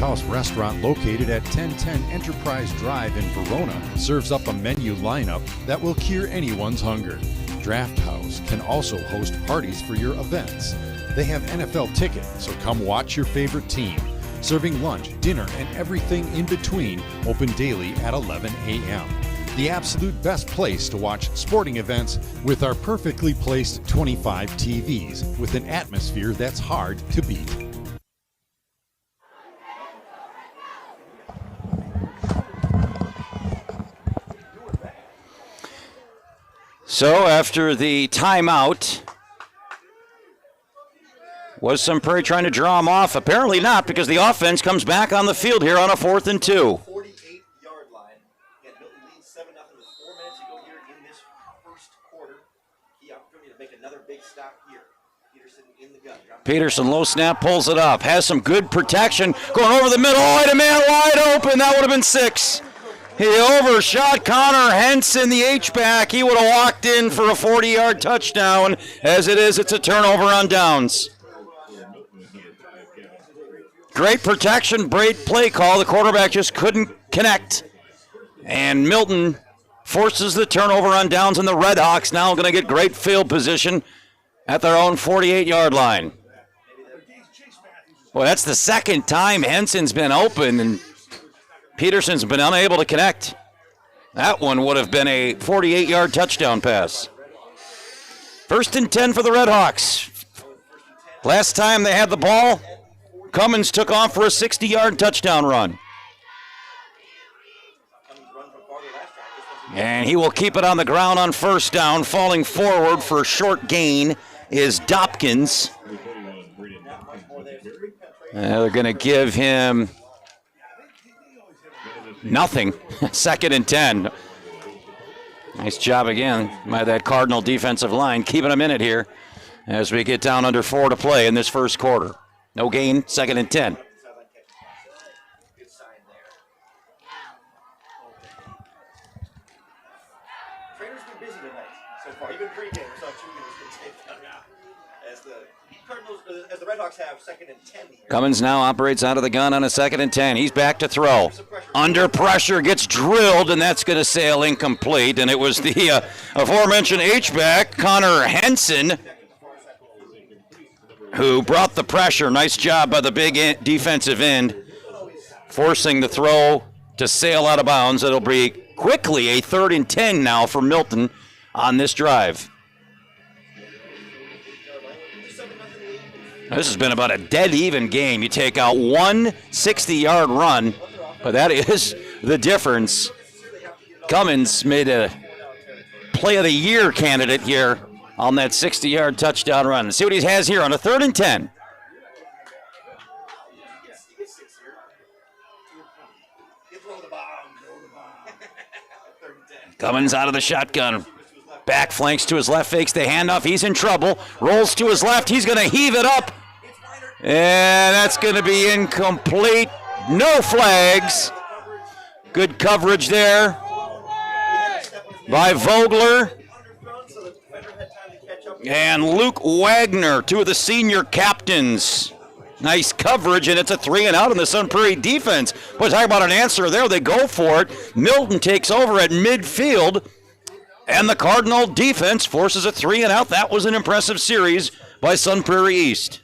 Smokehouse restaurant located at 1010 Enterprise Drive in Verona serves up a menu lineup that will cure anyone's hunger. Draft House can also host parties for your events. They have NFL tickets, so come watch your favorite team. Serving lunch, dinner, and everything in between, open daily at 11 a.m. The absolute best place to watch sporting events with our perfectly placed 25 TVs with an atmosphere that's hard to beat. So after the timeout, was some Prairie trying to draw him off? Apparently not, because the offense comes back on the field here on a 4th and 2. 48-yard line. Again, Milton leads 7-0 with 4 minutes to go here in this first quarter. Key opportunity to make another big stop here. Peterson in the gun. Peterson, low snap, pulls it up. Has some good protection. Going over the middle. Oh, and a man wide open. That would have been 6. He overshot Connor Henson, the H-back. He would have walked in for a 40-yard touchdown. As it is, it's a turnover on downs. Great protection, great play call. The quarterback just couldn't connect. And Milton forces the turnover on downs, and the Redhawks now going to get great field position at their own 48-yard line. Well, that's the second time Henson's been open, and Peterson's been unable to connect. That one would have been a 48-yard touchdown pass. 1st and 10 for the Redhawks. Last time they had the ball, Cummins took off for a 60-yard touchdown run. And he will keep it on the ground on 1st down. Falling forward for a short gain is Dopkins. They're going to give him nothing. 2nd and 10. Nice job again by that Cardinal defensive line, keeping him in it here as we get down under 4 to play in this first quarter. No gain, 2nd and 10. Trainer's been busy tonight so far. Even pre-game, we saw 2 minutes been taken out as the Cardinals, as the Redhawks have 2nd and 10 here. Cummins now operates out of the gun on a 2nd and 10. He's back to throw. Under pressure, gets drilled, and that's going to sail incomplete. And it was the aforementioned H-back, Connor Henson, who brought the pressure. Nice job by the big defensive end, forcing the throw to sail out of bounds. It'll be quickly a 3rd and 10 now for Milton on this drive. This has been about a dead-even game. You take out one 60-yard run, but that is the difference. Cummins made a play of the year candidate here on that 60-yard touchdown run. Let's see what he has here on a 3rd and 10. Cummins out of the shotgun. Back flanks to his left, fakes the handoff. He's in trouble. Rolls to his left. He's going to heave it up. And that's going to be incomplete. No flags. Good coverage there by Vogler. And Luke Wagner, 2 of the senior captains. Nice coverage, and it's a 3 and out on the Sun Prairie defense. Boy, talk about an answer there. They go for it. Milton takes over at midfield, and the Cardinal defense forces a 3 and out. That was an impressive series by Sun Prairie East.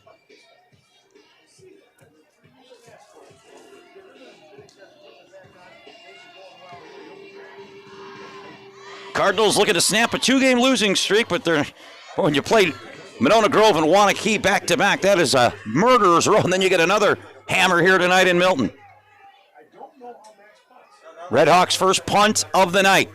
Cardinals looking to snap a 2-game losing streak, but when you play Monona Grove and Wanakee back-to-back, that is a murderer's row, and then you get another hammer here tonight in Milton. Redhawks' first punt of the night.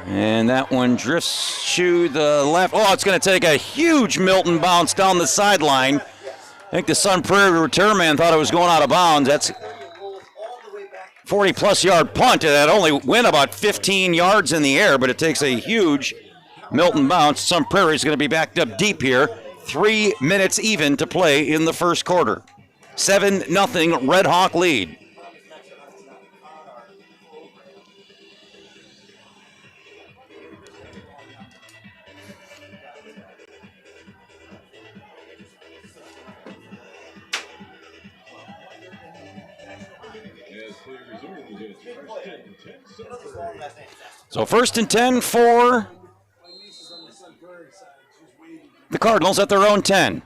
And that one drifts to the left. Oh, it's going to take a huge Milton bounce down the sideline. I think the Sun Prairie return man thought it was going out of bounds. That's 40-plus yard punt. That only went about 15 yards in the air, but it takes a huge Milton bounce. Sun Prairie is going to be backed up deep here. 3 minutes even to play in the first quarter. 7-0 Red Hawk lead. So 1st and 10 for the Cardinals at their own 10.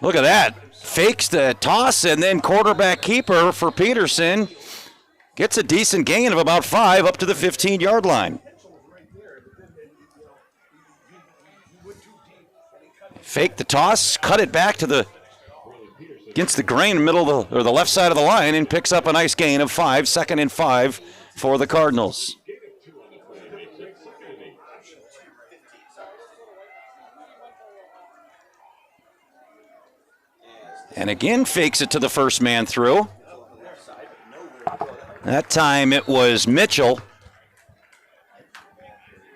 Look at that. Fakes the toss and then quarterback keeper for Peterson. Gets a decent gain of about 5 up to the 15-yard line. Fake the toss, cut it back to the against the grain in the middle of the left side of the line and picks up a nice gain of 5, 2nd and 5 for the Cardinals. And again fakes it to the first man through. That time it was Mitchell.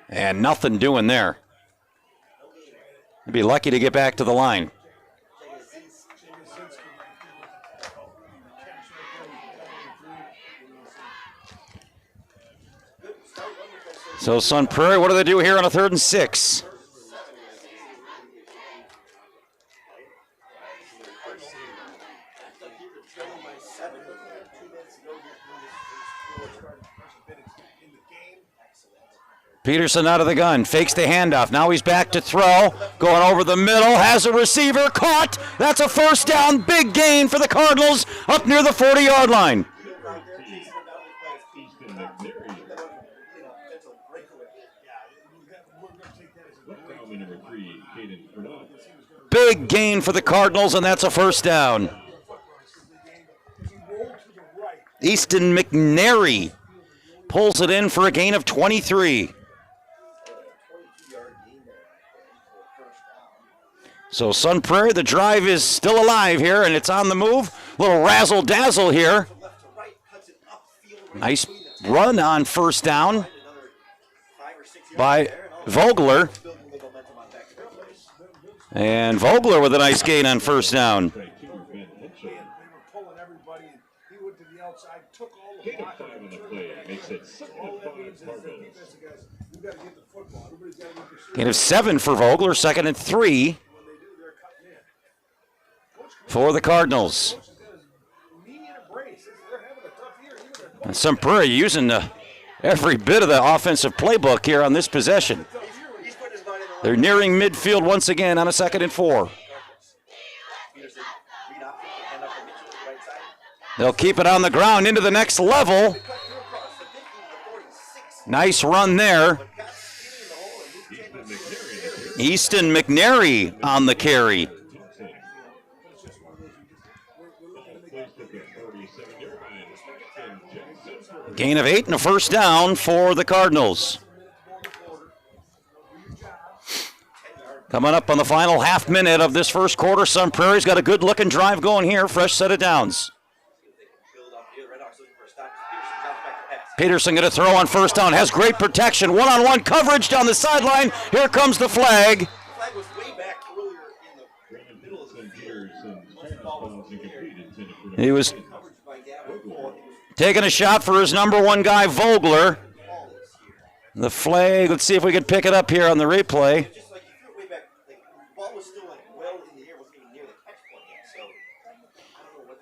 And nothing doing there. He'd be lucky to get back to the line. So Sun Prairie, what do they do here on a 3rd and 6? Peterson out of the gun, fakes the handoff. Now he's back to throw, going over the middle, has a receiver, caught. That's a 1st down, big gain for the Cardinals up near the 40-yard line. Big gain for the Cardinals, and that's a 1st down. Easton McNary pulls it in for a gain of 23. So Sun Prairie, the drive is still alive here, and it's on the move. Little razzle-dazzle here. Nice run on 1st down by Vogler. And Vogler with a nice gain on 1st down. Gain of 7 for Vogler, 2nd and 3 for the Cardinals. And Sun Prairie using every bit of the offensive playbook here on this possession. They're nearing midfield once again on a 2nd and 4. They'll keep it on the ground into the next level. Nice run there. Easton McNary on the carry. Gain of 8 and a 1st down for the Cardinals. Coming up on the final half minute of this 1st quarter, Sun Prairie's got a good-looking drive going here. Fresh set of downs. Peterson going to throw on 1st down. Has great protection. One-on-one coverage down the sideline. Here comes the flag. The flag was way back earlier in the middle of the field. He was taking a shot for his number 1 guy, Vogler. The flag, let's see if we can pick it up here on the replay.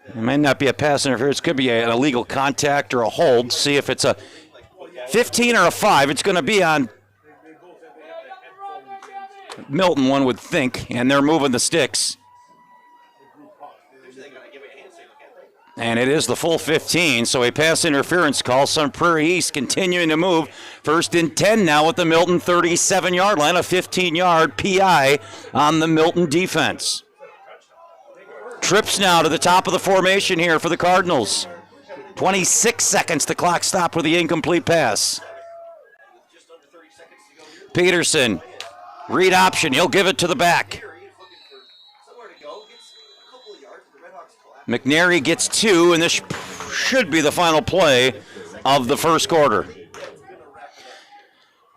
It may not be a pass interference. It could be an illegal contact or a hold. See if it's a 15 or a 5. It's going to be on Milton, one would think, and they're moving the sticks. And it is the full 15, so a pass interference call. Sun Prairie East continuing to move. 1st and 10 now at the Milton 37-yard line, a 15-yard PI on the Milton defense. Trips now to the top of the formation here for the Cardinals. 26 seconds, the clock stopped with the incomplete pass. Peterson, read option, he'll give it to the back. McNary gets 2, and this should be the final play of the 1st quarter.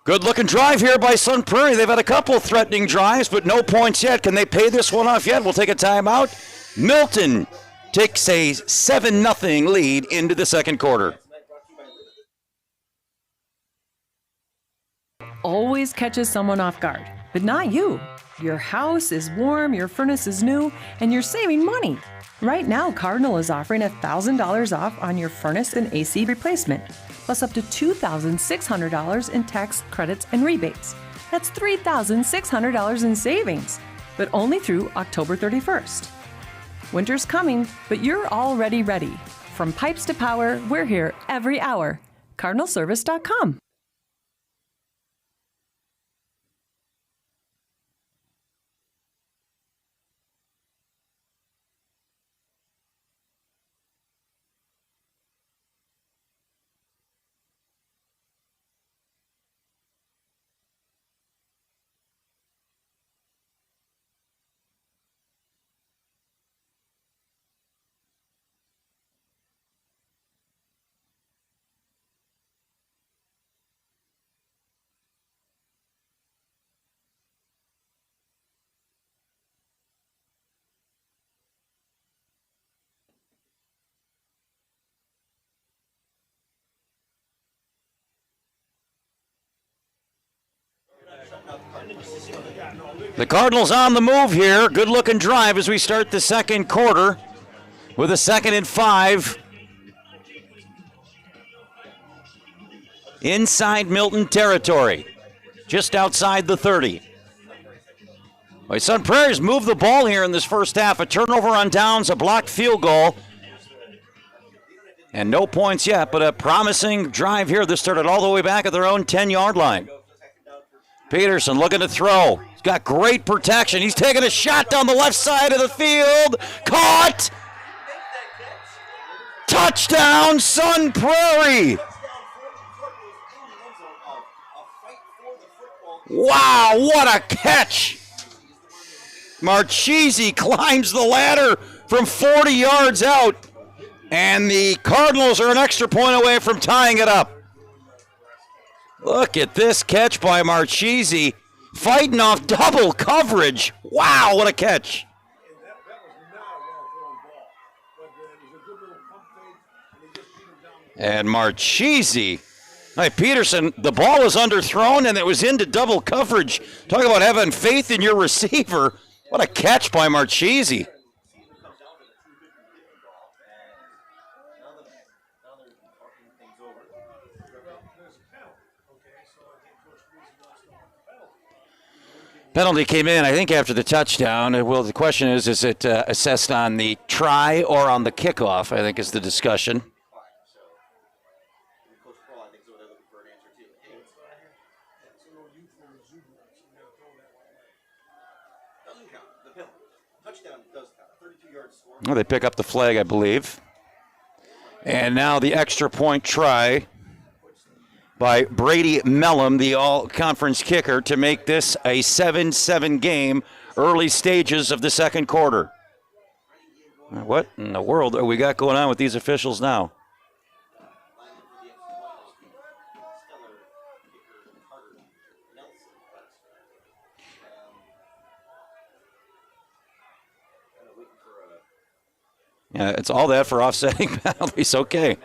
Good-looking drive here by Sun Prairie. They've had a couple threatening drives, but no points yet. Can they pay this one off yet? We'll take a timeout. Milton takes a 7-0 lead into the 2nd quarter. Always catches someone off guard. but not you. Your house is warm, your furnace is new, and you're saving money. Right now, Cardinal is offering $1,000 off on your furnace and AC replacement, plus up to $2,600 in tax credits and rebates. That's $3,600 in savings, but only through October 31st. Winter's coming, but you're already ready. From pipes to power, we're here every hour. CardinalService.com. The Cardinals on the move here. Good looking drive as we start the second quarter with a 2nd and 5. Inside Milton territory, just outside the 30. My Sun Prairie's moved the ball here in this first half. A turnover on downs, a blocked field goal. And no points yet, but a promising drive here. This started all the way back at their own 10-yard line. Peterson looking to throw. He's got great protection. He's taking a shot down the left side of the field. Caught! Touchdown, Sun Prairie! Wow, what a catch! Marchese climbs the ladder from 40 yards out, and the Cardinals are an extra point away from tying it up. Look at this catch by Marchese, fighting off double coverage. Wow, what a catch. And Marchese, Peterson, the ball was underthrown and it was into double coverage. Talk about having faith in your receiver. What a catch by Marchese. Penalty came in, I think, after the touchdown. Well, the question is it assessed on the try or on the kickoff, I think is the discussion. Well, they pick up the flag, I believe. And now the extra point try by Brady Mellum, the all-conference kicker, to make this a 7-7 game, early stages of the second quarter. What in the world are we got going on with these officials now? Yeah, it's all that for offsetting penalties. Okay.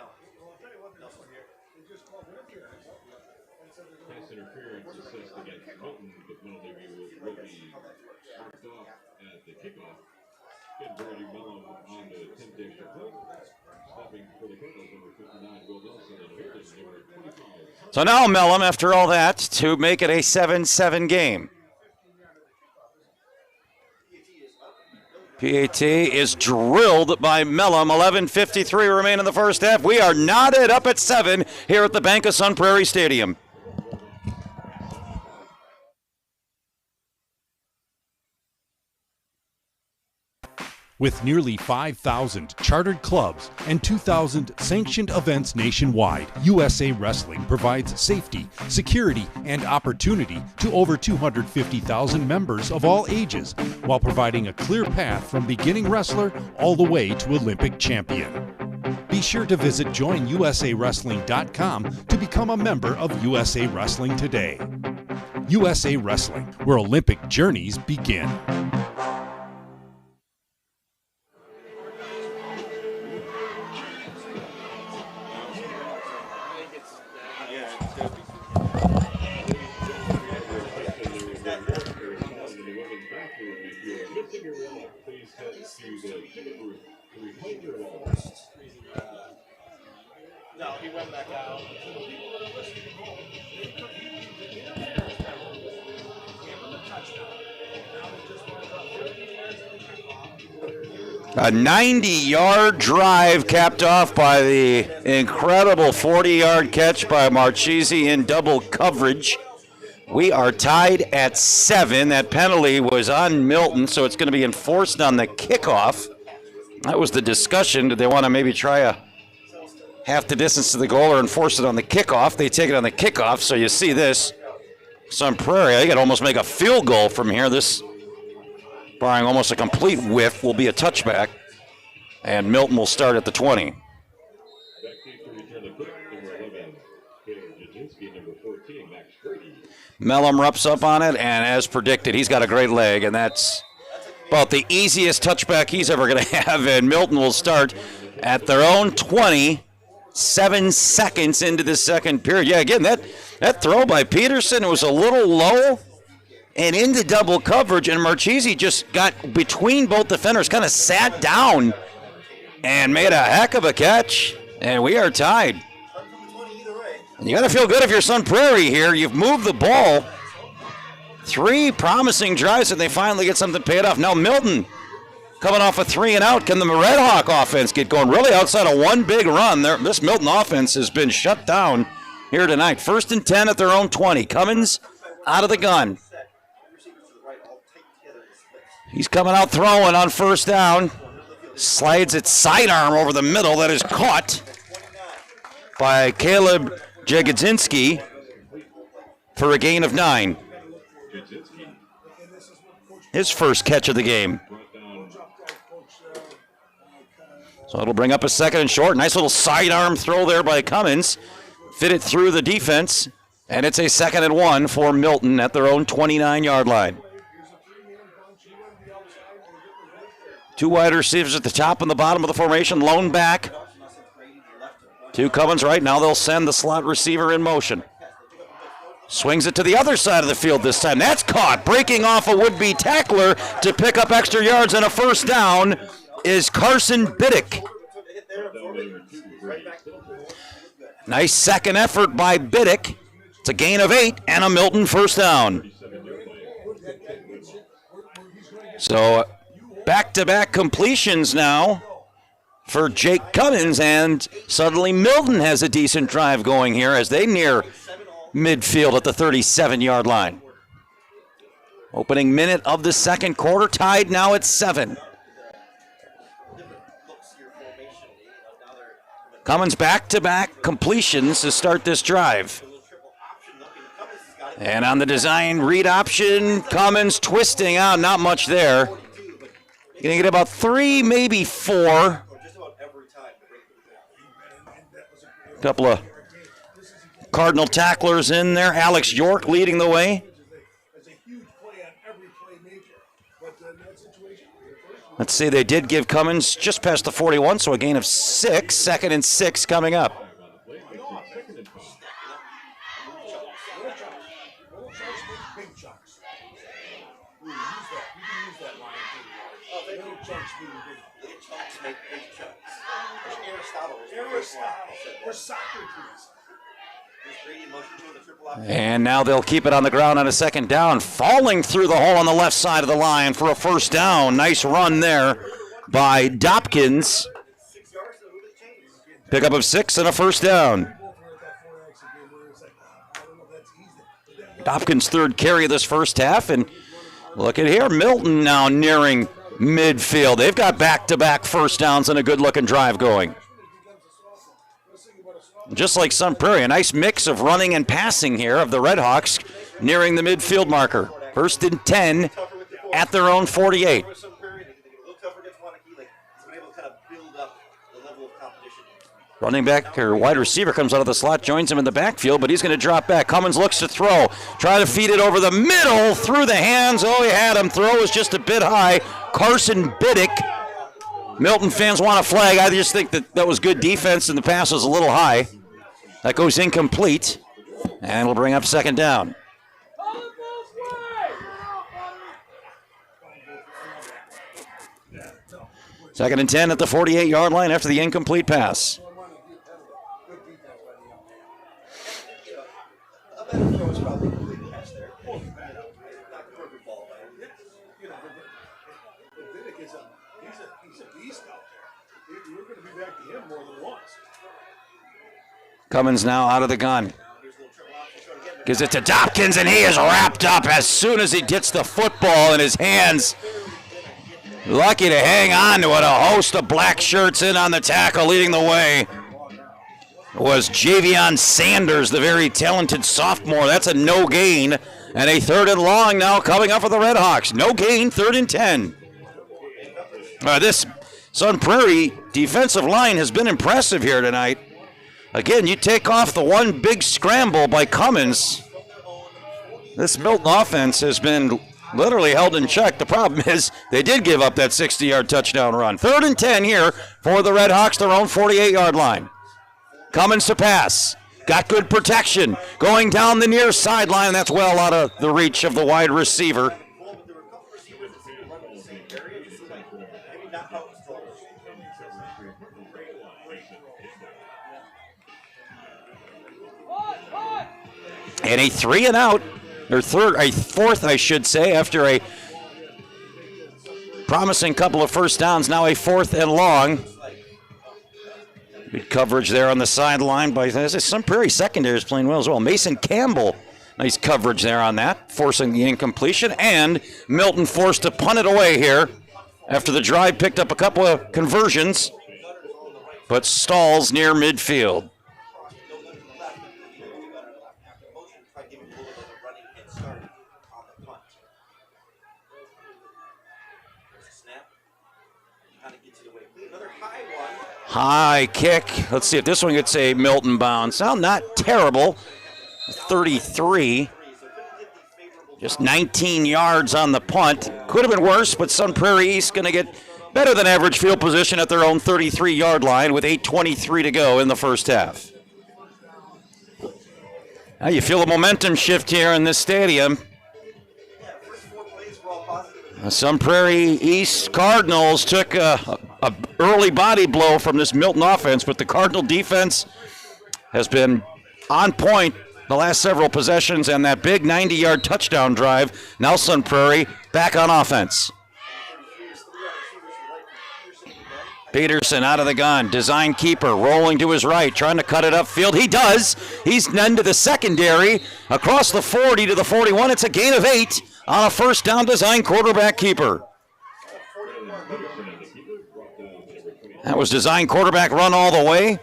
So now Mellum, after all that, to make it a 7-7 game. PAT is drilled by Mellum. 11:53 remain in the first half. We are knotted up at 7 here at the Bank of Sun Prairie Stadium. With nearly 5,000 chartered clubs and 2,000 sanctioned events nationwide, USA Wrestling provides safety, security, and opportunity to over 250,000 members of all ages, while providing a clear path from beginning wrestler all the way to Olympic champion. Be sure to visit joinusawrestling.com to become a member of USA Wrestling today. USA Wrestling, where Olympic journeys begin. A 90-yard drive capped off by the incredible 40-yard catch by Marchese in double coverage. We are tied at 7. That penalty was on Milton, so it's going to be enforced on the kickoff. That was the discussion. Did they want to maybe try a half the distance to the goal or enforce it on the kickoff? They take it on the kickoff, so you see this. Sun Prairie, they could almost make a field goal from here. This, barring almost a complete whiff, will be a touchback. And Milton will start at the 20. Mellum rups up on it, and as predicted, he's got a great leg, and that's about the easiest touchback he's ever going to have. And Milton will start at their own 20, 7 seconds into the second period. Yeah, again, that throw by Peterson was a little low and into double coverage, and Marchese just got between both defenders, kind of sat down and made a heck of a catch, and we are tied. You got to feel good if you're Sun Prairie here. You've moved the ball. 3 promising drives, and they finally get something paid off. Now Milton coming off a 3 and out. Can the Red Hawk offense get going? Really outside of one big run, this Milton offense has been shut down here tonight. 1st and 10 at their own 20. Cummins out of the gun. He's coming out throwing on 1st down. Slides it sidearm over the middle. That is caught by Caleb Jagodzinski for a gain of 9. His first catch of the game. So it'll bring up a 2nd and short. Nice little sidearm throw there by Cummins. Fit it through the defense. And it's a 2nd and 1 for Milton at their own 29-yard line. 2 wide receivers at the top and the bottom of the formation. Lone back to Cummins right. Now they'll send the slot receiver in motion. Swings it to the other side of the field this time. That's caught. Breaking off a would-be tackler to pick up extra yards and a 1st down is Carson Biddick. Nice second effort by Biddick. It's a gain of 8 and a Milton 1st down. So back-to-back completions now for Jake Cummins, and suddenly Milton has a decent drive going here as they near midfield at the 37-yard line. Opening minute of the second quarter, tied now at 7. Cummins back-to-back completions to start this drive. And on the design read option, Cummins twisting out, not much there. Gonna get about 3, maybe 4. Couple of Cardinal tacklers in there. Alex York leading the way. Let's see, they did give Cummins just past the 41, so a gain of 6. 2nd and 6 coming up. And now they'll keep it on the ground on a 2nd down. Falling through the hole on the left side of the line for a 1st down. Nice run there by Dopkins. Pickup of 6 and a 1st down. Dopkins' 3rd carry of this first half. And look at here, Milton now nearing midfield. They've got back-to-back 1st downs and a good-looking drive going. Just like Sun Prairie, a nice mix of running and passing here of the Red Hawks nearing the midfield marker. 1st and 10 at their own 48. Running back or wide receiver comes out of the slot, joins him in the backfield, but he's going to drop back. Cummins looks to throw. Try to feed it over the middle, through the hands. Oh, he had him. Throw was just a bit high. Carson Biddick. Milton fans want a flag. I just think that was good defense and the pass was a little high. That goes incomplete, and will bring up 2nd down. Second and 10 at the 48-yard line after the incomplete pass. Cummins now out of the gun. Gives it to Dopkins, and he is wrapped up as soon as he gets the football in his hands. Lucky to hang on to it. A host of black shirts in on the tackle. Leading the way was Javion Sanders, the very talented sophomore. That's a no gain. And a 3rd and long now coming up for the Red Hawks. No gain, 3rd and 10. This Sun Prairie defensive line has been impressive here tonight. Again, you take off the one big scramble by Cummins. This Milton offense has been literally held in check. The problem is they did give up that 60-yard touchdown run. 3rd and 10 here for the Red Hawks, their own 48-yard line. Cummins to pass. Got good protection. Going down the near sideline. That's well out of the reach of the wide receiver. And a 3 and out, or 4th, I should say, after a promising couple of first downs. Now a 4th and long. Good coverage there on the sideline by Sun Prairie secondary is playing well as well. Mason Campbell, nice coverage there on that, forcing the incompletion. And Milton forced to punt it away here after the drive picked up a couple of conversions, but stalls near midfield. High kick. Let's see if this one gets a Milton bounce. Well, not terrible. 33. Just 19 yards on the punt. Could have been worse, but Sun Prairie East going to get better than average field position at their own 33-yard line with 8:23 to go in the first half. Now you feel a momentum shift here in this stadium. Sun Prairie East Cardinals took a early body blow from this Milton offense, but the Cardinal defense has been on point the last several possessions, and that big 90-yard touchdown drive. Now Sun Prairie back on offense. Peterson out of the gun. Design keeper rolling to his right, trying to cut it upfield. He does. He's into the secondary. Across the 40 to the 41. It's a gain of 8 on a first down. Design quarterback keeper. That was design quarterback run all the way.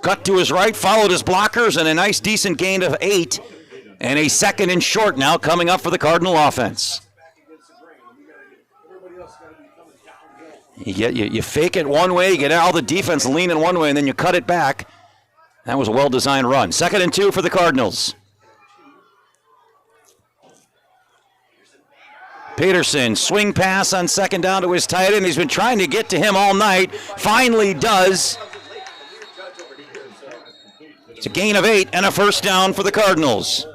Cut to his right, followed his blockers, and a nice decent gain of 8. And a 2nd and short now coming up for the Cardinal offense. You fake it one way, you get all the defense leaning one way, and then you cut it back. That was a well-designed run. 2nd and 2 for the Cardinals. Peterson, swing pass on 2nd down to his tight end. He's been trying to get to him all night. Finally does. It's a gain of 8 and a first down for the Cardinals.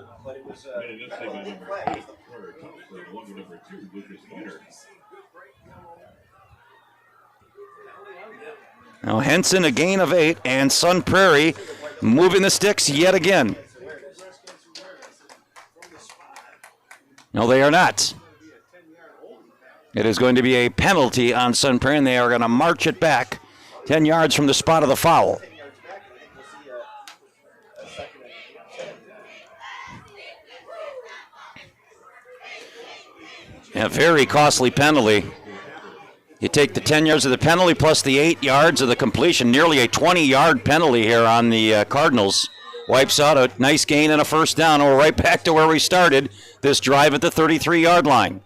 Now Henson, a gain of 8, and Sun Prairie moving the sticks yet again. No, they are not. It is going to be a penalty on Sun Prairie, and they are going to march it back 10 yards from the spot of the foul. A very costly penalty. You take the 10 yards of the penalty plus the 8 yards of the completion, nearly a 20-yard penalty here on the Cardinals. Wipes out a nice gain and a first down. We're right back to where we started this drive at the 33-yard line.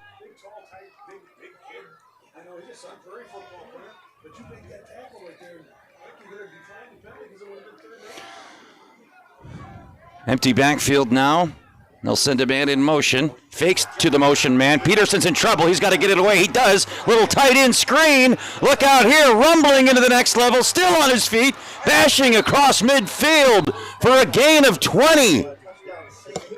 Empty backfield now. They'll send a man in motion. Fakes to the motion man. Peterson's in trouble. He's got to get it away. He does. Little tight end screen. Look out here. Rumbling into the next level. Still on his feet. Bashing across midfield for a gain of 20.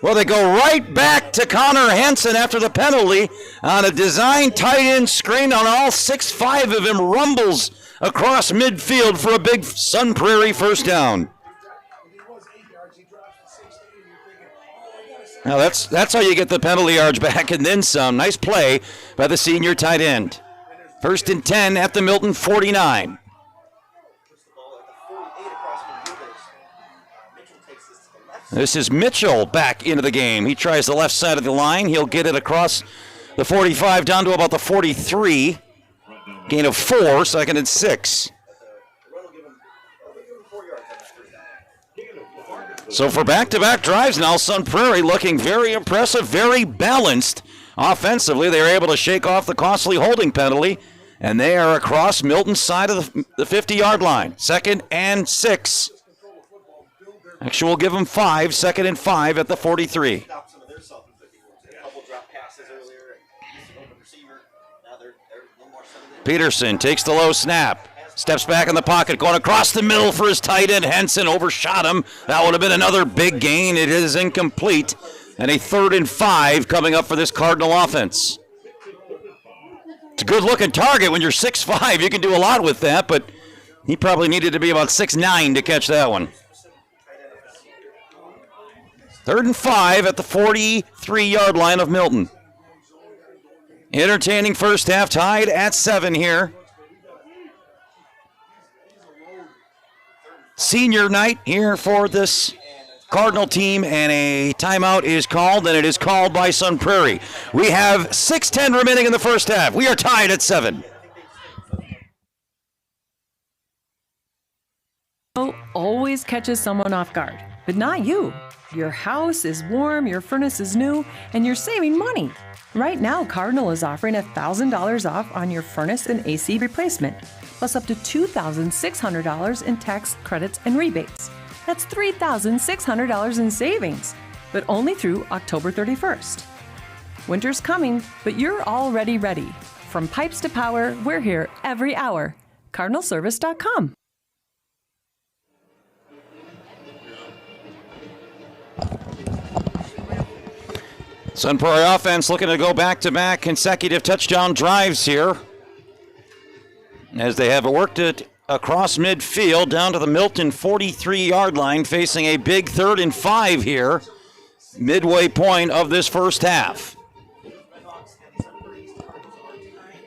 Well, they go right back to Connor Henson after the penalty on a design tight end screen on all 6'5" of him. Rumbles across midfield for a big Sun Prairie first down. Now that's how you get the penalty yards back and then some. Nice play by the senior tight end. 1st and 10 at the Milton 49. This is Mitchell back into the game. He tries the left side of the line. He'll get it across the 45 down to about the 43. Gain of 4, 2nd and 6. So for back-to-back drives now, Sun Prairie looking very impressive, very balanced offensively. They are able to shake off the costly holding penalty, and they are across Milton's side of the 50-yard line. 2nd and 6. Actually, we'll give them 5, 2nd and 5 at the 43. Peterson takes the low snap. Steps back in the pocket, going across the middle for his tight end. Henson overshot him. That would have been another big gain. It is incomplete. And a 3rd and 5 coming up for this Cardinal offense. It's a good-looking target. When you're 6'5", you can do a lot with that, but he probably needed to be about 6'9" to catch that one. 3rd and 5 at the 43-yard line of Milton. Entertaining first half, tied at 7 here. Senior night here for this Cardinal team, and a timeout is called, and it is called by Sun Prairie. We have 6:10 remaining in the first half. We are tied at 7. Always catches someone off guard, but not you. Your house is warm, your furnace is new, and you're saving money. Right now, Cardinal is offering $1,000 off on your furnace and AC replacement, plus up to $2,600 in tax credits and rebates. That's $3,600 in savings, but only through October 31st. Winter's coming, but you're already ready. From pipes to power, we're here every hour. CardinalService.com. Sun Prairie offense looking to go back-to-back consecutive touchdown drives here, as they have worked it across midfield down to the Milton 43-yard line, facing a big 3rd and 5 here, midway point of this first half.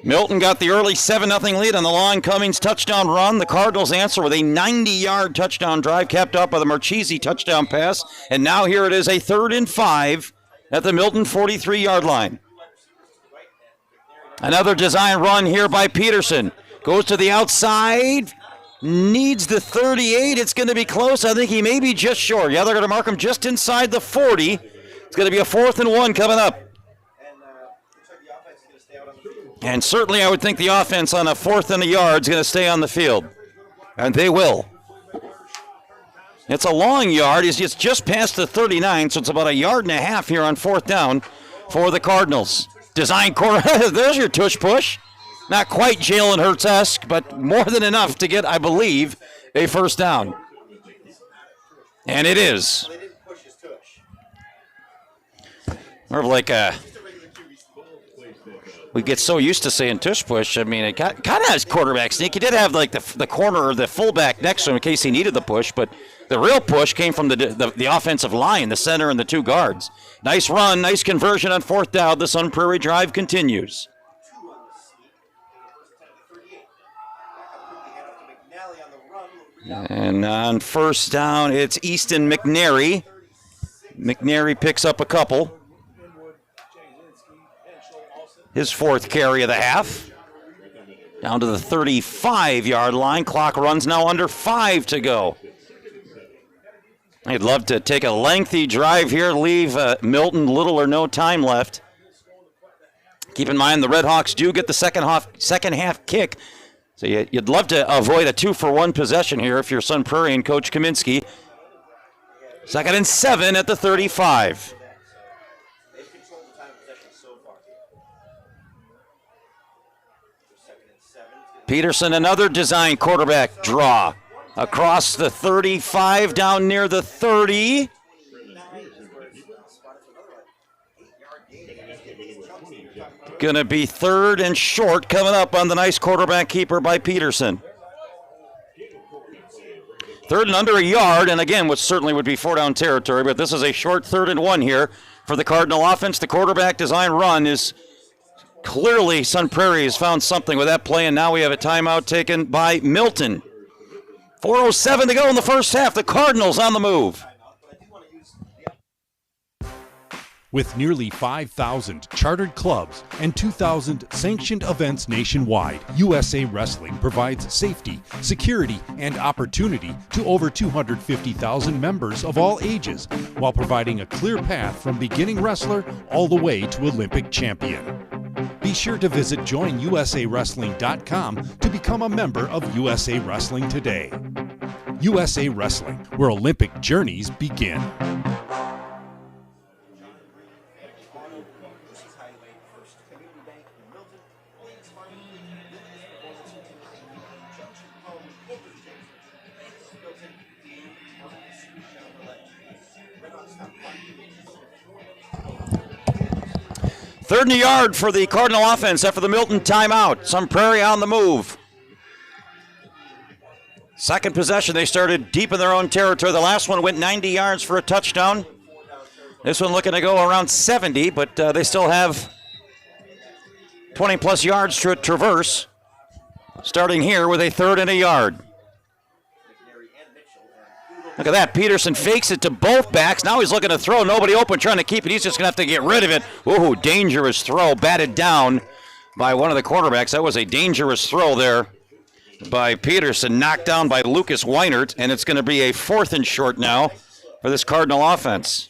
Milton got the early 7-0 lead on the Long Cummings touchdown run. The Cardinals answer with a 90-yard touchdown drive capped up by the Marchese touchdown pass, and now here it is, a 3rd and 5 at the Milton 43-yard line. Another design run here by Peterson. Goes to the outside, needs the 38. It's going to be close. I think he may be just short. Yeah, they're going to mark him just inside the 40. It's going to be a 4th and 1 coming up. And certainly I would think the offense on a 4th and a yard is going to stay on the field. And they will. It's a long yard. It's just past the 39, so it's about a yard and a half here on 4th down for the Cardinals. Design corner. There's your tush push. Not quite Jalen Hurts-esque, but more than enough to get, I believe, a first down. And it is. More of like a... We get so used to saying tush push. I mean, it kind of has quarterback sneak. He did have like the corner or the fullback next to him in case he needed the push, but the real push came from the offensive line, the center and the 2 guards. Nice run, nice conversion on 4th down. The Sun Prairie drive continues. And on first down, it's Easton McNary. McNary picks up a couple. His 4th carry of the half. Down to the 35-yard line. Clock runs now under 5 to go. I'd love to take a lengthy drive here, leave Milton little or no time left. Keep in mind the Red Hawks do get the second half kick. So you'd love to avoid a 2-for-1 possession here if you're Sun Prairie and Coach Kaminsky. 2nd and 7 at the 35. Peterson, another design quarterback draw. Across the 35, down near the 30. Going to be 3rd and short coming up on the nice quarterback keeper by Peterson. 3rd and under a yard, and again, which certainly would be 4-down territory, but this is a short 3rd and 1 here for the Cardinal offense. The quarterback design run is clearly Sun Prairie has found something with that play, and now we have a timeout taken by Milton. 4:07 to go in the first half. The Cardinals on the move. With nearly 5,000 chartered clubs and 2,000 sanctioned events nationwide, USA Wrestling provides safety, security, and opportunity to over 250,000 members of all ages, while providing a clear path from beginning wrestler all the way to Olympic champion. Be sure to visit joinusawrestling.com to become a member of USA Wrestling today. USA Wrestling, where Olympic journeys begin. Third and a yard for the Cardinal offense after the Milton timeout. Sun Prairie on the move. Second possession, they started deep in their own territory. The last one went 90 yards for a touchdown. This one looking to go around 70, but they still have 20-plus yards to traverse. Starting here with a third and a yard. Look at that. Peterson fakes it to both backs. Now he's looking to throw. Nobody open, trying to keep it. He's just going to have to get rid of it. Ooh, dangerous throw. Batted down by one of the quarterbacks. That was a dangerous throw there by Peterson. Knocked down by Lucas Weinert. And it's going to be a 4th and short now for this Cardinal offense.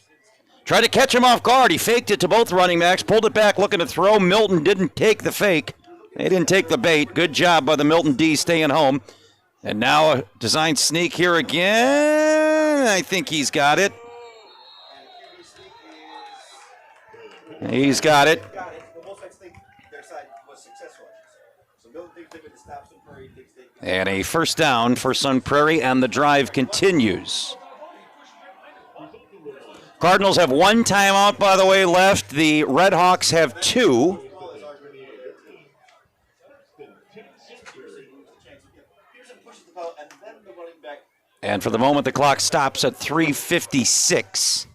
Tried to catch him off guard. He faked it to both running backs. Pulled it back, looking to throw. Milton didn't take the fake. They didn't take the bait. Good job by the Milton D staying home. And now a design sneak here again. I think he's got it. He's got it. And a first down for Sun Prairie, and the drive continues. Cardinals have one timeout, by the way, left. The Red Hawks have 2. And for the moment, the clock stops at 3:56.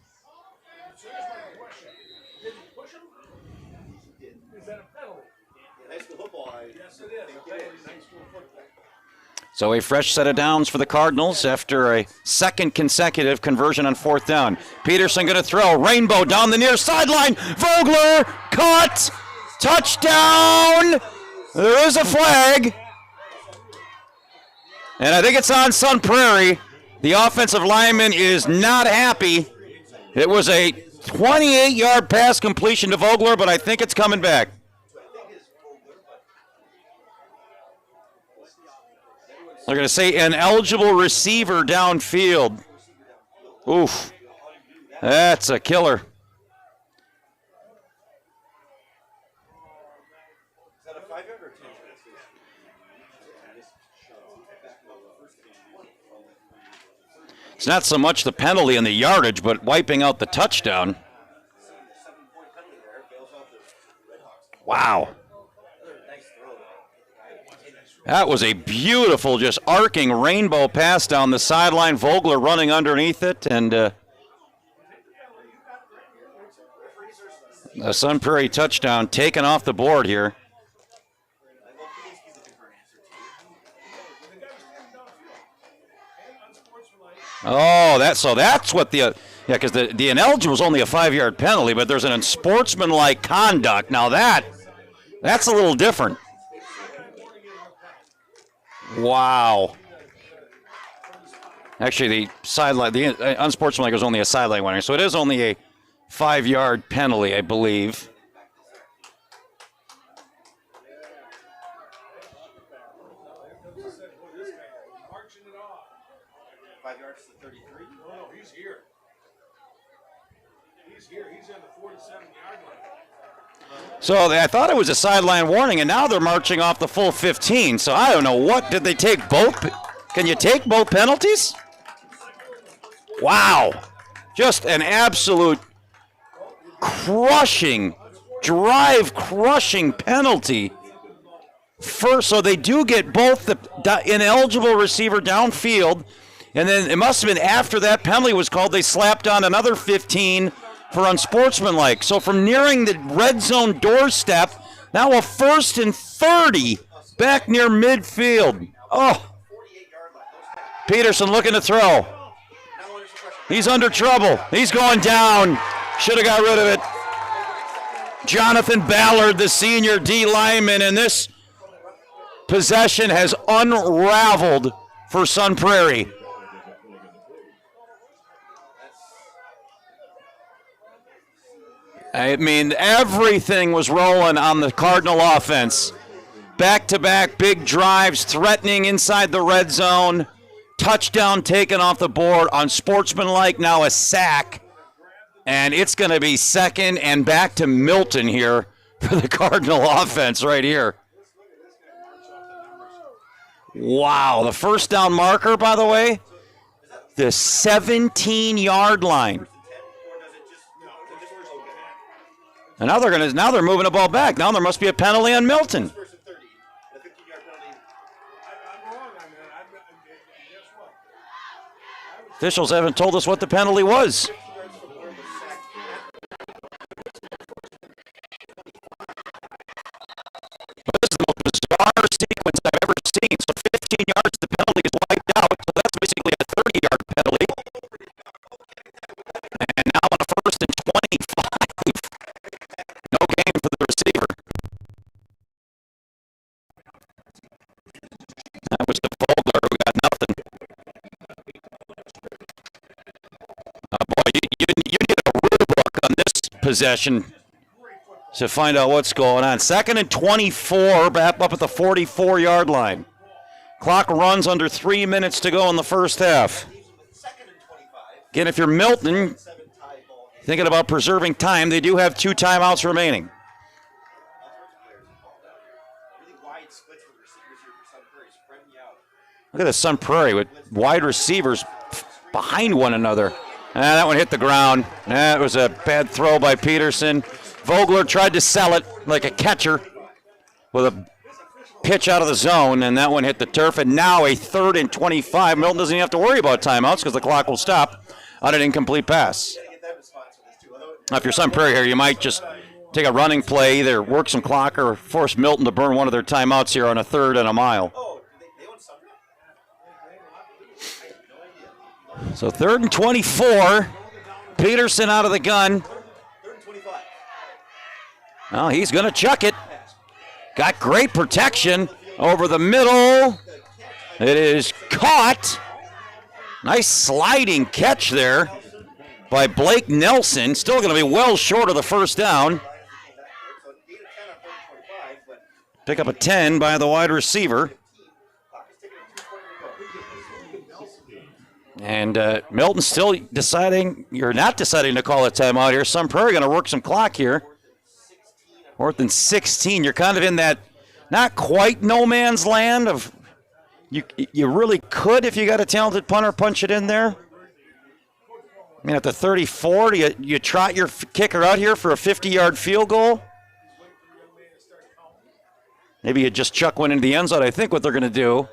So a fresh set of downs for the Cardinals after a second consecutive conversion on 4th down. Peterson going to throw. Rainbow down the near sideline. Vogler caught. Touchdown. There is a flag. And I think it's on Sun Prairie. The offensive lineman is not happy. It was a 28-yard pass completion to Vogler, but I think it's coming back. They're going to say an eligible receiver downfield. Oof. That's a killer. It's not so much the penalty and the yardage, but wiping out the touchdown. Wow. That was a beautiful, just arcing rainbow pass down the sideline. Vogler running underneath it, and a Sun Prairie touchdown taken off the board here. Oh, that's what because the ineligible was only a 5-yard penalty, but there's an unsportsmanlike conduct. Now that's a little different. Wow. Actually, the unsportsmanlike was only a sideline warning, so it is only a 5-yard penalty, I believe. So I thought it was a sideline warning, and now they're marching off the full 15. So I don't know what. Did they take both? Can you take both penalties? Wow. Just an absolute crushing, drive-crushing penalty. First, so they do get both the ineligible receiver downfield, and then it must have been after that penalty was called, they slapped on another 15 for unsportsmanlike. So from nearing the red zone doorstep, now a 1st and 30 back near midfield. Oh, Peterson looking to throw. He's under trouble. He's going down. Should have got rid of it. Jonathan Ballard, the senior D lineman, and this possession has unraveled for Sun Prairie. I mean, everything was rolling on the Cardinal offense. Back-to-back big drives, threatening inside the red zone. Touchdown taken off the board, unsportsmanlike, now a sack. And it's going to be second and back to Milton here for the Cardinal offense right here. Wow, the first down marker, by the way, the 17-yard line. And now they're moving the ball back. Now there must be a penalty on Milton. Officials haven't told us what the penalty was. But this is the most bizarre sequence I've ever seen. So 15 yards, the penalty is wiped out. So that's basically a 30-yard penalty. And now on a first and 25. No gain for the receiver. That was the Vogler who got nothing. Boy, you need a rule book on this possession to find out what's going on. Second and 24, back up at the 44-yard line. Clock runs under 3 minutes to go in the first half. Again, if you're Milton, thinking about preserving time, they do have 2 timeouts remaining. Look at the Sun Prairie with wide receivers behind one another. That one hit the ground. That was a bad throw by Peterson. Vogler tried to sell it like a catcher with a pitch out of the zone, and that one hit the turf. And now a third and 25. Milton doesn't even have to worry about timeouts because the clock will stop on an incomplete pass. Now, if you're Sun Prairie here, you might just take a running play, either work some clock or force Milton to burn one of their timeouts here on a third and a mile. So third and 24. Peterson out of the gun. Well, he's going to chuck it. Got great protection over the middle. It is caught. Nice sliding catch there by Blake Nelson. Still going to be well short of the first down. Pick up a 10 by the wide receiver. And Milton still deciding, you're not deciding to call a timeout here. Sun Prairie going to work some clock here. 4th and 16. You're kind of in that not quite no man's land of you really could, if you got a talented punter, punch it in there. I mean, at the 34, do you trot your kicker out here for a 50-yard field goal? Maybe you just chuck one into the end zone. I think what they're going to do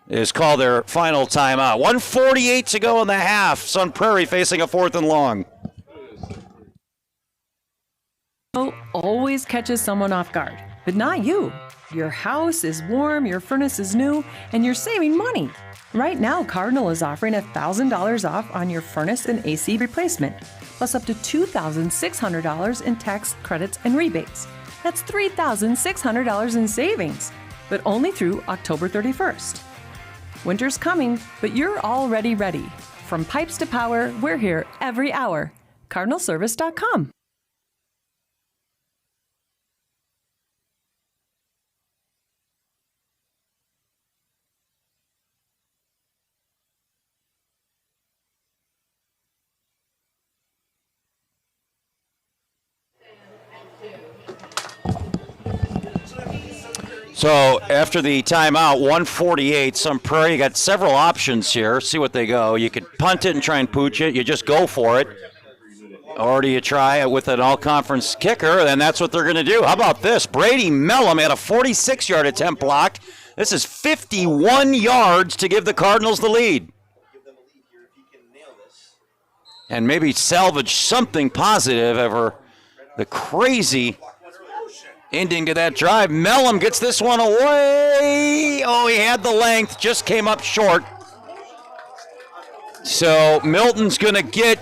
is call their final timeout. 1:48 to go in the half. Sun Prairie facing a 4th and long. Always catches someone off guard, but not you. Your house is warm, your furnace is new, and you're saving money. Right now, Cardinal is offering $1,000 off on your furnace and AC replacement, plus up to $2,600 in tax credits and rebates. That's $3,600 in savings, but only through October 31st. Winter's coming, but you're already ready. From pipes to power, we're here every hour. CardinalService.com. So after the timeout, 1:48, Sun Prairie got several options here. See what they go. You could punt it and try and pooch it. You just go for it. Or do you try it with an all-conference kicker? And that's what they're going to do. How about this? Brady Mellum had a 46-yard attempt blocked. This is 51 yards to give the Cardinals the lead. And maybe salvage something positive over the crazy ending to that drive. Mellum gets this one away. Oh, he had the length, just came up short. So Milton's going to get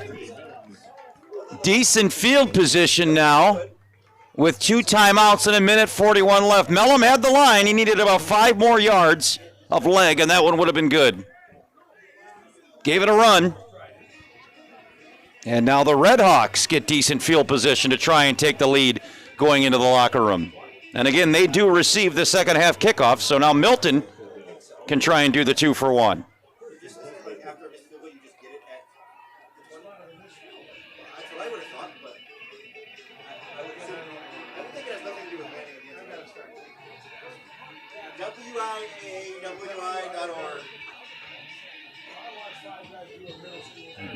decent field position now with 2 timeouts and 1:41 left. Mellum had the line. He needed about 5 more yards of leg, and that one would have been good. Gave it a run. And now the Red Hawks get decent field position to try and take the lead going into the locker room. And again, they do receive the second half kickoff, so now Milton can try and do the 2-for-1.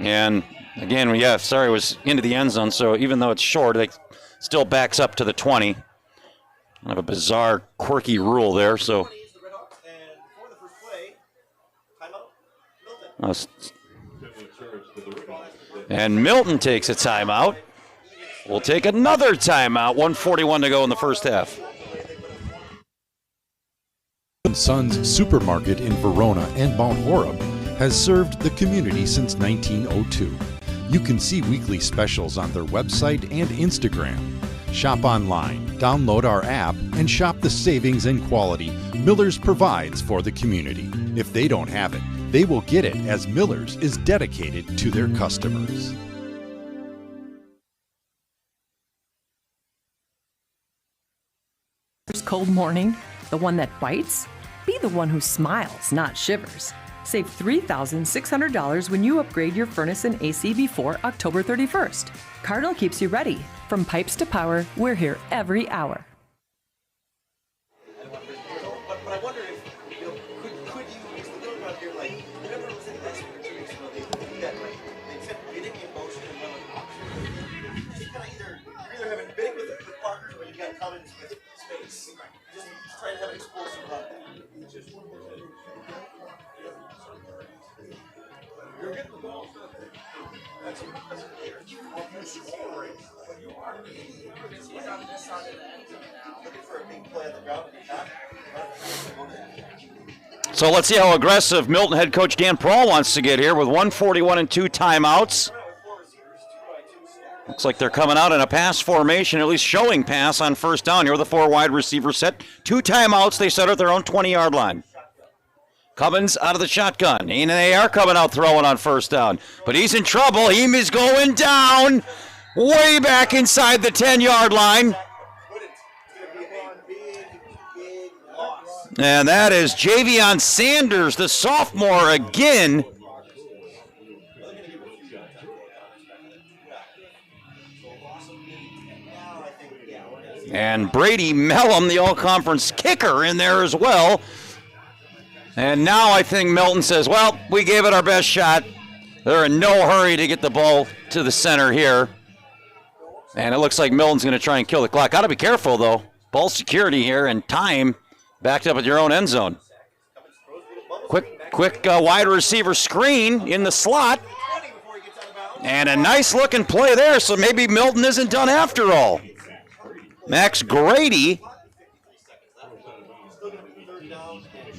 And again, it was into the end zone, so even though it's short, it still backs up to the 20. Kind of a bizarre, quirky rule there, so. And Milton takes a timeout. We'll take another timeout. 1:41 to go in the first half. Sons Supermarket in Verona and Mount Horeb has served the community since 1902. You can see weekly specials on their website and Instagram. Shop online, download our app, and shop the savings and quality Miller's provides for the community. If they don't have it, they will get it, as Miller's is dedicated to their customers. Cold morning, the one that bites? Be the one who smiles, not shivers. Save $3,600 when you upgrade your furnace and AC before October 31st. Cardinal keeps you ready. From pipes to power, we're here every hour. But I wonder if, could you, because the building out here, like, whenever it was in last week or 2 weeks ago, they do that, like, they kept bidding in motion and run an auction. Just kind of you're either having bidding with partners or you've got Cummins with space. Just trying to have an explosive run. You're getting the ball. That's a player. Scoring. Looking for a big play on the ground. So let's see how aggressive Milton head coach Dan Prohl wants to get here with 1:41 and 2 timeouts. Looks like they're coming out in a pass formation, at least showing pass on first down here with a 4 wide receiver set. 2 timeouts, they set at their own 20-yard line. Cummins out of the shotgun, and they are coming out throwing on first down. But he's in trouble. He is going down way back inside the 10-yard line. And that is Javion Sanders, the sophomore, again. And Brady Mellum, the all-conference kicker, in there as well. And now I think Milton says, well, we gave it our best shot. They're in no hurry to get the ball to the center here. And it looks like Milton's going to try and kill the clock. Got to be careful, though. Ball security here and time backed up at your own end zone. Quick wide receiver screen in the slot. And a nice-looking play there, so maybe Milton isn't done after all. Max Grady.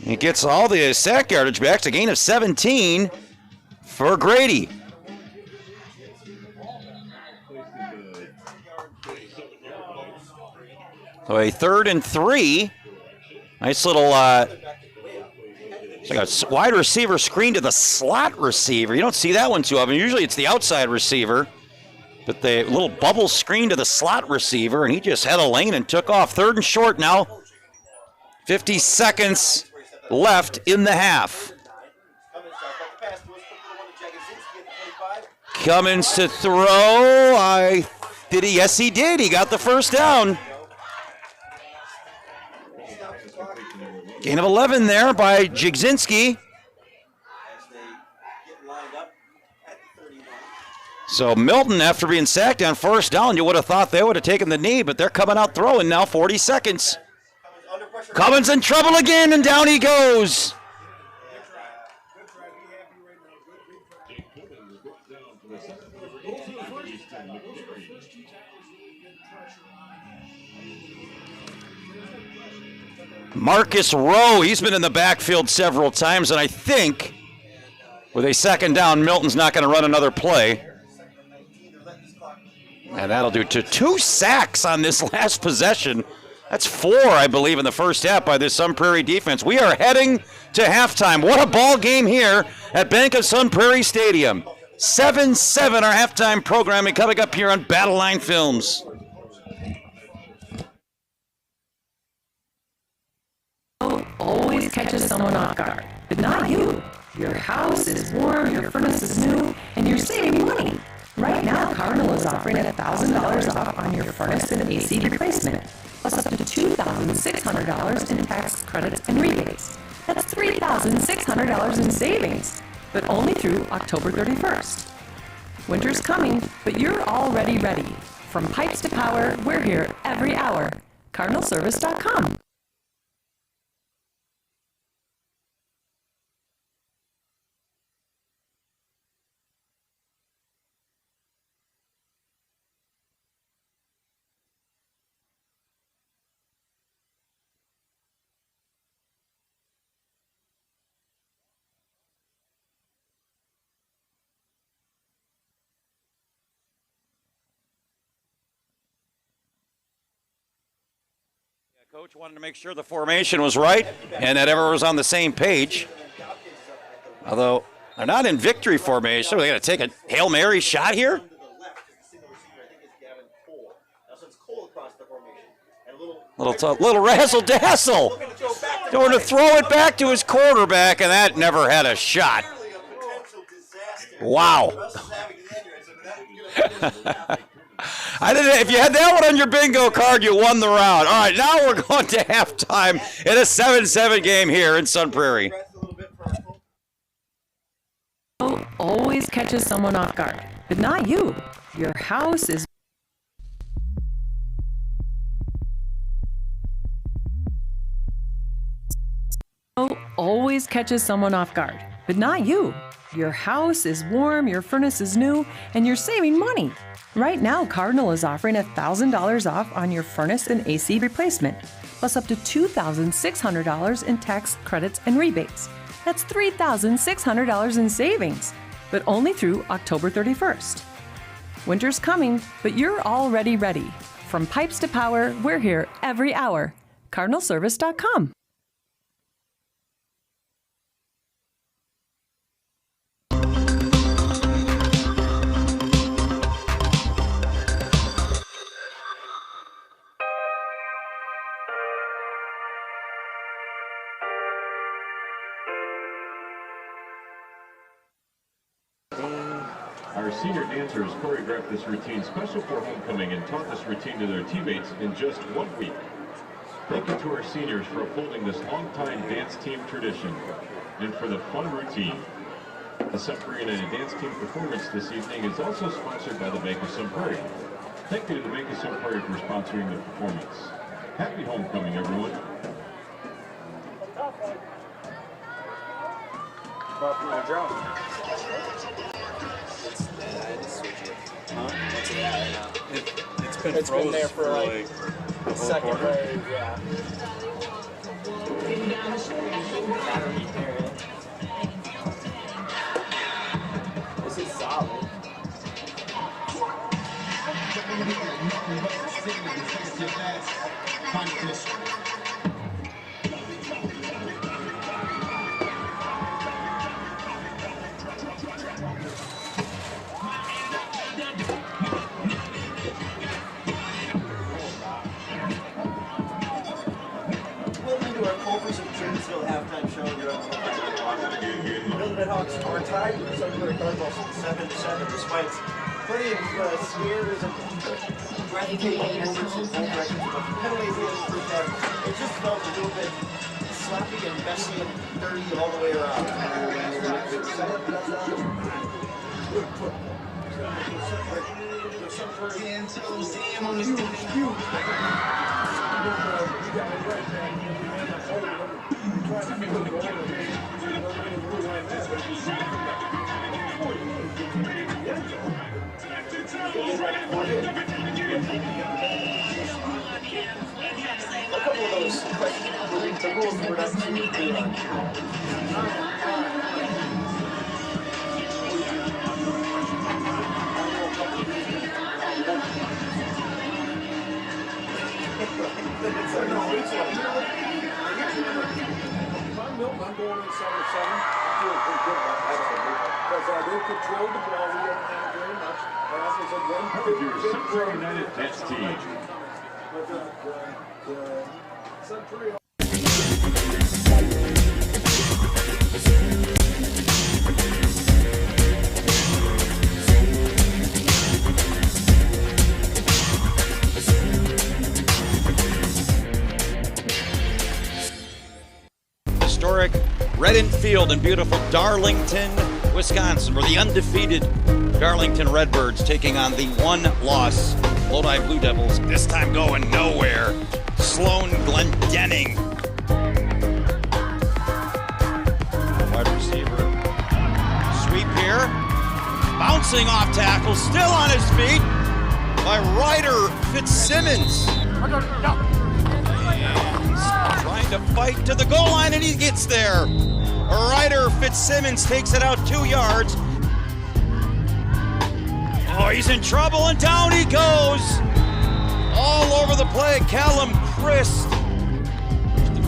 He gets all the sack yardage back. It's a gain of 17 for Grady. So a 3rd and 3. Nice little it's like a wide receiver screen to the slot receiver. You don't see that one too often. Usually it's the outside receiver. But the little bubble screen to the slot receiver, and he just had a lane and took off. 3rd and short now. 50 seconds left in the half. Cummins to throw. Did he? Yes, he did. He got the first down. Gain of 11 there by Jigzinski. So Milton, after being sacked on first down, you would have thought they would have taken the knee, but they're coming out throwing now, 40 seconds. Cummins in trouble again, and down he goes. Marcus Rowe, he's been in the backfield several times, and I think With a second down, Milton's not going to run another play. And that'll do 2 sacks on this last possession. That's 4, I believe, in the first half by this Sun Prairie defense. We are heading to halftime. What a ball game here at Bank of Sun Prairie Stadium. 7-7 our halftime programming coming up here on Battle Line Films. Always catches someone off guard, but not you. Your house is warm, your furnace is new, and you're saving money. Right now, Cardinal is offering $1,000 off on your furnace and AC replacement, plus up to $2,600 in tax credits and rebates. That's $3,600 in savings, but only through October 31st. Winter's coming, but you're already ready. From pipes to power, we're here every hour. CardinalService.com. Coach wanted to make sure the formation was right and that everyone was on the same page. Although they're not in victory formation, they got to take a Hail Mary shot here. Little razzle dazzle. Going to throw it back to his quarterback, and that never had a shot. Wow. If you had that one on your bingo card, you won the round. All right, now we're going to halftime in a 7-7 game here in Sun Prairie. Always catches someone off guard, but not you. Your house is always catches someone off guard, but not you. Your house is warm, your furnace is new, and you're saving money. Right now, Cardinal is offering $1,000 off on your furnace and AC replacement, plus up to $2,600 in tax credits and rebates. That's $3,600 in savings, but only through October 31st. Winter's coming, but you're already ready. From pipes to power, we're here every hour. CardinalService.com. Our senior dancers choreographed this routine special for homecoming and taught this routine to their teammates in just 1 week. Thank you to our seniors for upholding this long-time dance team tradition and for the fun routine. The Sun Prairie United Dance Team performance this evening is also sponsored by the Bank of Sun Prairie. Thank you to the Bank of Sun Prairie for sponsoring the performance. Happy homecoming, everyone. It's been there for like the second quarter. Yeah. This is solid. Hawks are tied with the Sun Prairie Cardinals 7-7, despite plenty of scares and breathtaking moments in both directions. But penalties in the first half, it just felt a little bit sloppy and messy and dirty all the way around. A couple of those questions, the rules were not too clear on. going in 7-7. I feel pretty good about that. Because they controlled the ball. We didn't have very much. And as I said, one Part of your Central United Nets team. But Sun Prairie. Historic Redden Field in beautiful Darlington, Wisconsin, where the undefeated Darlington Redbirds taking on the one-loss Lodi Blue Devils, this time going nowhere. Sloan Glendenning. Wide receiver. Sweep here. Bouncing off tackle, still on his feet by Ryder Fitzsimmons. Trying to fight to the goal line, and he gets there. Ryder Fitzsimmons takes it out 2 yards. Oh, he's in trouble, and down he goes. All over the play, Callum Christ.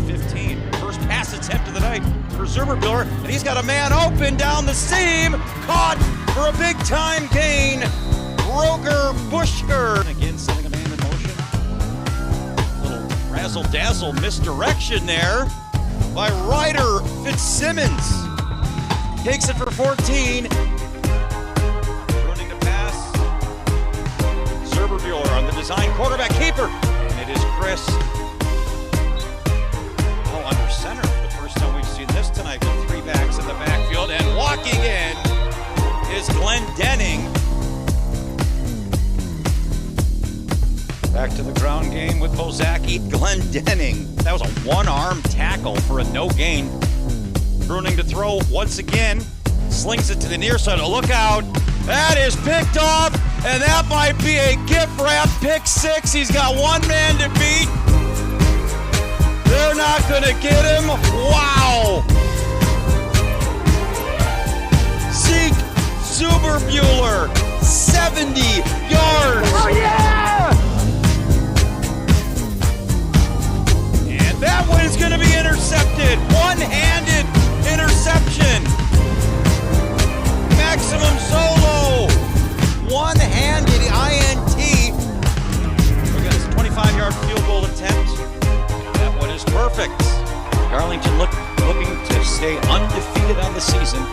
15, first pass attempt of the night for Zerberbuehler, and he's got a man open down the seam. Caught for a big-time gain. Roger Bushker. Again, setting a man in motion. Little razzle-dazzle misdirection there by Ryder Fitzsimmons. Takes it for 14. Running to pass. Zerberbuehler on the design quarterback keeper. And it is Chris. Oh, under center. The first time we've seen this tonight with 3 backs in the backfield. And walking in is Glendenning. Back to the ground game with Bozaki. Glendenning. That was a one-arm tackle for a no gain. Bruning to throw once again. Slings it to the near side. Oh, look out. That is picked off, and that might be a gift wrap pick 6. He's got one man to beat. They're not going to get him. Wow. Zeke Zerberbuehler, 70 yards. Oh, yeah! And that one is going to be intercepted. One-handed interception. Maximum solo. One-handed INT. Look at this 25-yard field goal attempt. That one is perfect. Darlington looking to stay undefeated on the season.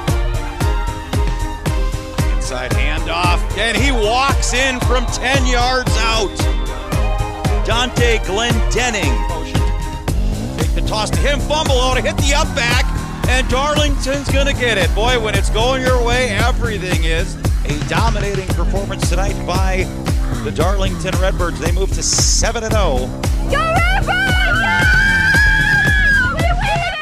Inside handoff, and he walks in from 10 yards out. Dante Glendenning. Take the toss to him, fumble out, hit the up back, and Darlington's gonna get it. Boy, when it's going your way, everything is. A dominating performance tonight by the Darlington Redbirds. They move to 7-0. Go Redbirds! Yeah! We win!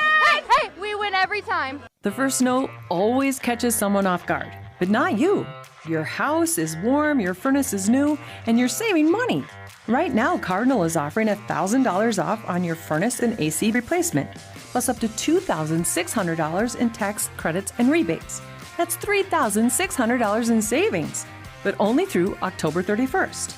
Hey, we win every time. The first snow always catches someone off guard, but not you. Your house is warm, your furnace is new, and you're saving money. Right now, Cardinal is offering $1,000 off on your furnace and AC replacement, plus up to $2,600 in tax credits and rebates. That's $3,600 in savings, but only through October 31st.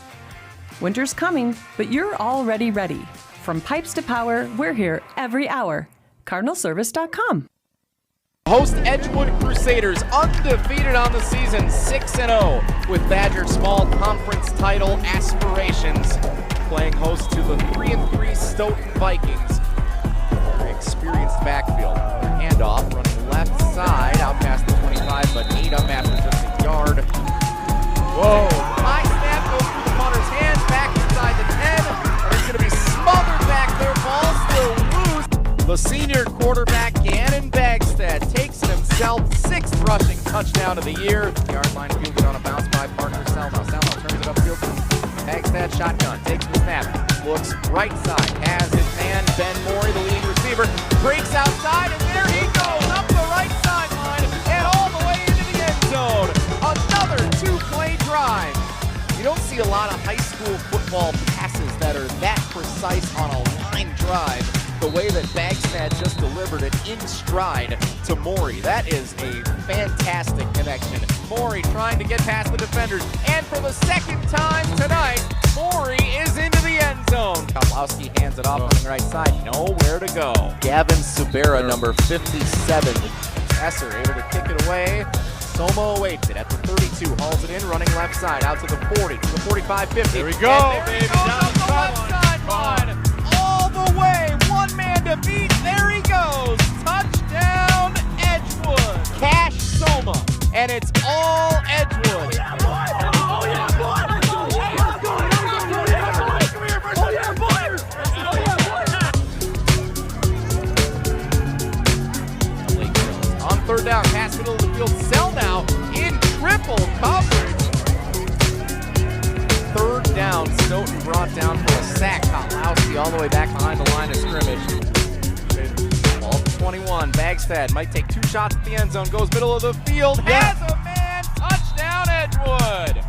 Winter's coming, but you're already ready. From pipes to power, we're here every hour. CardinalService.com. Host Edgewood Crusaders, undefeated on the season, 6-0, with Badger Small Conference title aspirations, playing host to the 3-3 Stoughton Vikings. Very experienced backfield. Handoff, running left side, out past the 25, but ate up after just a yard. Whoa! High snap goes through the punter's hands, back inside the 10, and it's going to be smothered back there, ball still loose. The senior quarterback, Gannon Bagstad, takes it himself, 6th rushing touchdown of the year. Yard line fielded on a bounce by partner Selno. Selno turns it upfield. Bagstad shotgun, takes the snap, looks right side, has his man Ben Morey, the leading receiver, breaks outside, and there he goes, up the right sideline, and all the way into the end zone. Another 2-play drive. You don't see a lot of high school football passes that are that precise on a line drive, the way that Bagstad just delivered it in stride to Morey. That is a fantastic connection. Morey trying to get past the defenders, and for the second time tonight, Morey is into the end zone. Koplowski hands hands it off on the right side. Nowhere to go. Gavin Subera, number 57. Esser able to kick it away. Soma awaits it at the 32, hauls it in, running left side, out to the 40, to the 45, 50. There we go, And there baby. he goes up the left sideline. All the way, one man to beat. There he goes. Touchdown, Edgewood. Cash Soma, and it's all Edgewood. On third down, pass middle of the field, Sell now in triple coverage. Third down, Stoughton brought down for a sack. Kotlowski all the way back behind the line of scrimmage. Ball 21, Bagstad might take 2 shots at the end zone, goes middle of the field, has a man, touchdown Edgewood.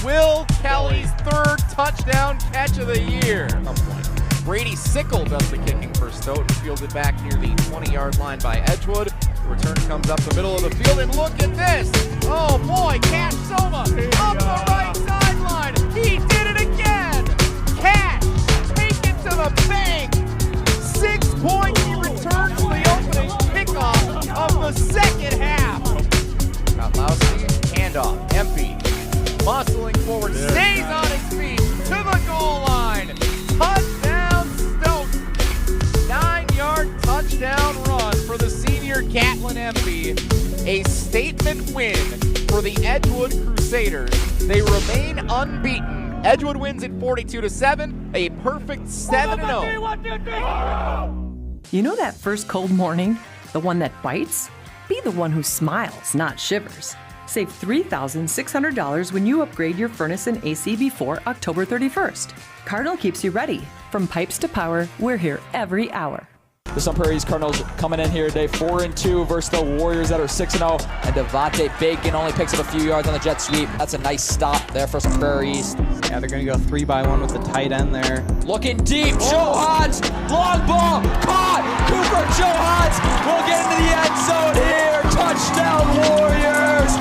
Will Kelly's third touchdown catch of the year. Brady Sickle does the kicking for Stoughton, fielded back near the 20-yard line by Edgewood. The return comes up the middle of the field, and look at this. Oh boy, Cash Soma up the right sideline. He did it again. Cash, take it to the bank. 6 points he returns to the opening kickoff of the second half. Kotlowski, handoff, empty. Muscling forward, stays on his feet to the goal line. Touchdown Stoughton. 9-yard touchdown run for the senior Gatlin MP. A statement win for the Edgewood Crusaders. They remain unbeaten. Edgewood wins at 42-7, a perfect 7-0. You know that first cold morning? The one that bites? Be the one who smiles, not shivers. Save $3,600 when you upgrade your furnace and AC before October 31st. Cardinal keeps you ready. From pipes to power, we're here every hour. The Sun Prairie's Cardinals coming in here today 4-2 versus the Warriors that are 6-0. And Devontae Bacon only picks up a few yards on the jet sweep. That's a nice stop there for Sun Prairie East. Yeah, they're going to go 3-by-1 with the tight end there. Looking deep, Johans, long ball, caught! Cooper Johans will get into the end zone here. Touchdown Warriors!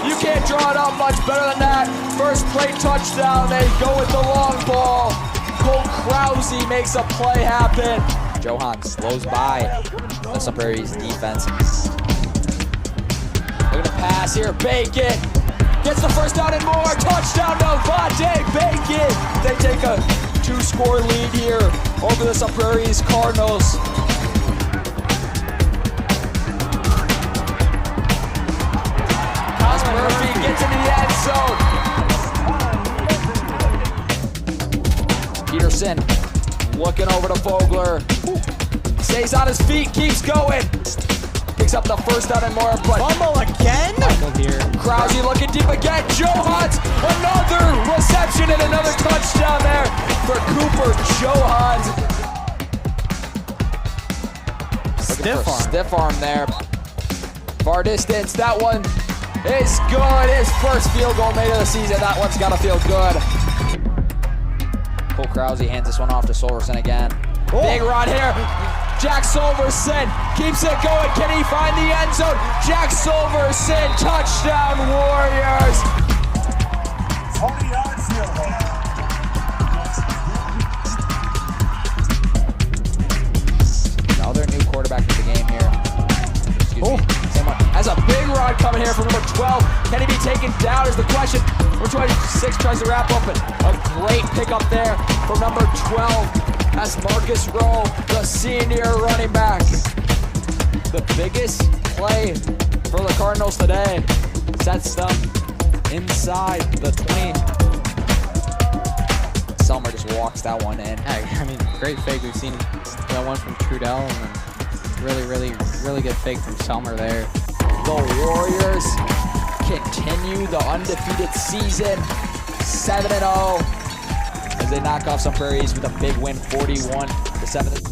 You can't draw it up much better than that. First play touchdown, they go with the long ball. Cole Krause makes a play happen. Johan slows by the Sun Prairie's defense. Looking to pass here, Bacon gets the first down and more. Touchdown, Devontae Bacon. They take a 2-score lead here over the Sun Prairie's Cardinals. Murphy gets into the end zone. Peterson looking over to Vogler. Stays on his feet, keeps going. Picks up the first down and more, but Fumble again? Fumble here. Krause looking deep again. Johans, another reception and another touchdown there for Cooper Johans. Stiff arm there. Far distance, that one is good. His first field goal made of the season. That one's gotta feel good. Cole Krause hands this one off to Solverson again. Oh. Big run here. Jack Solverson keeps it going. Can he find the end zone? Jack Solverson, touchdown Warriors. 20 yards here. Now their new quarterback to the game here. Excuse me. Has a big run coming here from number 12. Can he be taken down is the question. Number 26 tries to wrap up it. A great pickup there from number 12. That's Marcus Rowe, the senior running back. The biggest play for the Cardinals today sets them inside the 20. Selmer just walks that one in. Yeah, I mean, great fake. We've seen that one from Trudell, and then really good fake from Selmer there. The Warriors continue the undefeated season, 7-0, as they knock off Sun Prairie East with a big win, 41-7.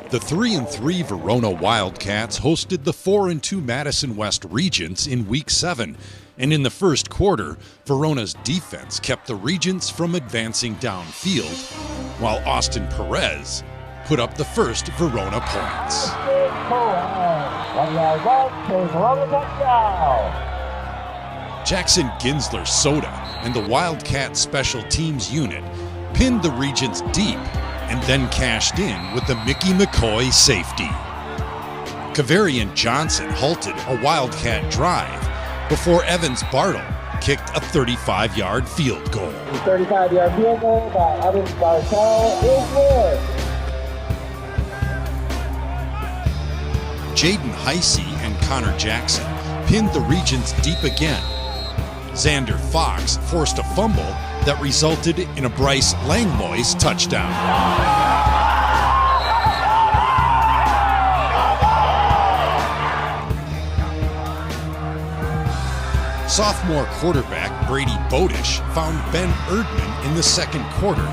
The 3-3 Verona Wildcats hosted the 4-2 Madison West Regents in Week 7. And in the first quarter, Verona's defense kept the Regents from advancing downfield, while Austin Perez put up the first Verona points. Jackson Ginsler Soda and the Wildcat Special Teams unit pinned the Regents deep and then cashed in with the Mickey McCoy safety. Kavarian Johnson halted a Wildcat drive before Evans Bartle kicked a 35-yard field goal. The 35-yard field goal by Evans Bartle is good. Jaden Heisey and Connor Jackson pinned the Regents deep again. Xander Fox forced a fumble that resulted in a Bryce Langmois touchdown. Sophomore quarterback Brady Bodish found Ben Erdman in the second quarter,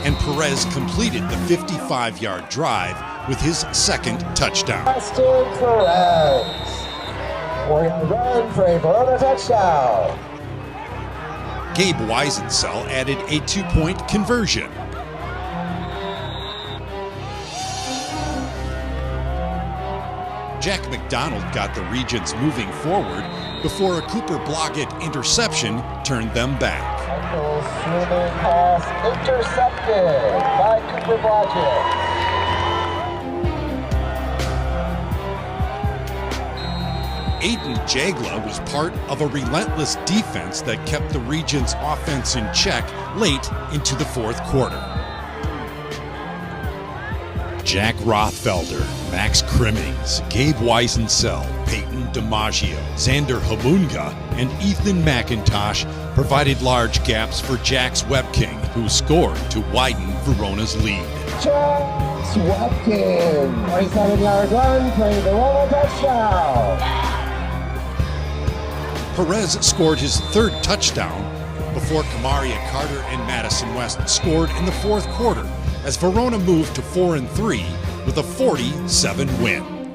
and Perez completed the 55-yard drive with his second touchdown. Austin Perez. We're going to run for a Verona touchdown. Gabe Weisensell added a 2-point conversion. Jack McDonald got the Regents moving forward before a Cooper Blodgett interception turned them back. Swimming pass intercepted by Cooper Blodgett. Aiden Jagla was part of a relentless defense that kept the Regents' offense in check late into the fourth quarter. Jack Rothfelder, Max Crimmings, Gabe Weisensell, Peyton DiMaggio, Xander Hamunga, and Ethan McIntosh provided large gaps for Jax Webking, who scored to widen Verona's lead. Jax Webking, 27-yard run for a Verona touchdown. Perez scored his third touchdown before Kamaria Carter and Madison West scored in the fourth quarter as Verona moved to 4-3 with a 47 win.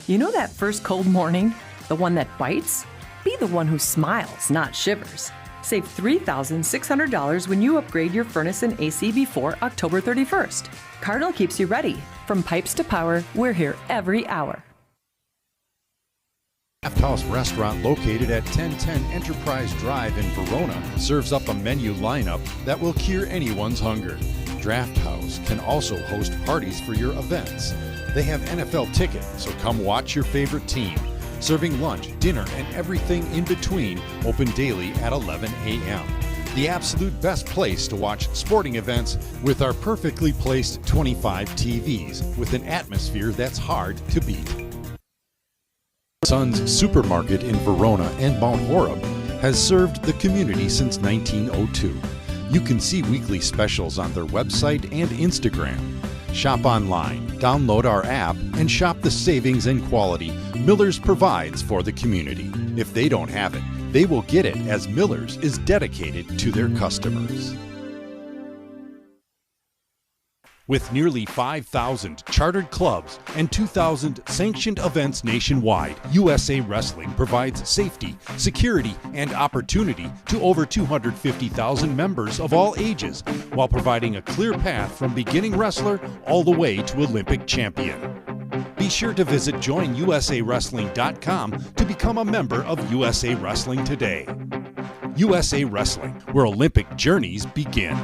You know that first cold morning? The one that bites? Be the one who smiles, not shivers. Save $3,600 when you upgrade your furnace and AC before October 31st. Cardinal keeps you ready. From pipes to power, we're here every hour. Draft House Restaurant, located at 1010 Enterprise Drive in Verona, serves up a menu lineup that will cure anyone's hunger. Draft House can also host parties for your events. They have NFL tickets, so come watch your favorite team. Serving lunch, dinner, and everything in between, open daily at 11 a.m. The absolute best place to watch sporting events with our perfectly placed 25 TVs with an atmosphere that's hard to beat. Son's Supermarket in Verona and Mount Horeb has served the community since 1902. You can see weekly specials on their website and Instagram. Shop online, download our app, and shop the savings and quality Miller's provides for the community. If they don't have it, they will get it, as Miller's is dedicated to their customers. With nearly 5,000 chartered clubs and 2,000 sanctioned events nationwide, USA Wrestling provides safety, security, and opportunity to over 250,000 members of all ages, while providing a clear path from beginning wrestler all the way to Olympic champion. Be sure to visit joinusawrestling.com to become a member of USA Wrestling today. USA Wrestling, where Olympic journeys begin.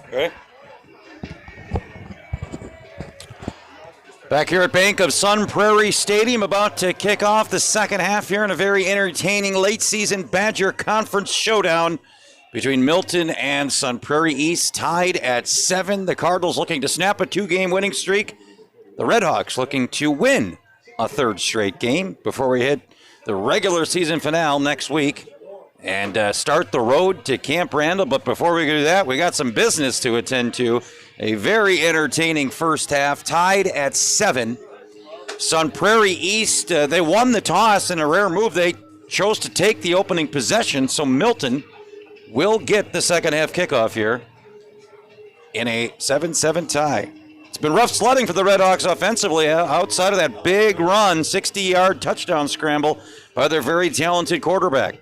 Okay. Back here at Bank of Sun Prairie Stadium, about to kick off the second half here in a very entertaining late-season Badger Conference showdown between Milton and Sun Prairie East, tied at 7. The Cardinals looking to snap a 2-game winning streak. The Redhawks looking to win a third straight game before we hit the regular season finale next week and start the road to Camp Randall. But before we do that, we got some business to attend to. A very entertaining first half, tied at 7. Sun Prairie East, they won the toss in a rare move. They chose to take the opening possession, so Milton will get the second half kickoff here in a 7-7 tie. It's been rough sledding for the Redhawks offensively outside of that big run, 60-yard touchdown scramble by their very talented quarterback.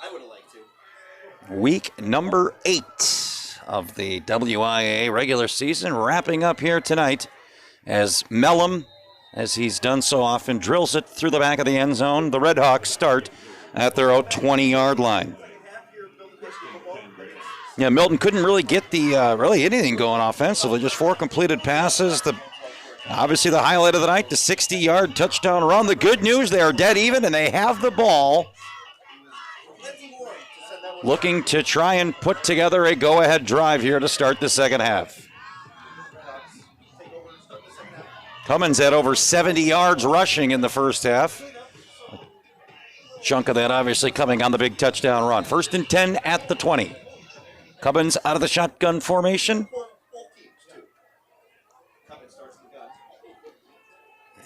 I would have liked to. Week number 8 of the WIA regular season wrapping up here tonight as Mellum, as he's done so often, drills it through the back of the end zone. The Redhawks start at their own 20-yard line. Yeah, Milton couldn't really get the really anything going offensively. Just 4 completed passes. Obviously the highlight of the night, the 60-yard touchdown run. The good news, they are dead even, and they have the ball. Looking to try and put together a go-ahead drive here to start the second half. Cummins had over 70 yards rushing in the first half. A chunk of that obviously coming on the big touchdown run. 1st and 10 at the 20. Cummins out of the shotgun formation.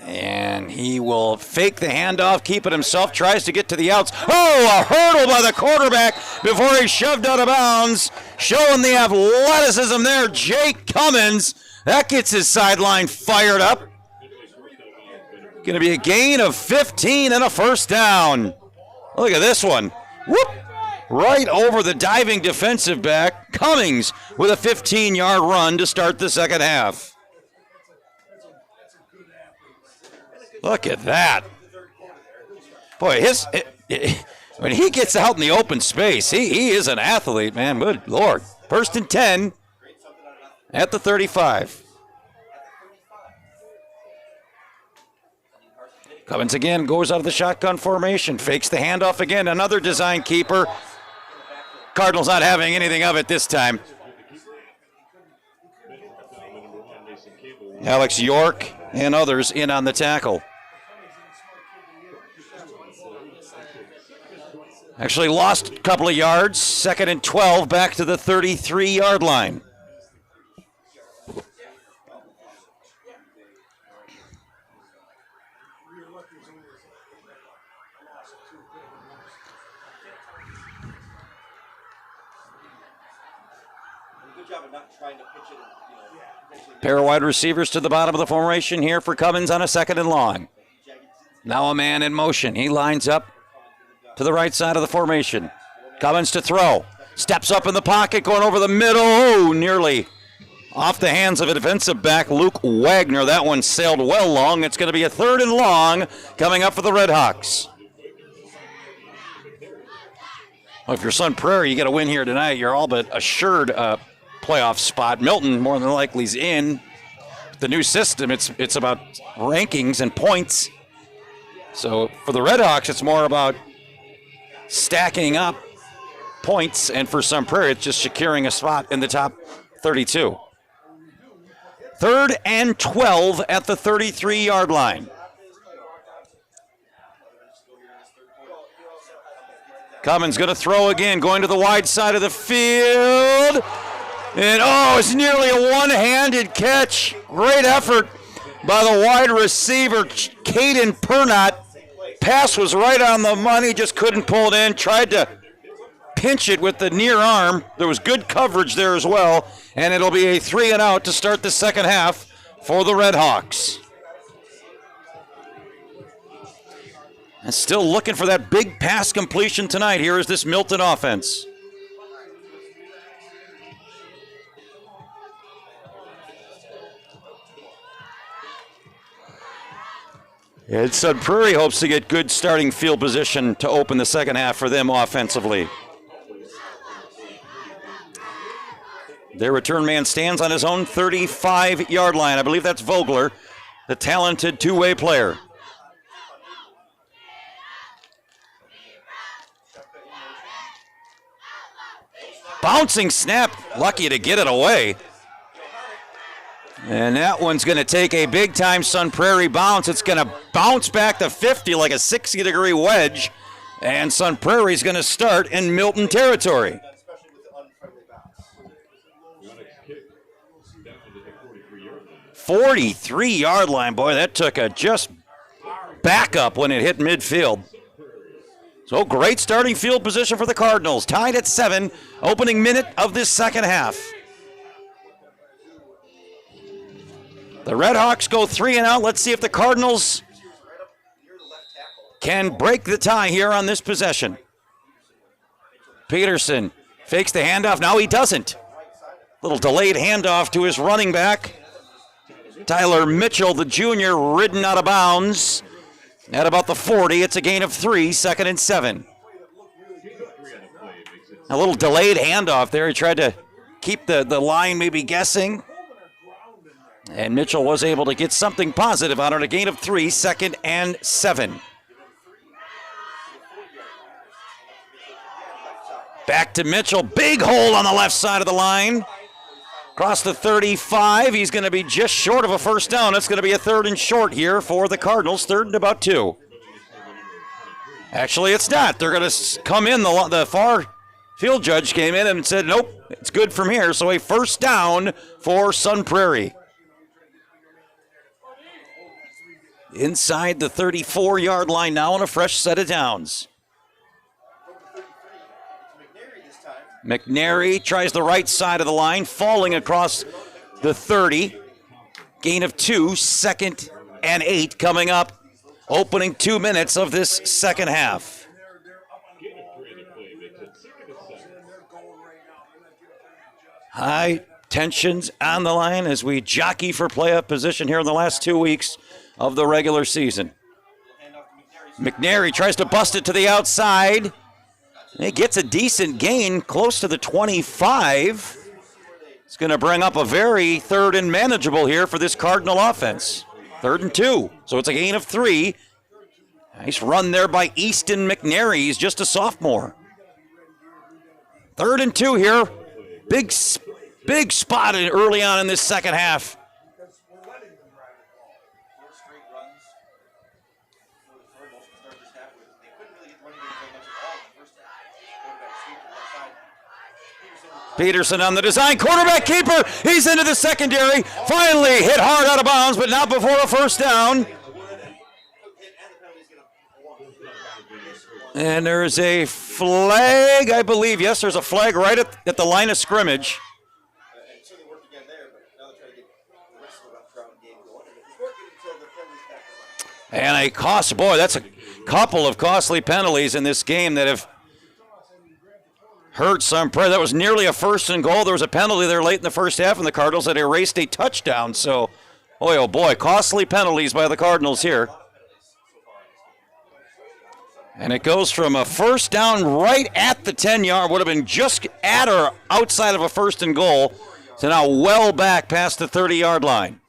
And he will fake the handoff, keep it himself, tries to get to the outs. Oh, a hurdle by the quarterback before he's shoved out of bounds. Showing the athleticism there, Jake Cummins. That gets his sideline fired up. Going to be a gain of 15 and a first down. Look at this one. Whoop! Right over the diving defensive back. Cummings with a 15-yard run to start the second half. Look at that. Boy, when he gets out in the open space, he is an athlete, man. Good Lord. 1st and 10 at the 35. Cummins again goes out of the shotgun formation, fakes the handoff again. Another design keeper. Cardinals not having anything of it this time. Alex York and others in on the tackle. Actually lost a couple of yards. 2nd and 12 back to the 33-yard line. Pair of wide receivers to the bottom of the formation here for Cummins on a 2nd and long. Now a man in motion. He lines up to the right side of the formation. Cummins to throw. Steps up in the pocket, going over the middle. Oh, nearly off the hands of a defensive back, Luke Wagner. That one sailed well long. It's going to be a 3rd and long coming up for the Redhawks. Well, if you're Sun Prairie, you got to win here tonight. You're all but assured a playoff spot. Milton more than likely is in. The new system, it's about rankings and points. So for the Redhawks, it's more about stacking up points, and for Sun Prairie, it's just securing a spot in the top 32. 3rd and 12 at the 33-yard line. Cummins going to throw again, going to the wide side of the field. And it's nearly a one-handed catch. Great effort by the wide receiver, Caden Pernott. Pass was right on the money, just couldn't pull it in. Tried to pinch it with the near arm. There was good coverage there as well. And it'll be a 3 and out to start the second half for the Redhawks. And still looking for that big pass completion tonight. Here is this Milton offense. And Sun Prairie hopes to get good starting field position to open the second half for them offensively. Their return man stands on his own 35-yard line. I believe that's Vogler, the talented two-way player. Bouncing snap, lucky to get it away. And that one's going to take a big-time Sun Prairie bounce. It's going to bounce back to 50 like a 60-degree wedge. And Sun Prairie's going to start in Milton territory. 43-yard line. Boy, that took a just back up when it hit midfield. So great starting field position for the Cardinals. Tied at 7, opening minute of this second half. The Redhawks go 3 and out. Let's see if the Cardinals can break the tie here on this possession. Peterson fakes the handoff. Now he doesn't. Little delayed handoff to his running back. Tyler Mitchell, the junior, ridden out of bounds at about the 40. It's a gain of 3, 2nd and 7. A little delayed handoff there. He tried to keep the line maybe guessing. And Mitchell was able to get something positive out of a gain of 3, 2nd and 7. Back to Mitchell. Big hole on the left side of the line. Across the 35. He's going to be just short of a first down. It's going to be a 3rd and short here for the Cardinals. 3rd and about 2. Actually, it's not. They're going to come in. The far field judge came in and said, nope, it's good from here. So a first down for Sun Prairie. Inside the 34-yard line now on a fresh set of downs. McNary tries the right side of the line, falling across the 30. Gain of 2, 2nd and 8 coming up. Opening 2 minutes of this second half. High tensions on the line as we jockey for playoff position here in the last 2 weeks of the regular season. McNary tries to bust it to the outside. He gets a decent gain close to the 25. It's going to bring up a very 3rd and manageable here for this Cardinal offense. 3rd and 2. So it's a gain of 3. Nice run there by Easton McNary. He's just a sophomore. 3rd and 2 here. Big spot early on in this second half. Peterson on the design, quarterback keeper. He's into the secondary. Finally hit hard out of bounds, but not before a first down. And there's a flag, I believe. Yes, there's a flag right at the line of scrimmage. And a cost, boy, that's a couple of costly penalties in this game that have hurt Sun Prairie. That was nearly a 1st and goal. There was a penalty there late in the first half, and the Cardinals had erased a touchdown. So, boy, oh boy, costly penalties by the Cardinals here. And it goes from a first down right at the 10-yard, would have been just at or outside of a 1st and goal, to now well back past the 30-yard line.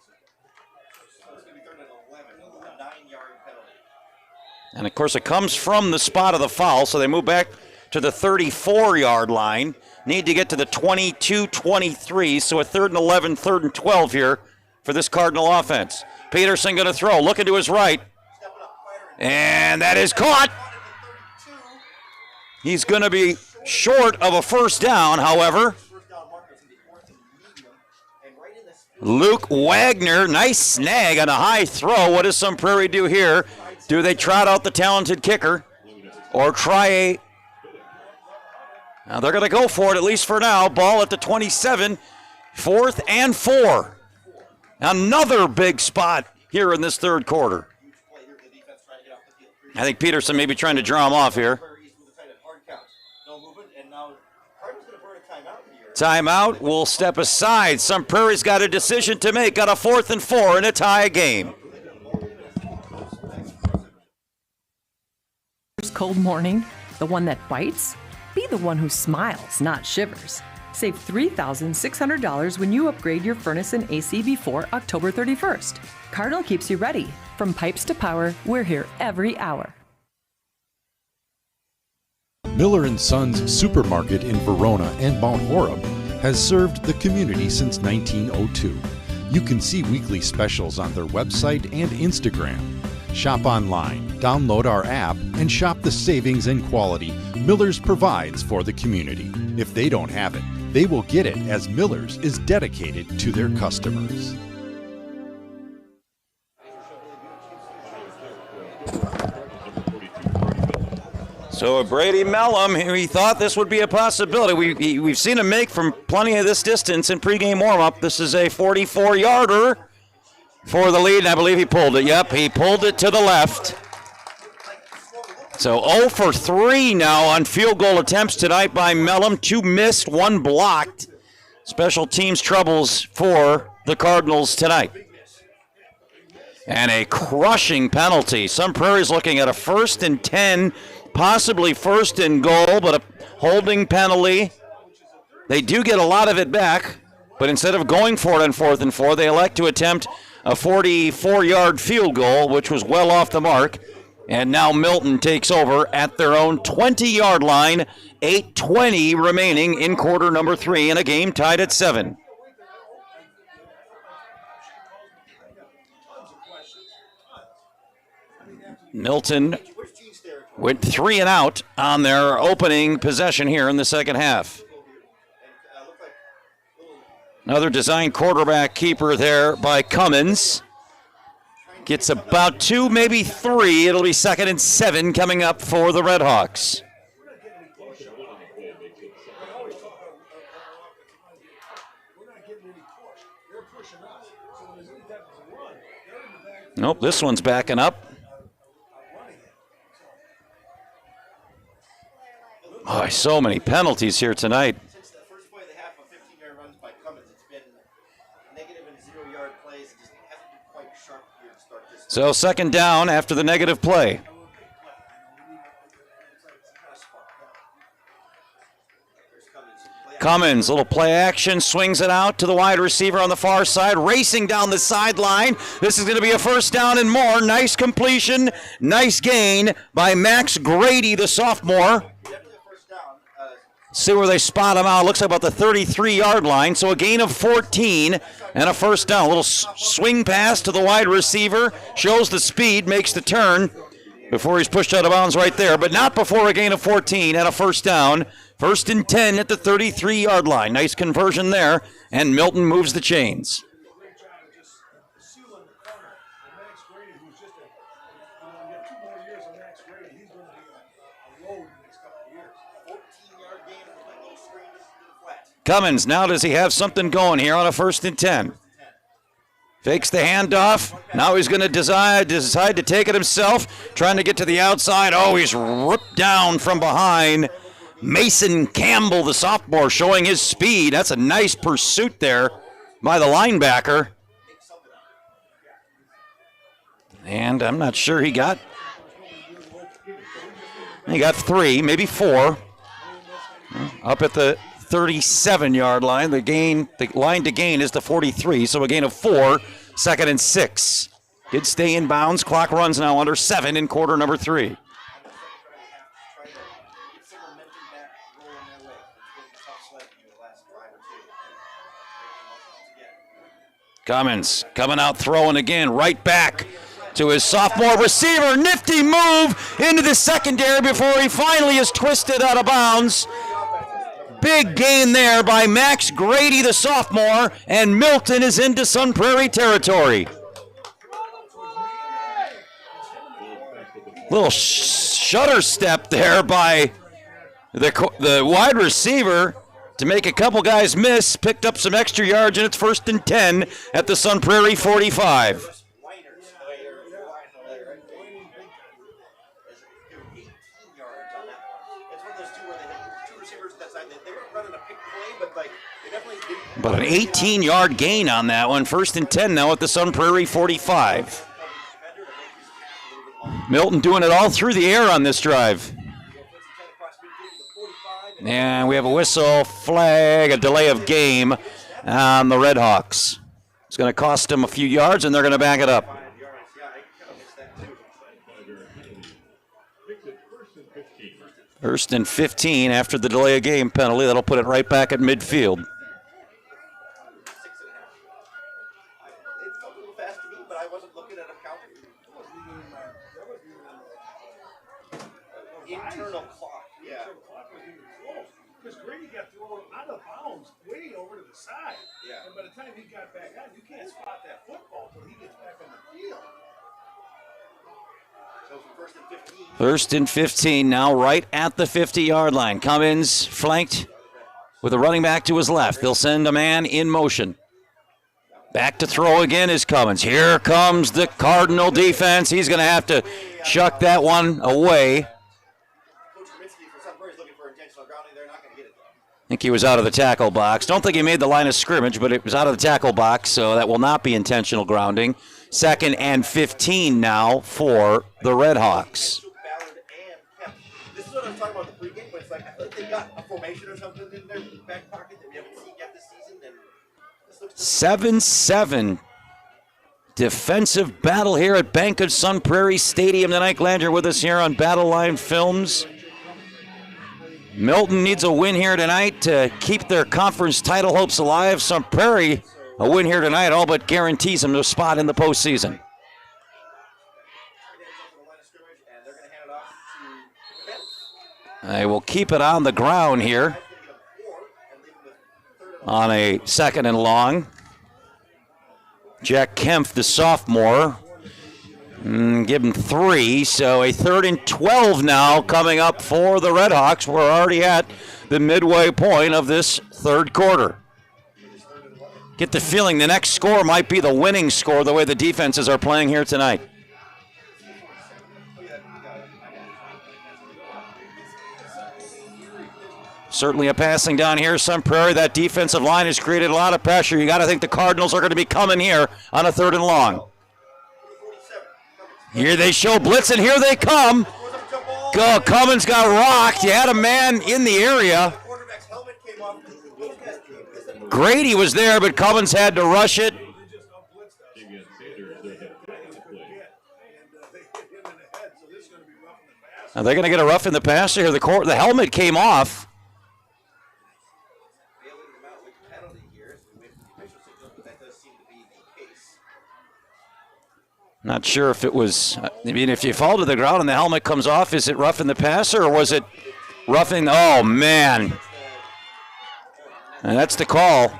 And, of course, it comes from the spot of the foul, so they move back to the 34-yard line. Need to get to the 22-23, so a 3rd and 11, 3rd and 12 here for this Cardinal offense. Peterson going to throw, looking to his right. And that is caught. He's going to be short of a first down, however. Luke Wagner, nice snag on a high throw. What does Sun Prairie do here? Do they trot out the talented kicker or try a... Now they're going to go for it, at least for now. Ball at the 27, 4th and 4. Another big spot here in this 3rd quarter. I think Peterson may be trying to draw him off here. Timeout will step aside. Sun Prairie's got a decision to make. Got a 4th and 4 in a tie game. Cold morning, the one that bites? Be the one who smiles, not shivers. Save $3,600 when you upgrade your furnace and AC before October 31st. Cardinal keeps you ready. From pipes to power, we're here every hour. Miller & Sons Supermarket in Verona and Mount Horeb has served the community since 1902. You can see weekly specials on their website and Instagram. Shop online, download our app, and shop the savings and quality Miller's provides for the community. If they don't have it, They will get it as Miller's is dedicated to their customers. So Brady Mellum, he thought this would be a possibility. We've seen him make from plenty of this distance in pregame warm-up. This is a 44-yarder for the lead, and I believe he pulled it. Yep, he pulled it to the left. So 0 for 3 now on field goal attempts tonight by Mellum. 2 missed, 1 blocked. Special teams troubles for the Cardinals tonight. And a crushing penalty. Sun Prairie's looking at a 1st and 10, possibly 1st and goal, but a holding penalty. They do get a lot of it back, but instead of going for it on 4th and 4, they elect to attempt a 44-yard field goal, which was well off the mark. And now Milton takes over at their own 20-yard line. 8:20 remaining in quarter number 3, and a game tied at 7. Milton went 3 and out on their opening possession here in the second half. Another design quarterback keeper there by Cummins. Gets about 2, maybe 3. It'll be 2nd and 7 coming up for the Red Hawks. Nope, this one's backing up. Oh, so many penalties here tonight. Since the first play of the half of 15-yard runs by Cummins, it's been negative and 0-yard plays. It just hasn't been quite sharp here to start this. So 2nd down after the negative play. Cummins, little play action, swings it out to the wide receiver on the far side, racing down the sideline. This is going to be a 1st down and more. Nice completion, nice gain by Max Grady, the sophomore. See where they spot him out. Looks like about the 33-yard line. So a gain of 14 and a 1st down. A little swing pass to the wide receiver. Shows the speed, makes the turn before he's pushed out of bounds right there. But not before a gain of 14 and a 1st down. 1st and 10 at the 33-yard line. Nice conversion there. And Milton moves the chains. Cummins, now does he have something going here on a 1st and 10? Fakes the handoff. Now he's going to decide to take it himself, trying to get to the outside. Oh, he's ripped down from behind. Mason Campbell, the sophomore, showing his speed. That's a nice pursuit there by the linebacker. And I'm not sure he got 3, maybe 4. Up at the 37-yard line. The line to gain is the 43, so a gain of 4, 2nd and 6. Did stay in bounds. Clock runs now under 7 in quarter number 3. Cummins coming out throwing again, right back to his sophomore receiver. Nifty move into the secondary before he finally is twisted out of bounds. Big gain there by Max Grady, the sophomore, and Milton is into Sun Prairie territory. Little shutter step there by the wide receiver to make a couple guys miss. Picked up some extra yards, and it's 1st and 10 at the Sun Prairie 45. But an 18-yard gain on that one. 1st and 10 now at the Sun Prairie 45. Milton doing it all through the air on this drive. And we have a whistle, flag, a delay of game on the Red Hawks. It's going to cost them a few yards, and they're going to back it up. 1st and 15 after the delay of game penalty. That'll put it right back at midfield. Internal clock, yeah. Because Grady got thrown out of bounds way over to the side. Yeah. And by the time he got back on, you can't spot that football until he gets back on the field. So from first and 15. First and 15 now, right at the 50-yard line. Cummins flanked with a running back to his left. They'll send a man in motion. Back to throw again is Cummins. Here comes the Cardinal defense. He's going to have to chuck that one away. I think he was out of the tackle box. Don't think he made the line of scrimmage, but it was out of the tackle box, so that will not be intentional grounding. 2nd and 15 now for the Redhawks. This is what I was talking about the pregame, but it's like I feel like they got a formation or something in their back pocket that we haven't seen yet this season. And this looks 7-7 defensive battle here at Bank of Sun Prairie Stadium tonight. Glad you're with us here on Battle Line Films. Milton needs a win here tonight to keep their conference title hopes alive. Sun Prairie, a win here tonight all but guarantees them a spot in the postseason. They will keep it on the ground here on a 2nd and long. Jack Kempf, the sophomore, give him 3, so a 3rd and 12 now coming up for the Redhawks. We're already at the midway point of this 3rd quarter. Get the feeling the next score might be the winning score the way the defenses are playing here tonight. Certainly a passing down here. Sun Prairie, that defensive line has created a lot of pressure. You got to think the Cardinals are going to be coming here on a 3rd and long. Here they show blitz, and here they come. Go, Cummins got rocked. You had a man in the area. Grady was there, but Cummins had to rush it. Are they going to get a rough in the passer here? The helmet came off. Not sure if it was, I mean, if you fall to the ground and the helmet comes off, is it roughing the passer or was it roughing? Oh, man. And that's the call.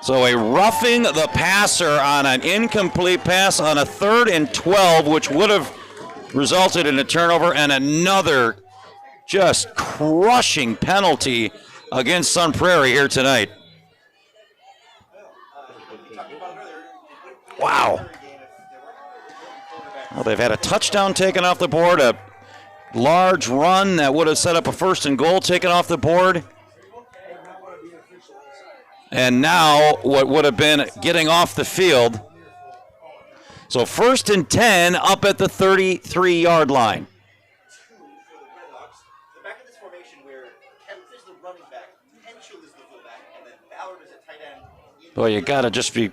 So a roughing the passer on an incomplete pass on a 3rd and 12, which would have resulted in a turnover, and another just crushing penalty against Sun Prairie here tonight. Wow. Well, they've had a touchdown taken off the board, a large run that would have set up a 1st and goal taken off the board. And now what would have been getting off the field. So 1st and 10 up at the 33-yard line. Boy, you got to just be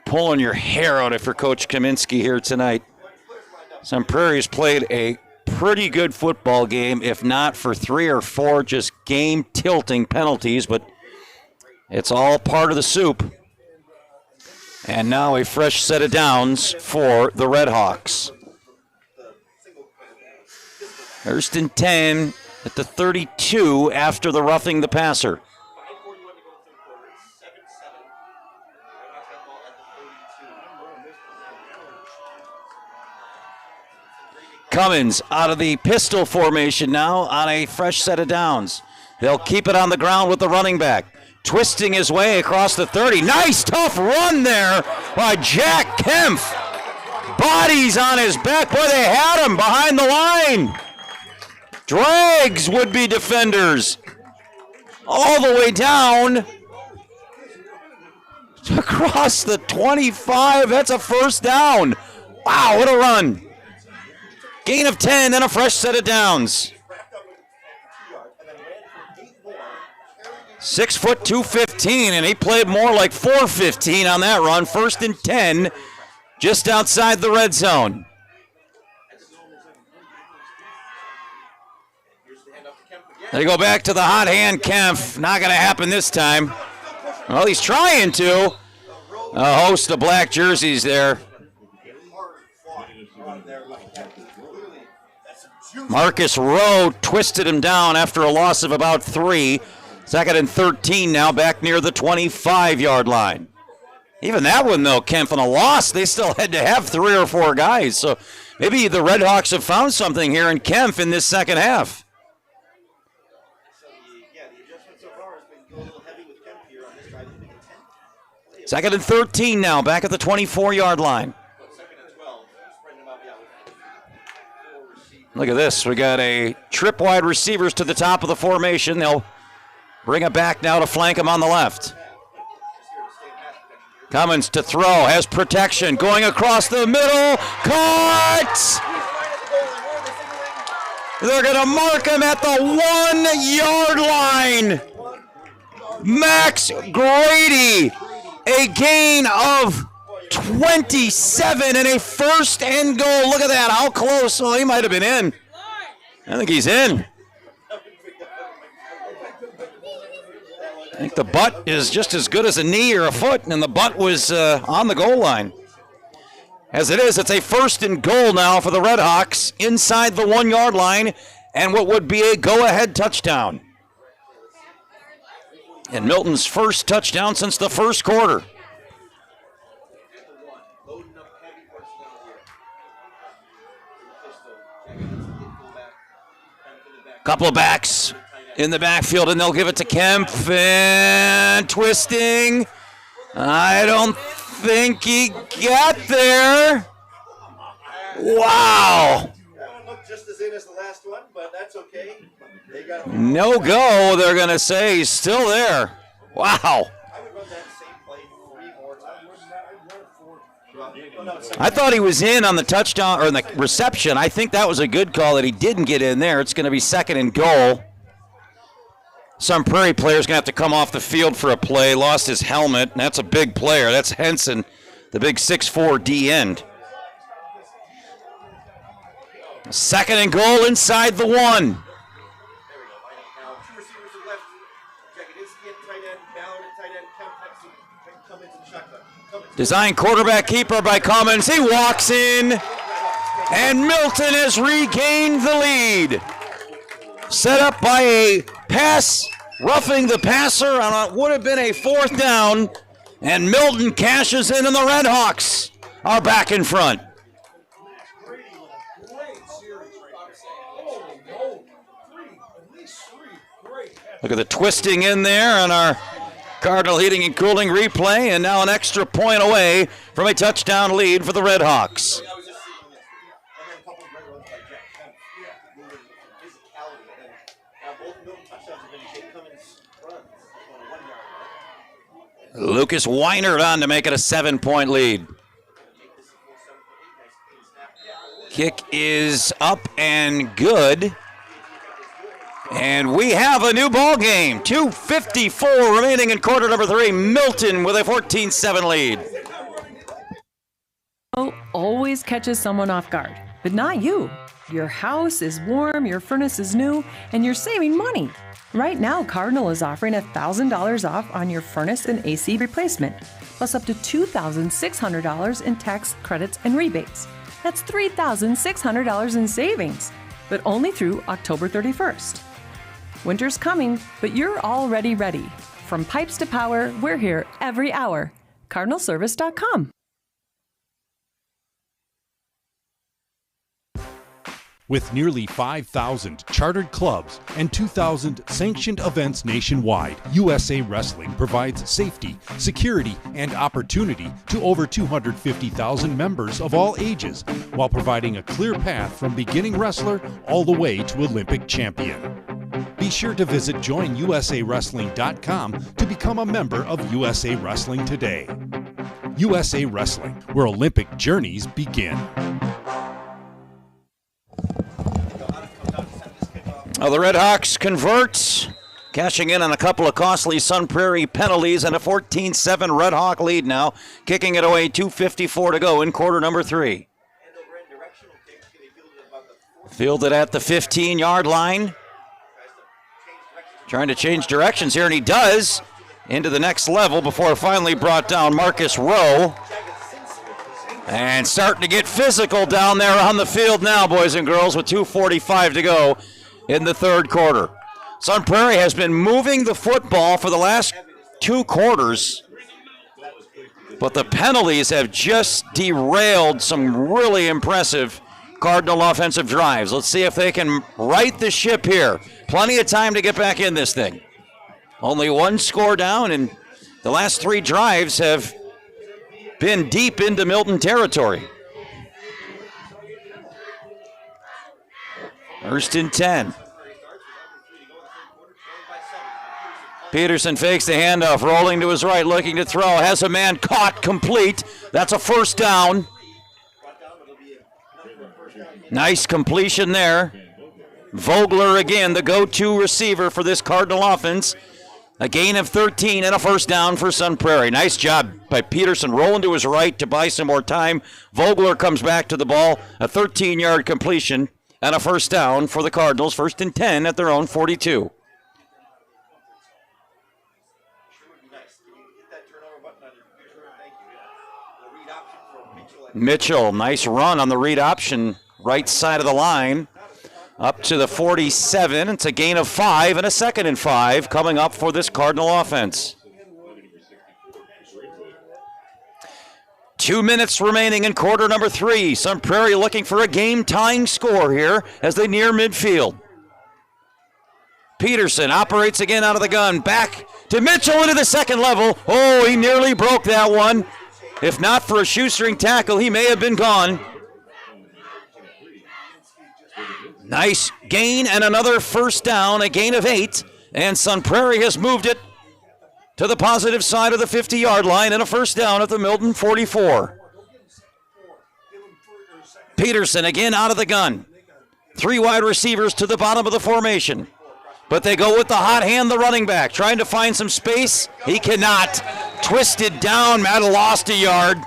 pulling your hair out if you're Coach Kaminsky here tonight. Sun Prairie's played a pretty good football game, if not for 3 or 4 just game-tilting penalties, but it's all part of the soup. And now a fresh set of downs for the Redhawks. 1st and 10 at the 32 after the roughing the passer. Cummins out of the pistol formation now on a fresh set of downs. They'll keep it on the ground with the running back. Twisting his way across the 30. Nice tough run there by Jack Kempf. Bodies on his back. Boy, they had him behind the line. Drags would-be defenders all the way down across the 25. That's a 1st down. Wow, what a run. Gain of 10 and a fresh set of downs. 6 foot 215, and he played more like 415 on that run. 1st and 10, just outside the red zone. They go back to the hot hand, Kempf. Not going to happen this time. Well, he's trying to. A host of black jerseys there. Marcus Rowe twisted him down after a loss of about 3. 2nd and 13 now, back near the 25-yard line. Even that one, though, Kempf, on a loss, they still had to have 3 or 4 guys. So maybe the Red Hawks have found something here in Kempf in this second half. The adjustment so far has been a little heavy with Kemp here on this drive. 2nd and 13 now, back at the 24-yard line. 2nd and 12, spreading them out, Look at this. We got a trip wide receivers to the top of the formation. They'll bring it back now to flank him on the left. Cummins to throw, has protection, going across the middle, caught! They're going to mark him at the 1 yard line. Max Grady, a gain of 27 and a 1st and goal. Look at that, how close. Oh, he might have been in. I think he's in. I think the butt is just as good as a knee or a foot, and the butt was on the goal line. As it is, it's a 1st and goal now for the Red Hawks inside the 1 yard line, and what would be a go-ahead touchdown. And Milton's first touchdown since the first quarter. Couple of backs in the backfield, and they'll give it to Kempf, and twisting. I don't think he got there. Wow. That one looked just as in as the last one, but that's okay. They got No go, they're going to say. He's still there. Wow. I would run that same play 3 more times. I thought he was in on the touchdown or in the reception. I think that was a good call that he didn't get in there. It's going to be 2nd and goal. Some Prairie player's going to have to come off the field for a play. Lost his helmet, and that's a big player. That's Henson, the big 6'4" D end. 2nd and goal inside the 1. Now, 2 receivers to the left. Jagodinski at tight end, Ballard at tight end, Kemp, Cummins and shotgun. Design quarterback keeper by Cummins. He walks in, and Milton has regained the lead. Set up by a pass, roughing the passer on what would have been a 4th down, and Milton cashes in, and the Red Hawks are back in front. Look at the twisting in there on our Cardinal Heating and Cooling replay, and now an extra point away from a touchdown lead for the Red Hawks. Lucas Weinert on to make it a 7-point lead. Kick is up and good. And we have a new ball game. 2:54 remaining in quarter number 3. Milton with a 14-7 lead. Always catches someone off guard, but not you. Your house is warm, your furnace is new, and you're saving money. Right now, Cardinal is offering $1,000 off on your furnace and AC replacement, plus up to $2,600 in tax credits and rebates. That's $3,600 in savings, but only through October 31st. Winter's coming, but you're already ready. From pipes to power, we're here every hour. CardinalService.com. With nearly 5,000 chartered clubs and 2,000 sanctioned events nationwide, USA Wrestling provides safety, security, and opportunity to over 250,000 members of all ages, while providing a clear path from beginning wrestler all the way to Olympic champion. Be sure to visit joinusawrestling.com to become a member of USA Wrestling today. USA Wrestling, where Olympic journeys begin. Now the Red Hawks convert, cashing in on a couple of costly Sun Prairie penalties, and a 14-7 Red Hawk lead now, kicking it away, 2:54 to go in quarter number 3. Fielded at the 15-yard line. Trying to change directions here, and he does, into the next level before finally brought down Marcus Rowe. And starting to get physical down there on the field now, boys and girls, with 2:45 to go in the third quarter. Sun Prairie has been moving the football for the last 2 quarters, but the penalties have just derailed some really impressive Cardinal offensive drives. Let's see if they can right the ship here. Plenty of time to get back in this thing. Only 1 score down, and the last 3 drives have been deep into Milton territory. First and 10. Peterson fakes the handoff, rolling to his right, looking to throw. Has a man caught, complete. That's a first down. Nice completion there. Vogler again, the go-to receiver for this Cardinal offense. A gain of 13 and a first down for Sun Prairie. Nice job by Peterson rolling to his right to buy some more time. Vogler comes back to the ball. A 13-yard completion and a first down for the Cardinals. First and 10 at their own 42. Mitchell, nice run on the read option, right side of the line, up to the 47. It's a gain of 5 and a second and 5 coming up for this Cardinal offense. 2 minutes remaining in quarter number 3. Sun Prairie looking for a game-tying score here as they near midfield. Peterson operates again out of the gun, back to Mitchell into the second level. Oh, he nearly broke that one. If not for a shoestring tackle, he may have been gone. Nice gain and another first down, a gain of 8. And Sun Prairie has moved it to the positive side of the 50-yard line and a first down at the Milton 44. Peterson again out of the gun. 3 wide receivers to the bottom of the formation. But they go with the hot hand, the running back, trying to find some space. He cannot. Twisted down, Matt lost a yard.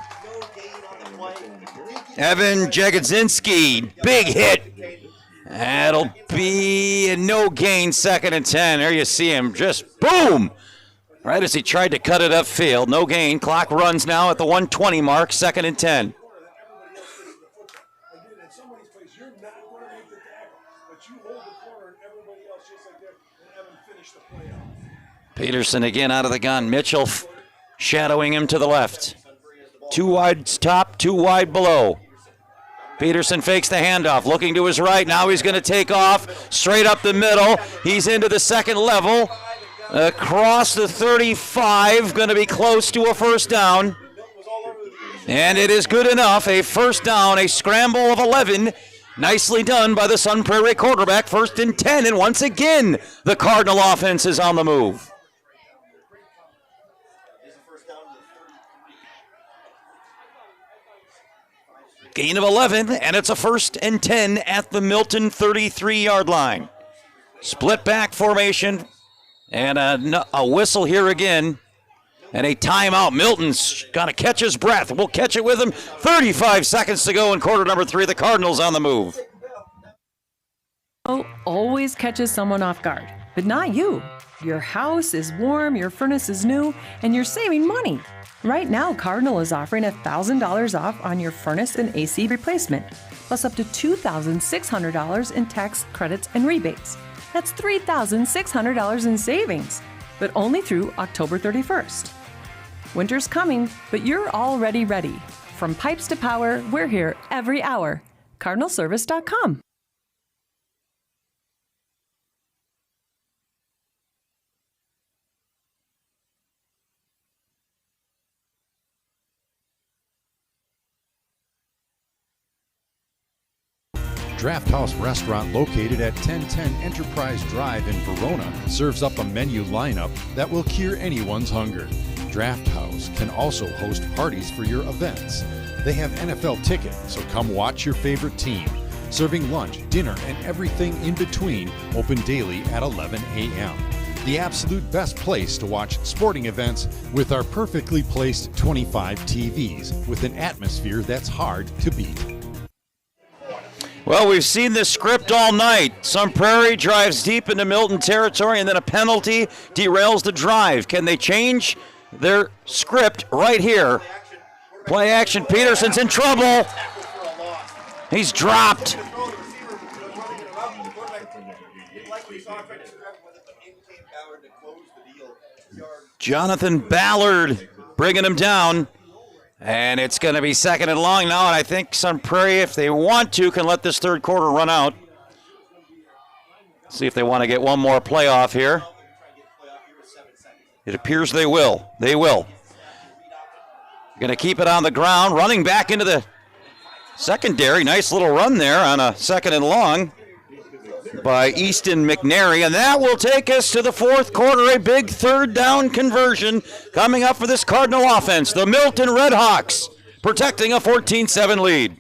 Evan Jagodzinski, big hit. That'll be a no gain, second and 10. There you see him, just boom. Right as he tried to cut it upfield, no gain. Clock runs now at the 1:20 mark, second and 10. Peterson again out of the gun. Mitchell shadowing him to the left. 2 wide top, 2 wide below. Peterson fakes the handoff, looking to his right. Now he's going to take off straight up the middle. He's into the second level. Across the 35, going to be close to a first down. And it is good enough. A first down, a scramble of 11. Nicely done by the Sun Prairie quarterback. First and 10, and once again, the Cardinal offense is on the move. Gain of 11, and it's a first and 10 at the Milton 33-yard line. Split back formation, and a whistle here again, and a timeout. Milton's got to catch his breath. We'll catch it with him. 35 seconds to go in quarter number 3. The Cardinals on the move. Always catches someone off guard, but not you. Your house is warm, your furnace is new, and you're saving money. Right now, Cardinal is offering $1,000 off on your furnace and AC replacement, plus up to $2,600 in tax credits and rebates. That's $3,600 in savings, but only through October 31st. Winter's coming, but you're already ready. From pipes to power, we're here every hour. CardinalService.com. Draft House Restaurant, located at 1010 Enterprise Drive in Verona, serves up a menu lineup that will cure anyone's hunger. Draft House can also host parties for your events. They have NFL tickets, so come watch your favorite team. Serving lunch, dinner, and everything in between, open daily at 11 a.m. The absolute best place to watch sporting events with our perfectly placed 25 TVs with an atmosphere that's hard to beat. Well, we've seen this script all night. Sun Prairie drives deep into Milton territory, and then a penalty derails the drive. Can they change their script right here? Play action. Peterson's in trouble. He's dropped. Jonathan Ballard bringing him down. And it's going to be second and long now. And I think Sun Prairie, if they want to, can let this third quarter run out. See if they want to get one more playoff here. It appears they will. They will. Going to keep it on the ground. Running back into the secondary. Nice little run there on a second and long by Easton McNary. And that will take us to the fourth quarter. A big third down conversion coming up for this Cardinal offense. The Milton Redhawks protecting a 14-7 lead.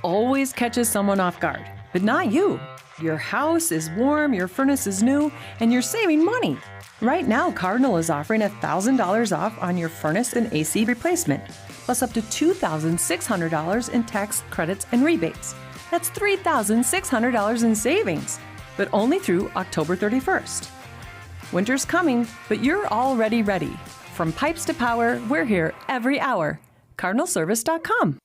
Always catches someone off guard, but not you. Your house is warm, your furnace is new, and you're saving money. Right now, Cardinal is offering $1,000 off on your furnace and AC replacement, plus up to $2,600 in tax credits and rebates. That's $3,600 in savings, but only through October 31st. Winter's coming, but you're already ready. From pipes to power, we're here every hour. CardinalService.com.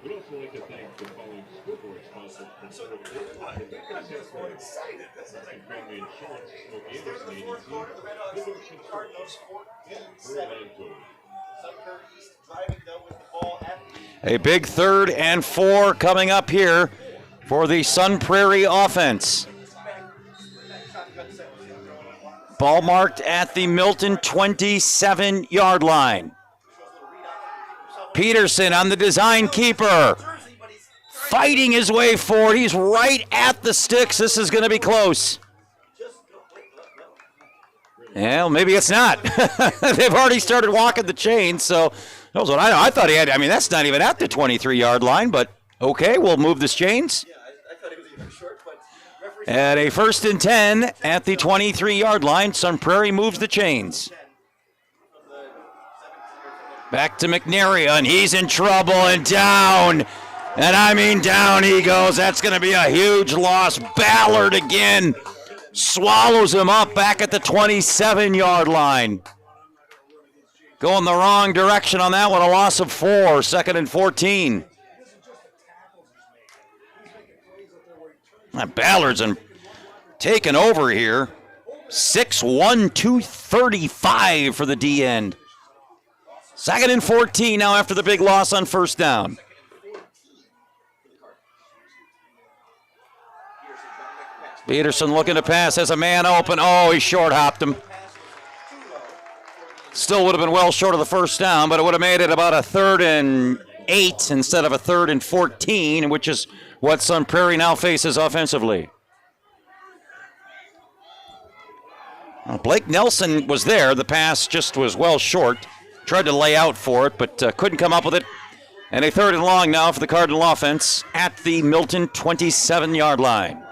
We'd also like to thank the following scoreboard sponsors for Family Insurance, Smoke Anderson Agency, Liberty A big 3rd and 4 coming up here for the Sun Prairie offense. Ball marked at the Milton 27-yard line. Peterson on the design keeper. Fighting his way forward. He's right at the sticks. This is going to be close. Well, maybe it's not. They've already started walking the chain, so that was what I thought he had. I mean, that's not even at the 23-yard line, but okay, we'll move the chains. At a 1st and 10 at the 23-yard line, Sun Prairie moves the chains. Back to McNary, and he's in trouble and down. And I mean down he goes. That's going to be a huge loss. Ballard again swallows him up back at the 27-yard line. Going the wrong direction on that one, a loss of 4, 2nd and 14. Ballard's taken over here. 6'1", 235 for the D end. 2nd and 14 now after the big loss on 1st down. Peterson looking to pass, has a man open. Oh, he short hopped him. Still would have been well short of the 1st down, but it would have made it about a 3rd and 8 instead of a 3rd and 14, which is what Sun Prairie now faces offensively. Blake Nelson was there. The pass just was well short. Tried to lay out for it, but couldn't come up with it. And a 3rd and long now for the Cardinal offense at the Milton 27-yard line.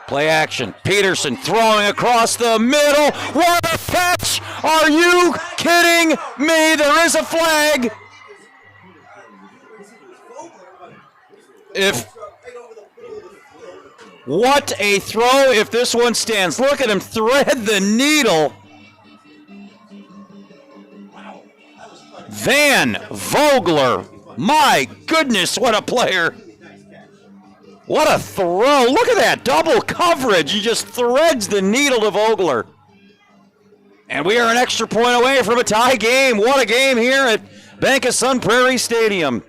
Play action. Peterson throwing across the middle. What a catch! Are you kidding me? There is a flag. What a throw if this one stands. Look at him thread the needle. Van Vogler. My goodness, what a player. What a throw. Look at that. Double coverage. He just threads the needle to Vogler. And we are an extra point away from a tie game. What a game here at Bank of Sun Prairie Stadium.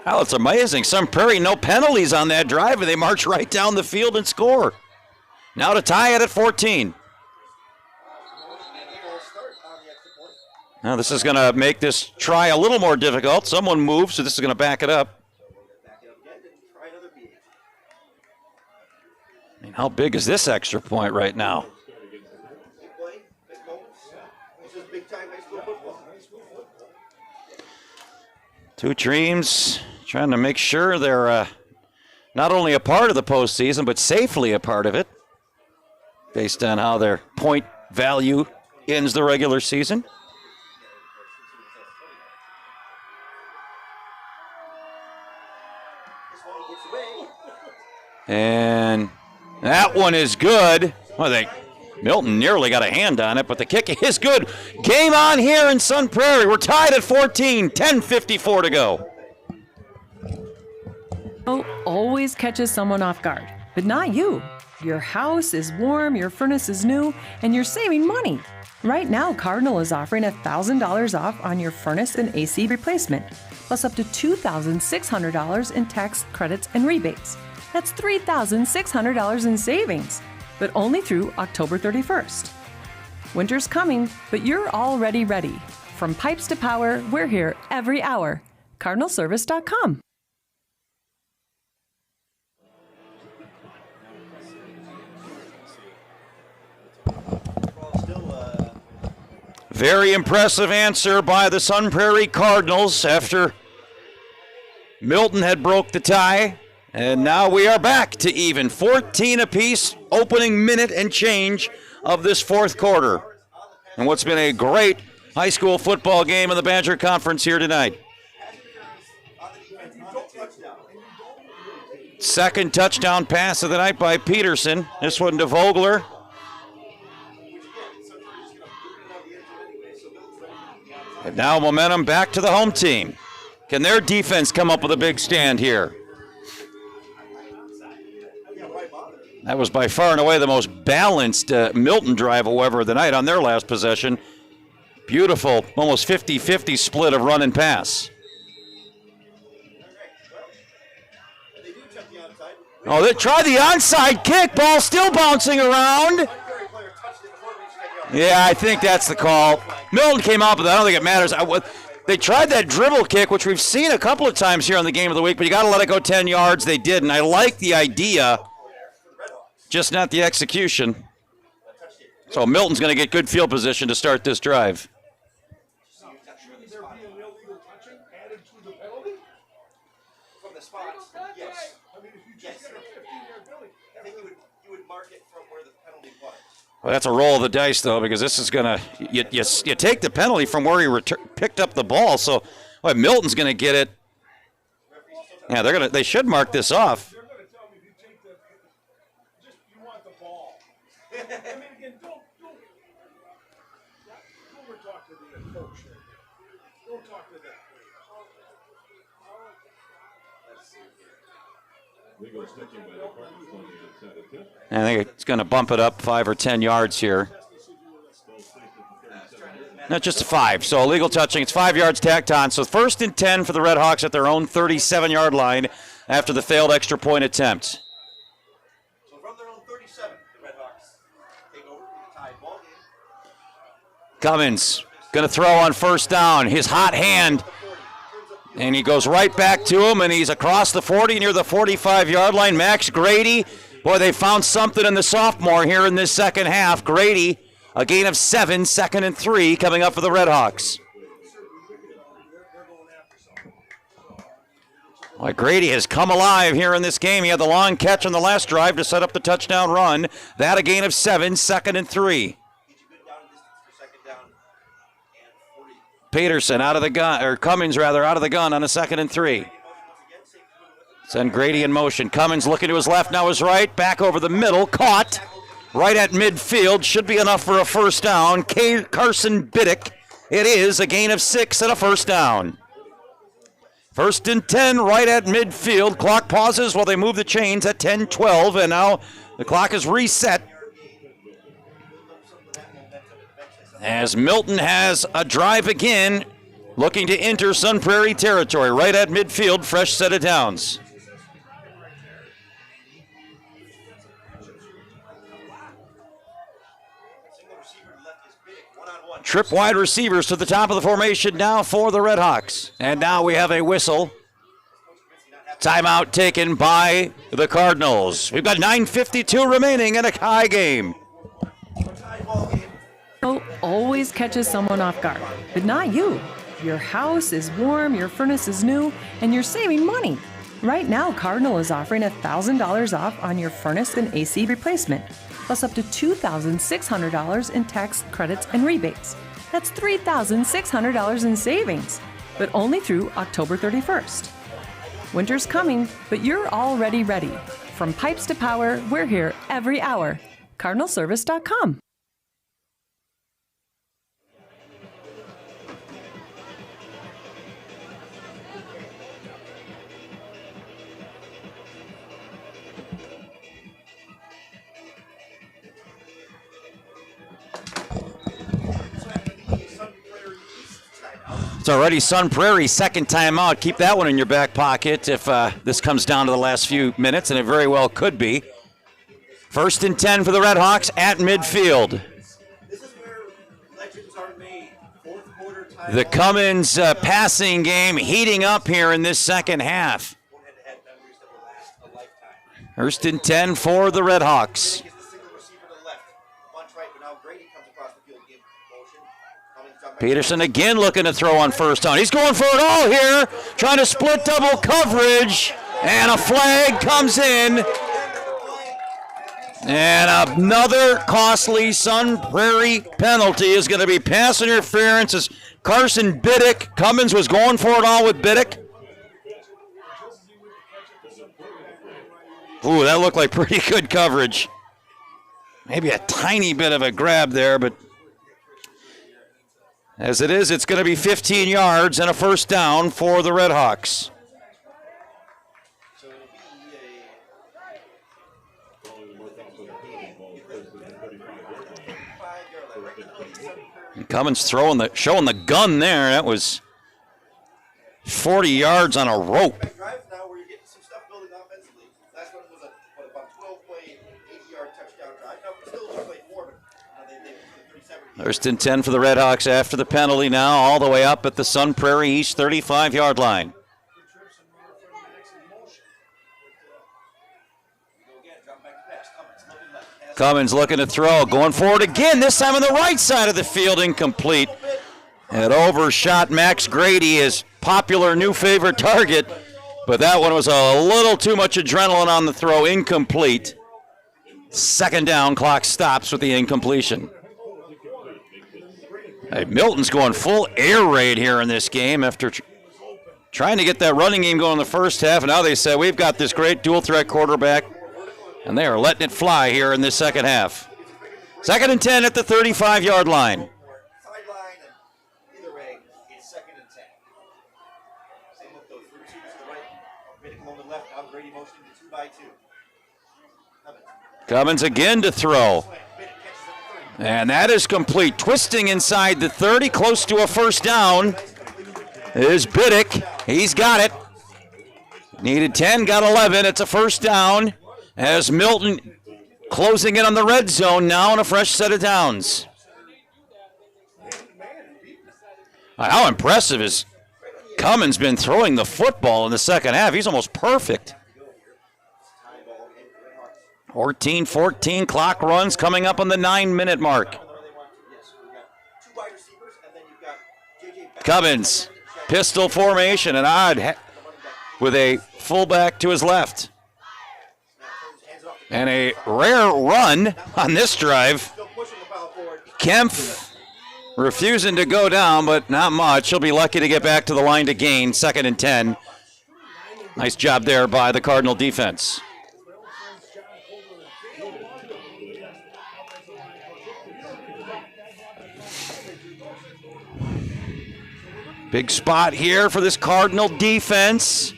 Oh, it's amazing. Sun Prairie, no penalties on that drive, and they march right down the field and score. Now to tie it at 14. Now this is going to make this try a little more difficult. Someone moves, so this is going to back it up. How big is this extra point right now? Big play, big moments. This is big time high school football. Two teams trying to make sure they're not only a part of the postseason, but safely a part of it, based on how their point value ends the regular season. And that one is good. Well, Milton nearly got a hand on it, but the kick is good. Game on here in Sun Prairie. We're tied at 14, 10:54 to go. Always catches someone off guard, but not you. Your house is warm, your furnace is new, and you're saving money. Right now, Cardinal is offering $1,000 off on your furnace and AC replacement, plus up to $2,600 in tax credits and rebates. That's $3,600 in savings, but only through October 31st. Winter's coming, but you're already ready. From pipes to power, we're here every hour. CardinalService.com. Very impressive answer by the Sun Prairie Cardinals after Milton had broke the tie. And now we are back to even. 14 apiece, opening minute and change of this fourth quarter. And what's been a great high school football game in the Badger Conference here tonight. Second touchdown pass of the night by Peterson. This one to Vogler. And now momentum back to the home team. Can their defense come up with a big stand here? That was by far and away the most balanced Milton drive, however, of the night on their last possession. Beautiful, almost 50-50 split of run and pass. Oh, they tried the onside kick. Ball still bouncing around. Yeah, I think that's the call. Milton came out, but I don't think it matters. They tried that dribble kick, which we've seen a couple of times here on the Game of the Week, but you got to let it go 10 yards. They did, and I like the idea, just not the execution. So Milton's going to get good field position to start this drive. Well, that's a roll of the dice, though, because this is going to you take the penalty from where he picked up the ball. So, well, Milton's going to get it. Yeah, they should mark this off. They're going to tell me if you take the, you want the ball. I mean, again, don't talk to the coach. Don't talk to that. I think it's going to bump it up 5 or 10 yards here. Not just a 5, so illegal touching. It's 5 yards tacked on. So 1st and 10 for the Red Hawks at their own 37-yard line after the failed extra point attempt. So from their own 37, the Red Hawks take over the tie ball game. Cummins going to throw on 1st down. His hot hand. And he goes right back to him, and he's across the 40 near the 45-yard line. Max Grady. Boy, they found something in the sophomore here in this second half. Grady, a gain of 7, 2nd and 3 coming up for the Red Hawks. Boy, Grady has come alive here in this game. He had the long catch on the last drive to set up the touchdown run. That a gain of 7, 2nd and 3. Peterson out of the gun, or Cummins rather, out of the gun on a 2nd and 3. Send Grady in motion. Cummins looking to his left, now his right. Back over the middle. Caught right at midfield. Should be enough for a 1st down. Carson Biddick. It is a gain of 6 and a 1st down. 1st and 10 right at midfield. Clock pauses while they move the chains at 10-12. And now the clock is reset. As Milton has a drive again. Looking to enter Sun Prairie territory. Right at midfield. Fresh set of downs. Trip wide receivers to the top of the formation now for the Red Hawks. And now we have a whistle. Timeout taken by the Cardinals. We've got 9:52 remaining in a tie game. Always catches someone off guard, but not you. Your house is warm, your furnace is new, and you're saving money. Right now, Cardinal is offering $1,000 off on your furnace and AC replacement, plus up to $2,600 in tax credits and rebates. That's $3,600 in savings, but only through October 31st. Winter's coming, but you're already ready. From pipes to power, we're here every hour. CardinalService.com. It's already Sun Prairie, second timeout. Keep that one in your back pocket if this comes down to the last few minutes, and it very well could be. 1st and 10 for the Red Hawks at midfield. This is where legends are made. Fourth quarter time. The Cummins passing game heating up here in this second half. 1st and 10 for the Red Hawks. Peterson again looking to throw on first down. He's going for it all here, trying to split double coverage, and a flag comes in. And another costly Sun Prairie penalty is going to be pass interference as Carson Biddick. Cummins was going for it all with Biddick. Ooh, that looked like pretty good coverage. Maybe a tiny bit of a grab there, but as it is, it's going to be 15 yards and a first down for the Red Hawks. And Cummins showing the gun there. That was 40 yards on a rope. First and 10 for the Red Hawks after the penalty now, all the way up at the Sun Prairie East 35-yard line. Cummins looking to throw, going forward again, this time on the right side of the field, incomplete. It overshot Max Grady, his popular new favorite target, but that one was a little too much adrenaline on the throw, incomplete. Second down, clock stops with the incompletion. Hey, Milton's going full air raid here in this game after trying to get that running game going in the first half, and now they say we've got this great dual-threat quarterback, and they are letting it fly here in this second half. 2nd and 10 at the 35-yard line. Sideline, and either way, it's 2nd and 10. Same with those 3 twos to the right, Riddick along the left, now Grady motion to 2 by 2. Cummins again to throw. And that is complete. Twisting inside the 30, close to a first down, is Biddick. He's got it. Needed 10, got 11. It's a first down as Milton closing in on the red zone now on a fresh set of downs. How impressive is Cummins been throwing the football in the second half? He's almost perfect. 14-14 clock runs coming up on the 9-minute mark. Cummins, pistol formation, and odd with a fullback to his left. And a rare run on this drive. Kempf refusing to go down, but not much. He'll be lucky to get back to the line to gain. 2nd and 10. Nice job there by the Cardinal defense. Big spot here for this Cardinal defense.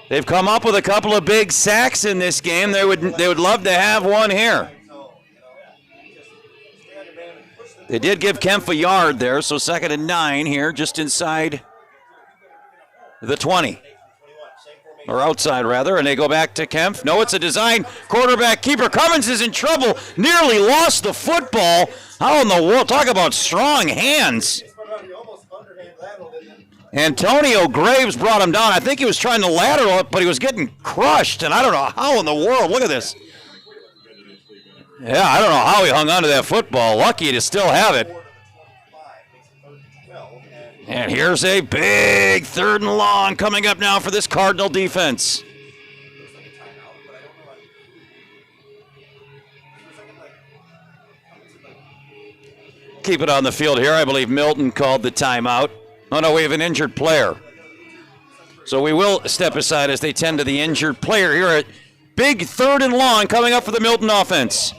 They've come up with a couple of big sacks in this game. They would love to have one here. They did give Kempf a yard there, so 2nd and 9 here, just inside the 20. Or outside, rather, and they go back to Kempf. No, it's a design quarterback keeper. Cummins is in trouble, nearly lost the football. How in the world? Talk about strong hands. Antonio Graves brought him down. I think he was trying to lateral it, but he was getting crushed, and I don't know how in the world. Look at this. Yeah, I don't know how he hung on to that football. Lucky to still have it. And here's a big 3rd and long coming up now for this Cardinal defense. Keep it on the field here. I believe Milton called the timeout. Oh, no, we have an injured player. So we will step aside as they tend to the injured player here at big 3rd and long coming up for the Milton offense.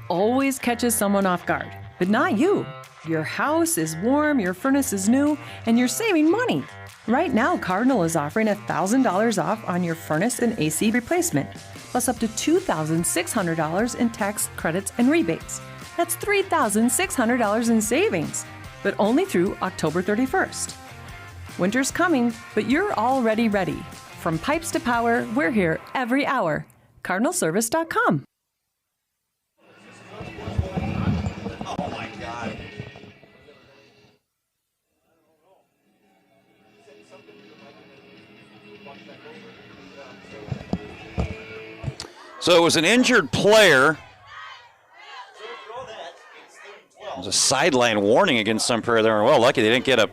Always catches someone off guard, but not you. Your house is warm, your furnace is new, and you're saving money. Right now, Cardinal is offering $1,000 off on your furnace and AC replacement, plus up to $2,600 in tax credits and rebates. That's $3,600 in savings, but only through October 31st. Winter's coming, but you're already ready. From pipes to power, we're here every hour. CardinalService.com. Oh my God. So it was an injured player. It was a sideline warning against Sun Prairie there. Well, lucky they didn't get a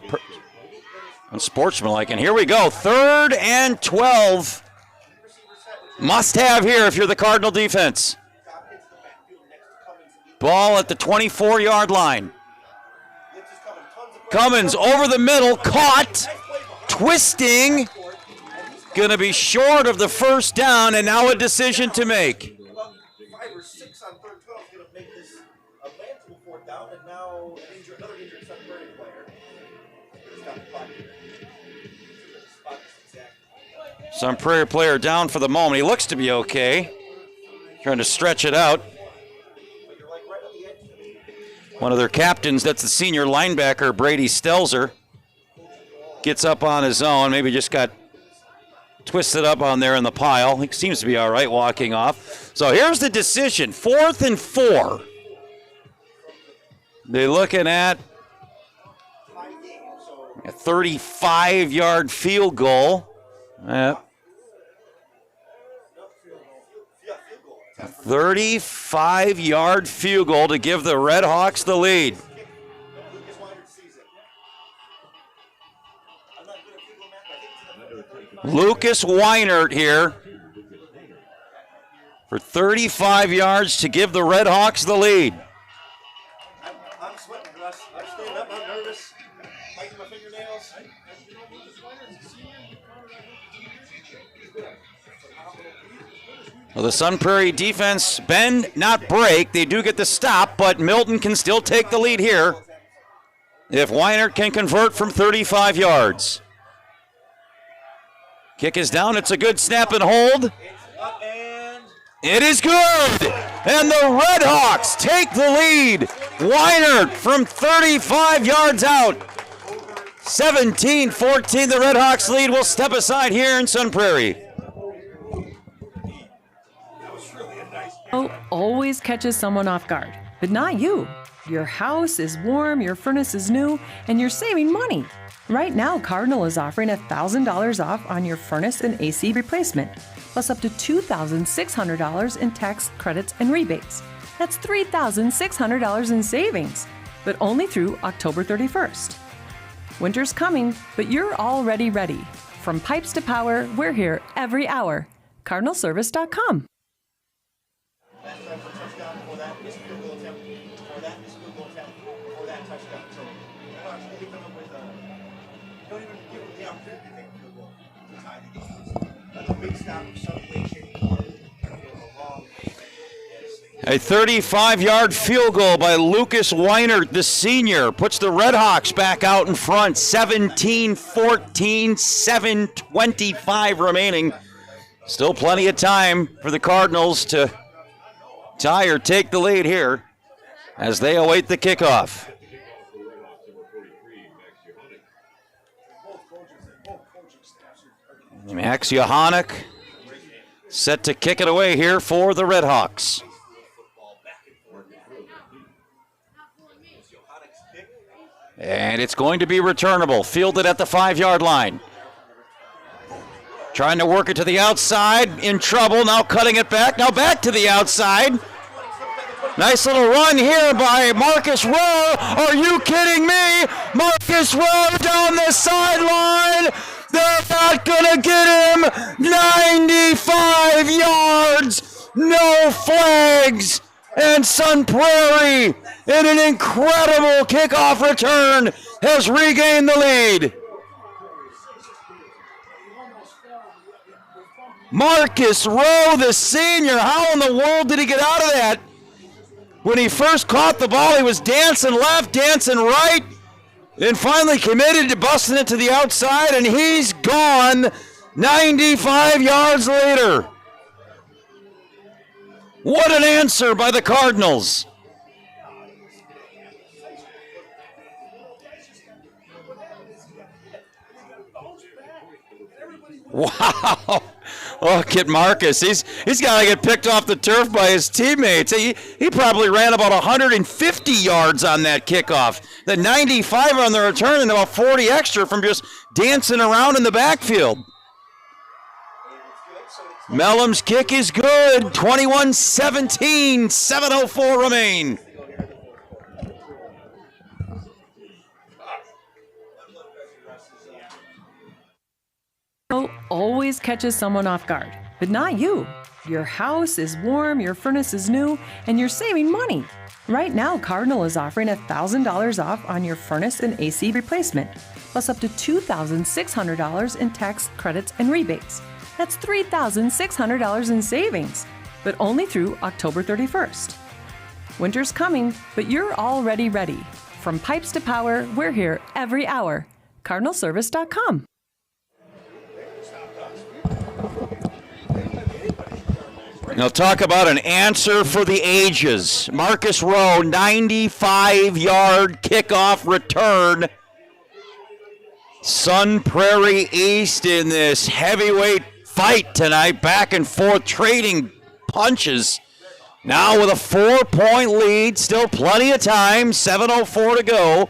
unsportsmanlike. And here we go. 3rd and 12. Must have here if you're the Cardinal defense. Ball at the 24-yard line. Cummins over the middle, caught, twisting. Going to be short of the 1st down, and now a decision to make. 5 or 6 on 3rd 12 is going to make this a manageable 4th down, and now another injured Sun Prairie player. It's got the clock here. Sun Prairie player down for the moment. He looks to be okay. Trying to stretch it out. One of their captains, that's the senior linebacker, Brady Stelzer, gets up on his own. Maybe just got twisted up on there in the pile. He seems to be all right walking off. So here's the decision. 4th and 4. They're looking at a 35-yard field goal. A 35-yard field goal to give the Red Hawks the lead. Lucas Weinert here for 35 yards to give the Red Hawks the lead. I'm sweating, Russ. I'm standing up. I'm nervous. Biting my fingernails. Well, the Sun Prairie defense bend, not break. They do get the stop, but Milton can still take the lead here if Weinert can convert from 35 yards. Kick is down. It's a good snap and hold. It is good. And the Red Hawks take the lead. Weinert from 35 yards out. 17-14, the Red Hawks lead. Will step aside here in Sun Prairie. Always catches someone off guard, but not you. Your house is warm, your furnace is new, and you're saving money. Right now, Cardinal is offering $1,000 off on your furnace and AC replacement, plus up to $2,600 in tax credits and rebates. That's $3,600 in savings, but only through October 31st. Winter's coming, but you're already ready. From pipes to power, we're here every hour. CardinalService.com. Last time for touchdown for that missed field goal attempt, for that missed field goal attempt, for that touchdown. So, they come up with don't even give them the opportunity to take a field goal to tie the game. That's a big stop of some way, shape, or form. A long way. A 35-yard field goal by Lucas Weinert, the senior, puts the Red Hawks back out in front. 17-14, 7:25 remaining. Still plenty of time for the Cardinals to tie or take the lead here as they await the kickoff. Max Johannek set to kick it away here for the Red Hawks. And it's going to be returnable, fielded at the 5-yard line. Trying to work it to the outside, in trouble, now cutting it back, now back to the outside. Nice little run here by Marcus Rowe. Are you kidding me? Marcus Rowe down the sideline. They're not going to get him. 95 yards, no flags. And Sun Prairie, in an incredible kickoff return, has regained the lead. Marcus Rowe, the senior, how in the world did he get out of that? When he first caught the ball, he was dancing left, dancing right, and finally committed to busting it to the outside, and he's gone 95 yards later. What an answer by the Cardinals. Wow. Look at Marcus. He's got to get picked off the turf by his teammates. He probably ran about 150 yards on that kickoff. The 95 on the return and about 40 extra from just dancing around in the backfield. Mellum's kick is good. 21-17. 7:04 remain. Always catches someone off guard, but not you. Your house is warm, your furnace is new, and you're saving money. Right now, Cardinal is offering $1,000 off on your furnace and AC replacement, plus up to $2,600 in tax credits and rebates. That's $3,600 in savings, but only through October 31st. Winter's coming, but you're already ready. From pipes to power, we're here every hour. CardinalService.com. Now talk about an answer for the ages. Marcus Rowe, 95-yard kickoff return. Sun Prairie East in this heavyweight fight tonight, back and forth, trading punches. Now with a 4-point lead, still plenty of time, 7:04 to go.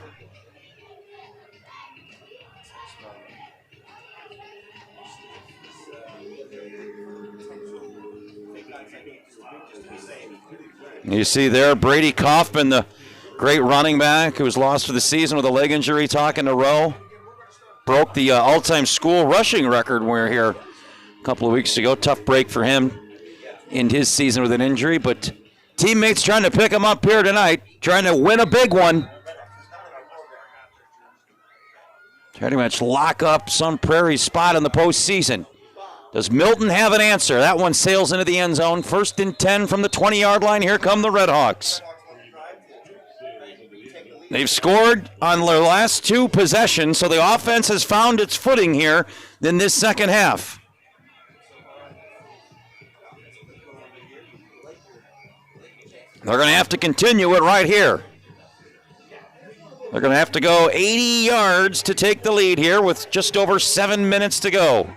You see there Brady Kaufman, the great running back who was lost for the season with a leg injury, talking to Rowe. Broke the all-time school rushing record when we were here a couple of weeks ago. Tough break for him in his season with an injury, but teammates trying to pick him up here tonight, trying to win a big one. Trying to much lock up Sun Prairie's spot in the postseason. Does Milton have an answer? That one sails into the end zone. 1st and 10 from the 20-yard line. Here come the Redhawks. They've scored on their last 2 possessions, so the offense has found its footing here in this second half. They're going to have to continue it right here. They're going to have to go 80 yards to take the lead here with just over 7 minutes to go.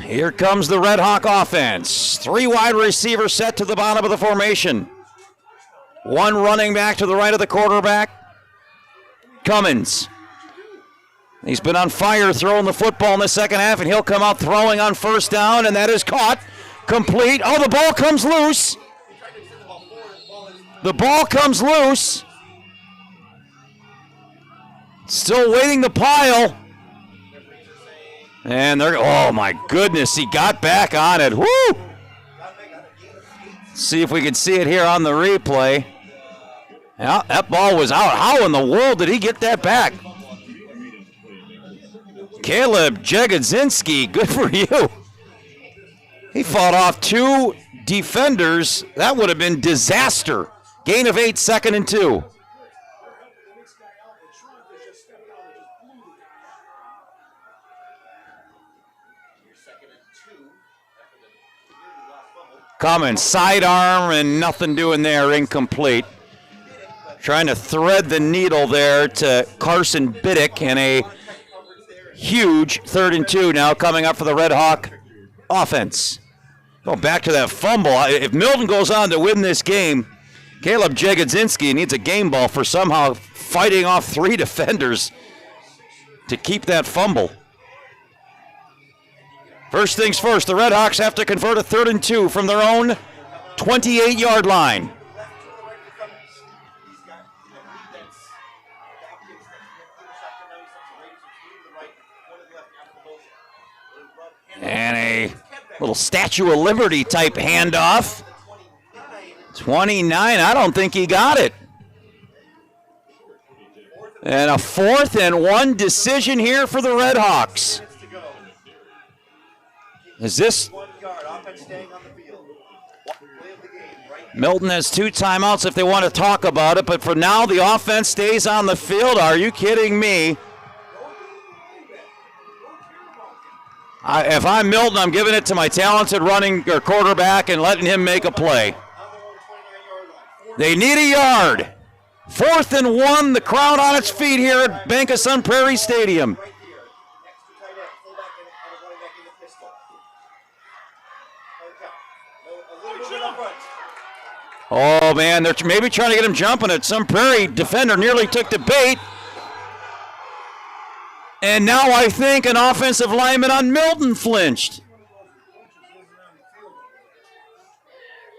Here comes the Red Hawk offense. 3 wide receivers set to the bottom of the formation. 1 running back to the right of the quarterback. Cummins. He's been on fire throwing the football in the second half, and he'll come out throwing on 1st down, and that is caught. Complete. Oh, the ball comes loose. The ball comes loose. Still waiting to pile. And they're, oh my goodness, he got back on it. Woo! See if we can see it here on the replay. Yeah, that ball was out. How in the world did he get that back? Caleb Jagodzinski, good for you. He fought off 2 defenders. That would have been disaster. Gain of 8, 2nd and 2. Cummins, sidearm and nothing doing there, incomplete. Trying to thread the needle there to Carson Biddick, and a huge 3rd and 2 now coming up for the Red Hawk offense. Going back to that fumble. If Milton goes on to win this game, Caleb Jagodzinski needs a game ball for somehow fighting off 3 defenders to keep that fumble. First things first, the Red Hawks have to convert a 3rd and 2 from their own 28-yard line. And a little Statue of Liberty type handoff. 29, I don't think he got it. And a 4th and 1 decision here for the Red Hawks. Is this? Milton has 2 timeouts if they want to talk about it, but for now the offense stays on the field. Are you kidding me? If I'm Milton, I'm giving it to my talented running or quarterback and letting him make a play. They need a yard. 4th and 1, the crowd on its feet here at Bank of Sun Prairie Stadium. Oh, man, they're maybe trying to get him jumping it. Sun Prairie defender nearly took the bait. And now I think an offensive lineman on Milton flinched.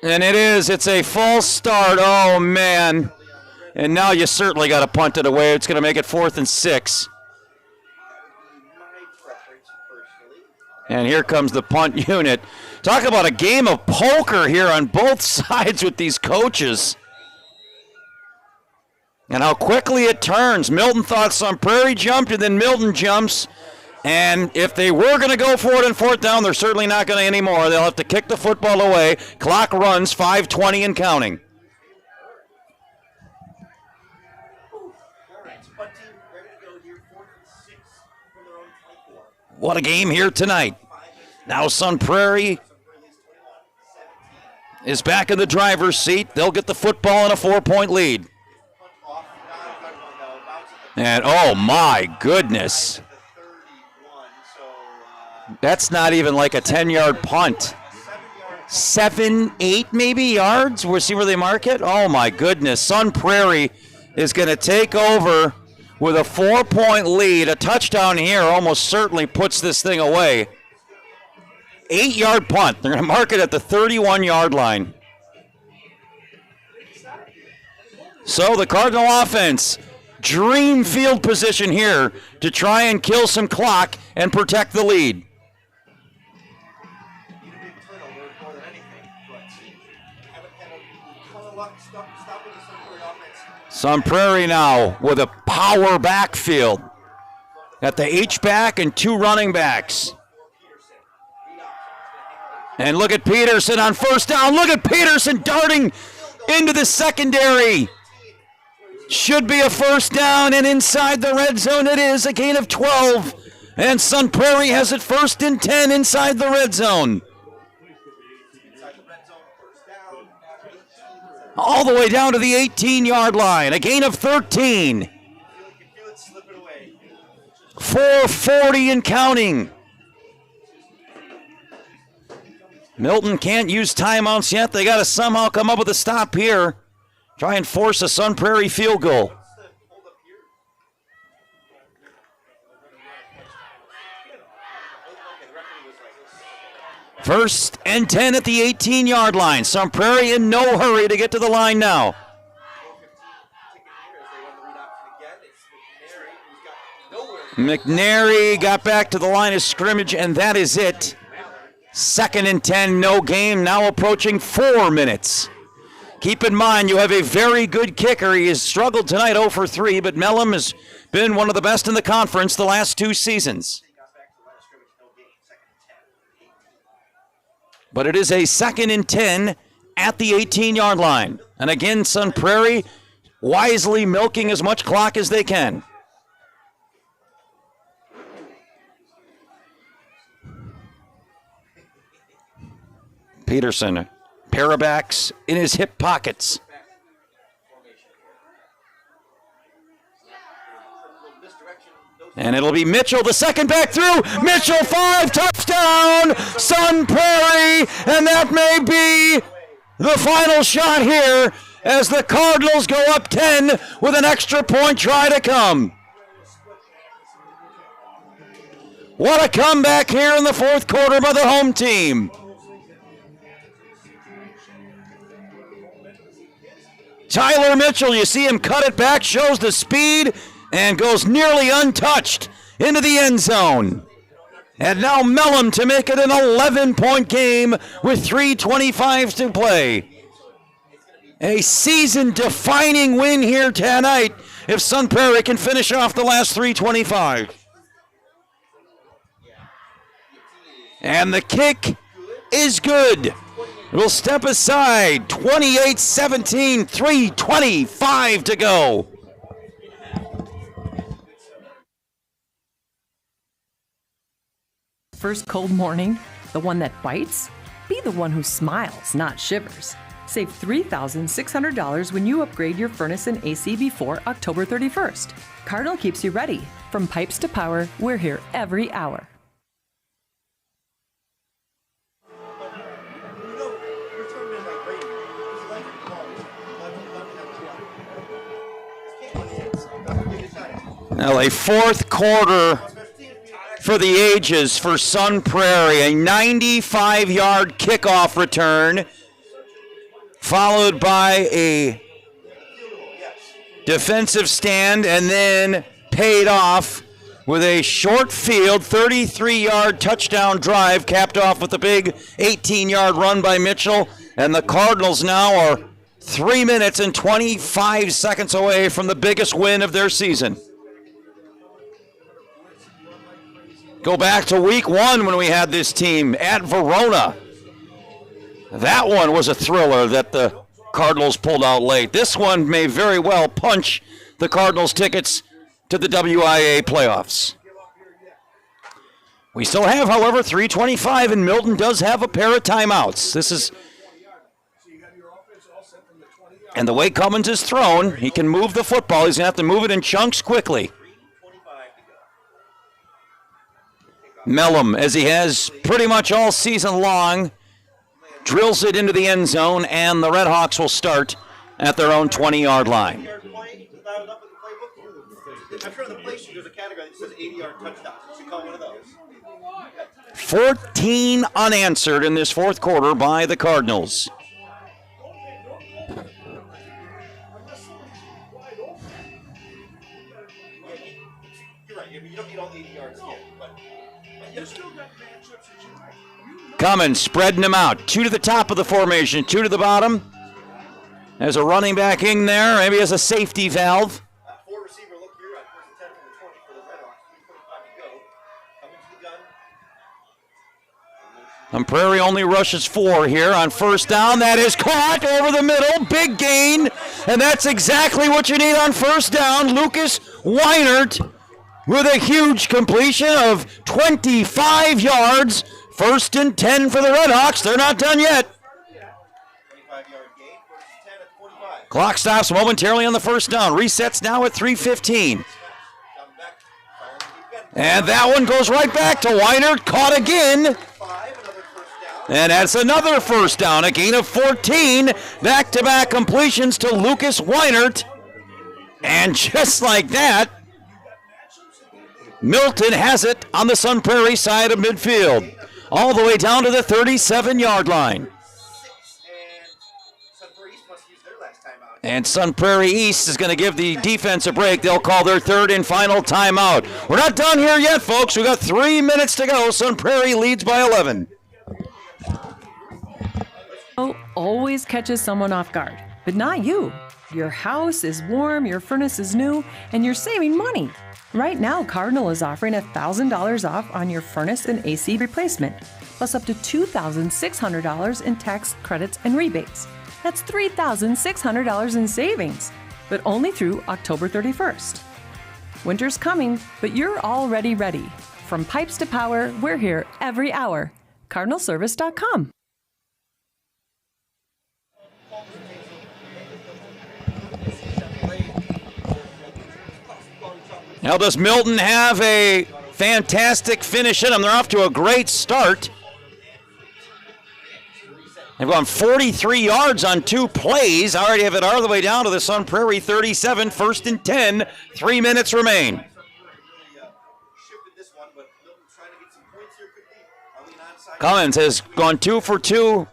And it's a false start. Oh, man. And now you certainly got to punt it away. It's going to make it 4th and 6. And here comes the punt unit. Talk about a game of poker here on both sides with these coaches. And how quickly it turns. Milton thought Sun Prairie jumped, and then Milton jumps. And if they were going to go for it in 4th down, they're certainly not going to anymore. They'll have to kick the football away. Clock runs, 5:20 and counting. What a game here tonight. Now Sun Prairie is back in the driver's seat. They'll get the football in a 4-point lead. And oh my goodness. That's not even like a 10-yard punt. 7, 8 maybe yards? We'll see where they mark it. Oh my goodness. Sun Prairie is going to take over with a 4-point lead. A touchdown here almost certainly puts this thing away. 8-yard punt. They're going to mark it at the 31-yard line. So the Cardinal offense, dream field position here to try and kill some clock and protect the lead. Sun Prairie now with a power backfield. Got the H-back and 2 running backs. And look at Peterson on 1st down. Look at Peterson darting into the secondary. Should be a 1st down, and inside the red zone it is, a gain of 12. And Sun Prairie has it 1st and 10 inside the red zone. All the way down to the 18-yard line, a gain of 13. 4:40 and counting. Milton can't use timeouts yet. They got to somehow come up with a stop here. Try and force a Sun Prairie field goal. First and 10 at the 18-yard line. Sun Prairie in no hurry to get to the line now. McNary got back to the line of scrimmage, and that is it. 2nd and 10, no game, now approaching 4 minutes. Keep in mind, you have a very good kicker. He has struggled tonight 0 for 3, but Mellum has been one of the best in the conference the last 2 seasons. But it is a 2nd and 10 at the 18-yard line. And again, Sun Prairie wisely milking as much clock as they can. Peterson, parabacks in his hip pockets. And it'll be Mitchell, the second back through. Mitchell, 5, touchdown, Sun Prairie. And that may be the final shot here as the Cardinals go up 10 with an extra point try to come. What a comeback here in the fourth quarter by the home team. Tyler Mitchell, you see him cut it back, shows the speed, and goes nearly untouched into the end zone. And now Milton to make it an 11-point game with 3:25 to play. A season-defining win here tonight if Sun Prairie can finish off the last 3:25. And the kick is good. We'll step aside. 28-17, 3:25 to go. First cold morning, the one that bites? Be the one who smiles, not shivers. Save $3,600 when you upgrade your furnace and AC before October 31st. Cardinal keeps you ready. From pipes to power, we're here every hour. Now a fourth quarter for the ages for Sun Prairie. A 95-yard kickoff return, followed by a defensive stand, and then paid off with a short field 33-yard touchdown drive, capped off with a big 18-yard run by Mitchell. And the Cardinals now are 3 minutes and 25 seconds away from the biggest win of their season. Go back to week 1 when we had this team at Verona. That one was a thriller that the Cardinals pulled out late. This one may very well punch the Cardinals' tickets to the WIA playoffs. We still have, however, 3:25, and Milton does have a pair of timeouts. And the way Cummins is thrown, he can move the football. He's going to have to move it in chunks quickly. Mellum, as he has pretty much all season long, drills it into the end zone, and the Red Hawks will start at their own 20-yard line. I'm sure the play sheet there's a category that says 80-yard touchdown. You should call one of those. 14 unanswered in this fourth quarter by the Cardinals. You're right. You don't need all 80 yards yet, but you still got matchups that you like. Cummins spreading them out. 2 to the top of the formation, 2 to the bottom. There's a running back in there, maybe as a safety valve. 4 receiver look here on 1st and 10 from the 20 for the Red Hawks. 3:45 to go. Coming to the gun. And Prairie only rushes 4 here on first down. That is caught over the middle. Big gain. And that's exactly what you need on first down. Lucas Weinert with a huge completion of 25 yards. 1st and 10 for the Red Hawks. They're not done yet. 25-yard gain. 1st and 10 at 45. Clock stops momentarily on the first down. Resets now at 3:15. And that one goes right back to Weinert. Caught again. And that's another first down. A gain of 14. Back-to-back completions to Lucas Weinert. And just like that, Milton has it on the Sun Prairie side of midfield, all the way down to the 37-yard line. And Sun Prairie East is going to give the defense a break. They'll call their 3rd and final timeout. We're not done here yet, folks. We've got 3 minutes to go. Sun Prairie leads by 11. Always catches someone off guard, but not you. Your house is warm, your furnace is new, and you're saving money. Right now, Cardinal is offering $1,000 off on your furnace and AC replacement, plus up to $2,600 in tax credits and rebates. That's $3,600 in savings, but only through October 31st. Winter's coming, but you're already ready. From pipes to power, we're here every hour. CardinalService.com. Now, does Milton have a fantastic finish in them? They're off to a great start. They've gone 43 yards on 2 plays. Already have it all the way down to the Sun Prairie 37, 1st and 10. 3 minutes remain. Cummins has gone 2 for 2,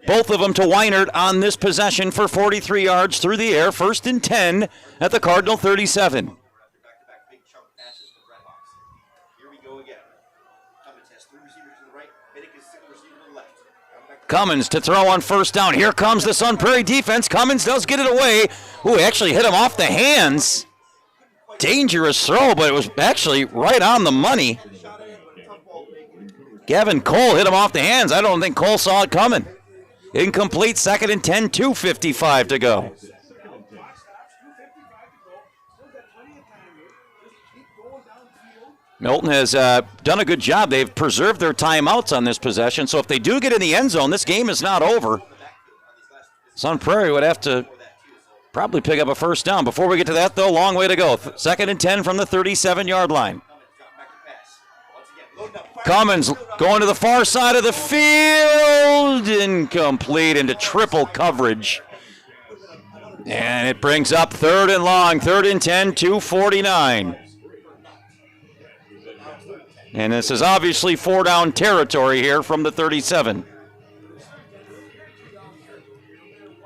both of them to Weinert on this possession for 43 yards through the air. 1st and 10 at the Cardinal 37. Cummins to throw on 1st down. Here comes the Sun Prairie defense. Cummins does get it away. Ooh, actually hit him off the hands. Dangerous throw, but it was actually right on the money. Gavin Cole hit him off the hands. I don't think Cole saw it coming. Incomplete, 2nd and 10, 2:55 to go. Milton has done a good job. They've preserved their timeouts on this possession, so if they do get in the end zone, this game is not over. Sun Prairie would have to probably pick up a 1st down. Before we get to that, though, long way to go. 2nd and 10 from the 37-yard line. Cummins going to the far side of the field. Incomplete into triple coverage. And it brings up 3rd and long, 3rd and 10, 2:49. And this is obviously 4-down territory here from the 37.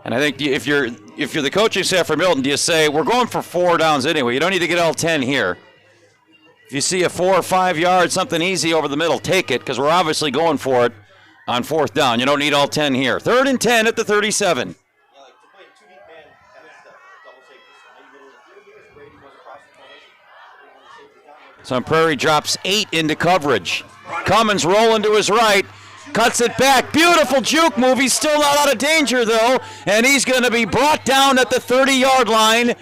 And I think if you're the coaching staff for Milton, do you say, we're going for 4 downs anyway. You don't need to get all 10 here. If you see a 4 or 5 yard, something easy over the middle, take it, because we're obviously going for it on 4th down. You don't need all 10 here. 3rd and 10 at the 37. Sun Prairie drops 8 into coverage. Cummins rolling to his right, cuts it back. Beautiful juke move. He's still not out of danger, though, and he's going to be brought down at the 30-yard line,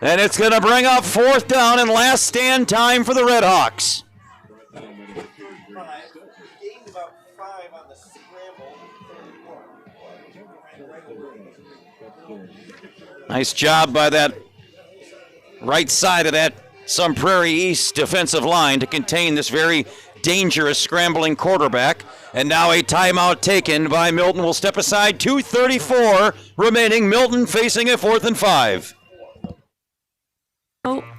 and it's going to bring up 4th down and last stand time for the Red Hawks. Nice job by that right side of that Sun Prairie East defensive line to contain this very dangerous scrambling quarterback. And now a timeout taken by Milton. Will step aside. 2:34 remaining. Milton facing a 4th and 5.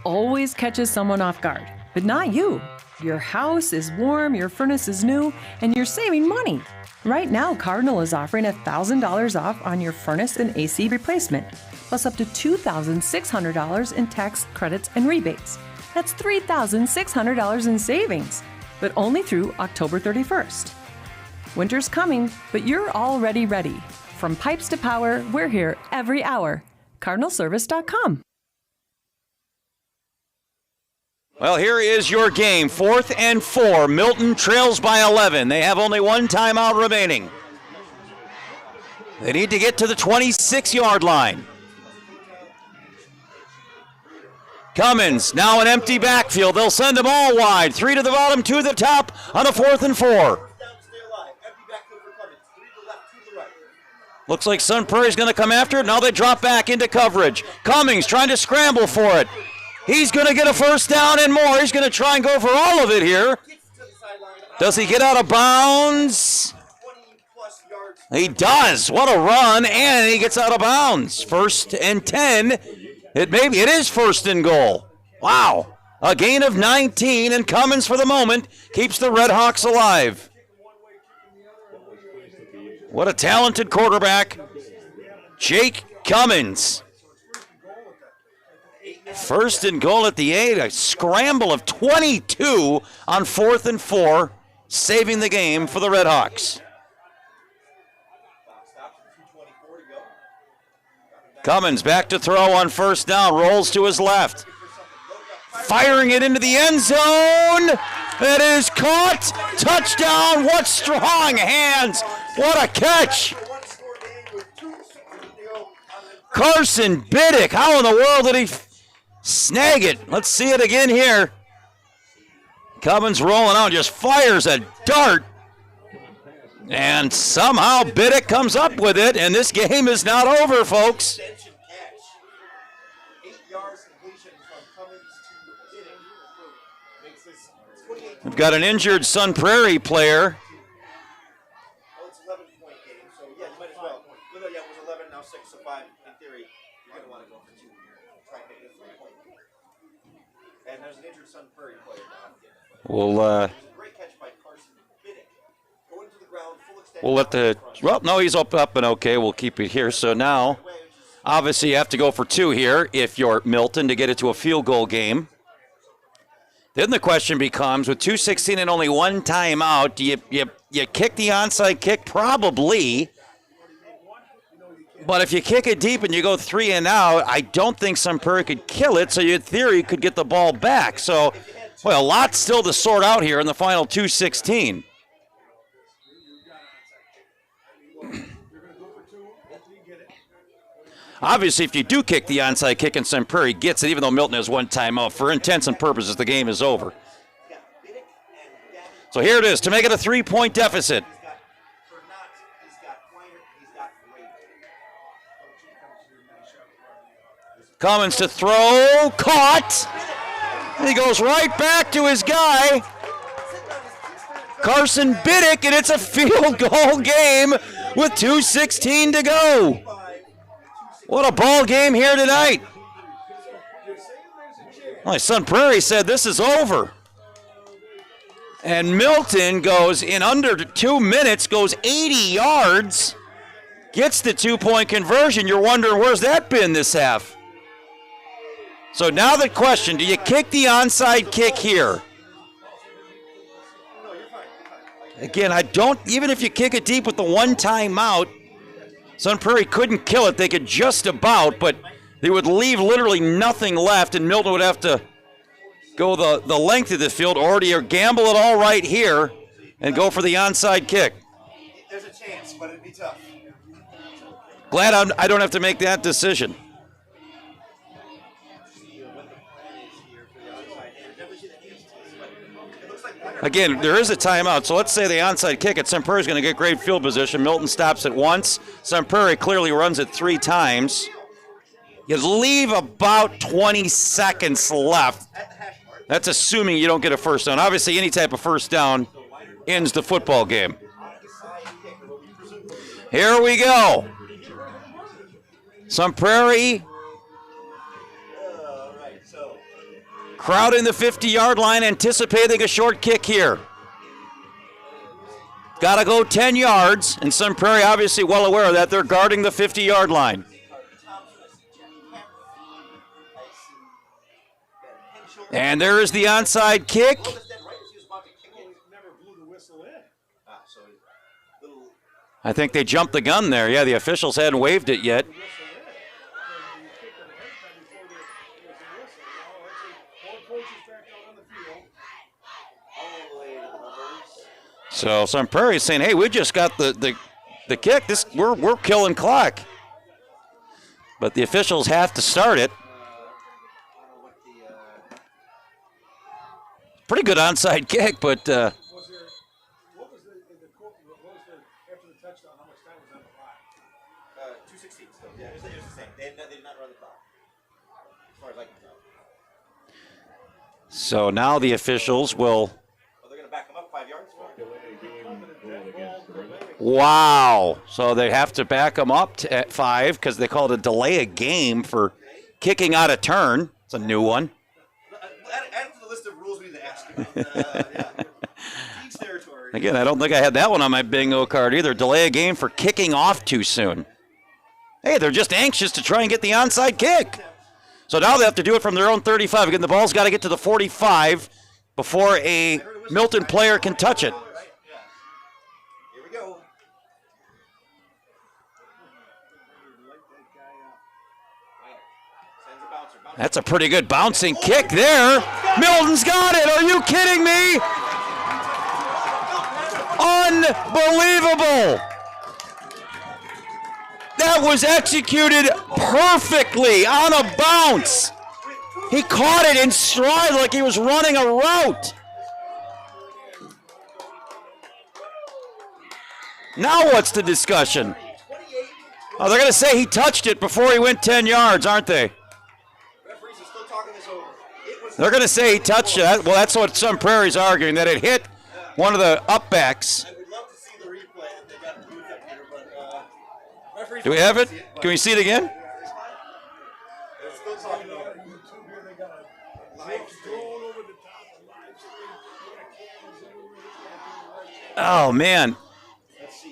Always catches someone off guard, but not you. Your house is warm, your furnace is new, and you're saving money. Right now, Cardinal is offering $1,000 off on your furnace and AC replacement, plus up to $2,600 in tax credits and rebates. That's $3,600 in savings, but only through October 31st. Winter's coming, but you're already ready. From pipes to power, we're here every hour. CardinalService.com. Well, here is your game. 4th and 4. Milton trails by 11. They have only 1 timeout remaining. They need to get to the 26-yard line. Cummins, now an empty backfield. They'll send them all wide. 3 to the bottom, 2 to the top on a 4th and 4. Looks like Sun Prairie's going to come after it. Now they drop back into coverage. Cummins trying to scramble for it. He's going to get a 1st down and more. He's going to try and go for all of it here. Does he get out of bounds? He does. What a run, and he gets out of bounds. 1st and 10. It is 1st and goal. Wow. A gain of 19, and Cummins for the moment keeps the Red Hawks alive. What a talented quarterback. Jake Cummins. 1st and goal at the 8. A scramble of 22 on 4th and 4, saving the game for the Red Hawks. Cummins back to throw on 1st down, rolls to his left. Firing it into the end zone. It is caught. Touchdown. What strong hands. What a catch. Carson Biddick. How in the world did he snag it? Let's see it again here. Cummins rolling out, just fires a dart. And somehow Biddick comes up with it, and this game is not over, folks. We've got an injured Sun Prairie player. Sun Prairie player now. We'll Great catch by Carson Biddick. Going to the ground, full extend. we'll let the well. No, he's up and okay. We'll keep it here. So now, obviously, you have to go for 2 here if you're Milton to get it to a field goal game. Then the question becomes, with 2:16 and only 1 timeout, do you kick the onside kick? Probably. But if you kick it deep and you go 3 and out, I don't think Sun Prairie could kill it, so in theory could get the ball back. So, well, a lot still to sort out here in the final 2:16. Obviously, if you do kick the onside kick and Sun Prairie gets it, even though Milton has 1 timeout, for intents and purposes, the game is over. So here it is to make it a 3-point deficit. Cummins to throw, caught. And he goes right back to his guy, Carson Biddick, and it's a field goal game with 2:16 to go. What a ball game here tonight. Well, Sun Prairie said this is over. And Milton goes in under 2 minutes, goes 80 yards, gets the 2-point conversion. You're wondering, where's that been this half? So now the question, do you kick the onside kick here? Again, I don't, even if you kick it deep with the 1 timeout, Sun Prairie couldn't kill it. They could just about, but they would leave literally nothing left, and Milton would have to go the length of the field, or do you gamble it all right here and go for the onside kick? There's a chance, but it'd be tough. Glad I don't have to make that decision. Again, there is a timeout, so let's say the onside kick at Sun Prairie is going to get great field position. Milton stops it once. Sun Prairie clearly runs it 3 times. You leave about 20 seconds left. That's assuming you don't get a first down. Obviously, any type of first down ends the football game. Here we go. Sun Prairie crowding the 50-yard line, anticipating a short kick here. Got to go 10 yards, and Sun Prairie obviously well aware of that. They're guarding the 50-yard line. And there is the onside kick. I think they jumped the gun there. Yeah, the officials hadn't waved it yet. So Sun Prairie is saying, hey, we just got the kick. We're killing clock. But the officials have to start it. Pretty good onside kick, but What was after the touchdown, how much time was on the clock? 2:16 still. Yeah, it was the same. They did not run the clock, as far as I can tell. So now the officials will. Well, they're going to back them up 5 yards. Wow. So they have to back them up at 5 because they call it a delay a game for kicking out of turn. It's a new one. Add it to the list of rules we need to ask about. Yeah. Team's territory. Again, I don't think I had that one on my bingo card either. Delay a game for kicking off too soon. Hey, they're just anxious to try and get the onside kick. So now they have to do it from their own 35. Again, the ball's got to get to the 45 before a Milton player can touch it. Here we go. That's a pretty good bouncing kick there. Milton's got it. Are you kidding me? Unbelievable. That was executed perfectly on a bounce. He caught it in stride like he was running a route. Now what's the discussion? Oh, they're going to say he touched it before he went 10 yards, aren't they? They're going to say he touched it. Well, that's what Sun Prairie's arguing, that it hit one of the upbacks. I would love to see the replay that they got the booth up here, but Do we have it? Can we see it again? they're still talking about it. YouTube here, they got a live stream. Oh, man.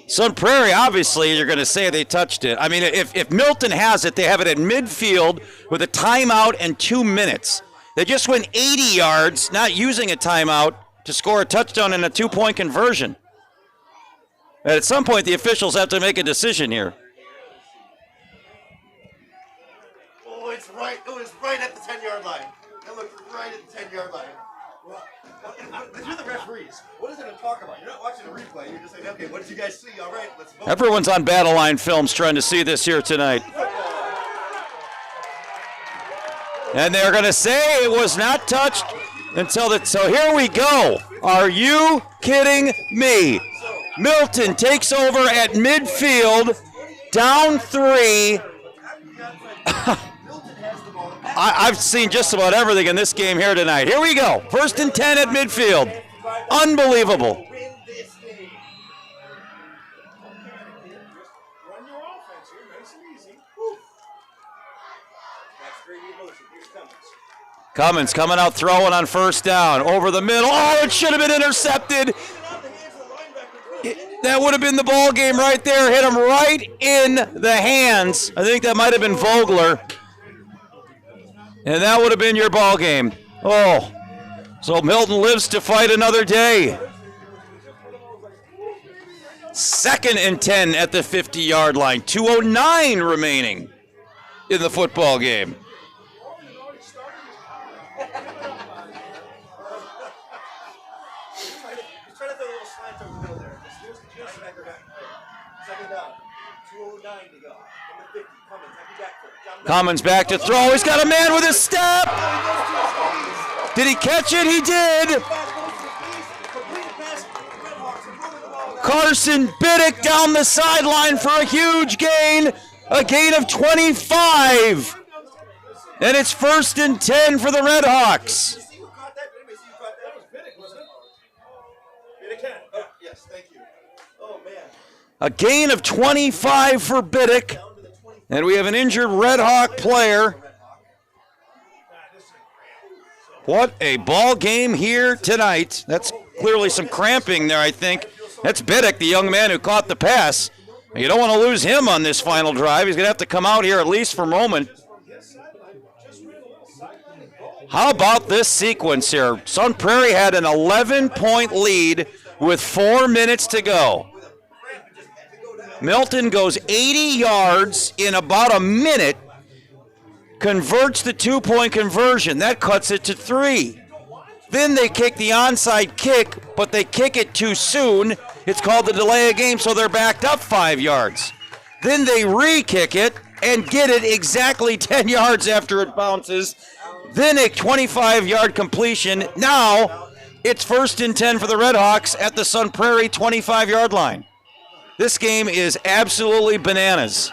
Sun Prairie, obviously, you're going to say they touched it. I mean, if Milton has it, they have it at midfield with a timeout and 2 minutes. They just went 80 yards, not using a timeout, to score a touchdown and a 2-point conversion. And at some point, the officials have to make a decision here. Oh, it's right. It was right at the 10-yard line. It looked right at the 10-yard line. Well, you're the referees. What is it to talk about? You're not watching a replay. You're just saying, okay, what did you guys see? All right, let's vote. Everyone's on Battle Line Films trying to see this here tonight. And they're going to say it was not touched until the. So here we go. Are you kidding me? Milton takes over at midfield, down 3. I've seen just about everything in this game here tonight. Here we go. 1st and 10 at midfield. Unbelievable. Run your offense here, nice and easy. Cummins coming out throwing on 1st down. Over the middle. Oh, it should have been intercepted. That would have been the ball game right there. Hit him right in the hands. I think that might have been Vogler. And that would have been your ball game. Oh, so Milton lives to fight another day. 2nd and 10 at the 50-yard line. 2:09 remaining in the football game. Cummins back to throw. He's got a man with his step. Did he catch it? He did. Carson Biddick down the sideline for a huge gain. A gain of 25. And it's 1st and 10 for the Red Hawks. A gain of 25 for Biddick. And we have an injured Red Hawk player. What a ball game here tonight. That's clearly some cramping there, I think. That's Biddick, the young man who caught the pass. You don't want to lose him on this final drive. He's going to have to come out here at least for a moment. How about this sequence here? Sun Prairie had an 11-point lead with 4 minutes to go. Milton goes 80 yards in about a minute, converts the 2-point conversion. That cuts it to 3. Then they kick the onside kick, but they kick it too soon. It's called the delay of game, so they're backed up 5 yards. Then they re-kick it and get it exactly 10 yards after it bounces. Then a 25-yard completion. Now it's 1st and 10 for the Red Hawks at the Sun Prairie 25-yard line. This game is absolutely bananas.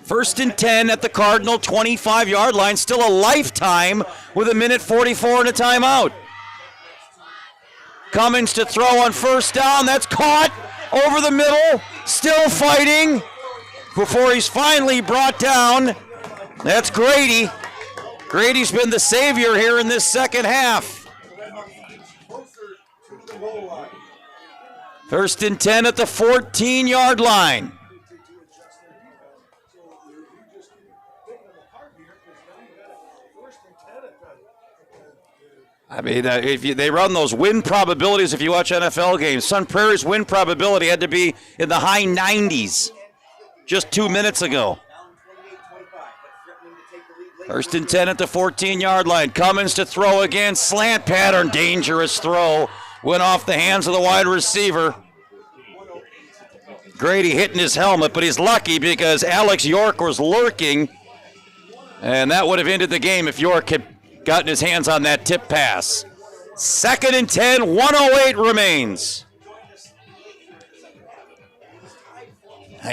1st and 10 at the Cardinal 25-yard line. Still a lifetime with 1:44 and a timeout. Cummins to throw on 1st down. That's caught over the middle. Still fighting before he's finally brought down. That's Grady. Grady's been the savior here in this second half. 1st and 10 at the 14-yard line. I mean, they run those win probabilities if you watch NFL games. Sun Prairie's win probability had to be in the high 90s just 2 minutes ago. 1st and 10 at the 14-yard line. Cummins to throw again. Slant pattern. Dangerous throw. Went off the hands of the wide receiver. Grady hitting his helmet, but he's lucky because Alex York was lurking. And that would have ended the game if York had gotten his hands on that tip pass. 2nd and 10, 1:08 remains.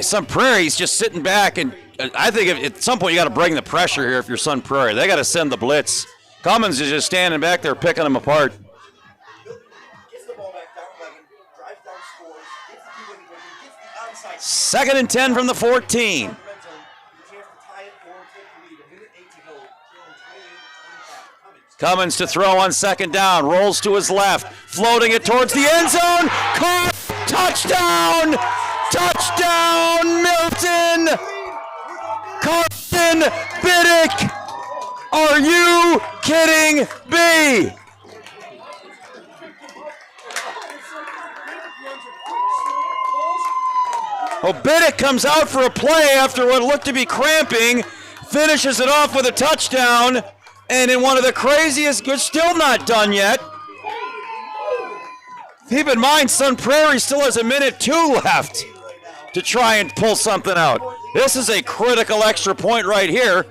Sun Prairie's just sitting back, and I think at some point you got to bring the pressure here if you're Sun Prairie. They got to send the blitz. Cummins is just standing back there picking them apart. 2nd and 10 from the 14. Cummins to throw on second down. Rolls to his left. Floating it towards the end zone. Caught. Touchdown. Touchdown, Milton. Carson Biddick. Are you kidding me? Biddick comes out for a play after what looked to be cramping, finishes it off with a touchdown, and in one of the craziest, you're still not done yet. Keep in mind, Sun Prairie still has 1:02 left to try and pull something out. This is a critical extra point right here.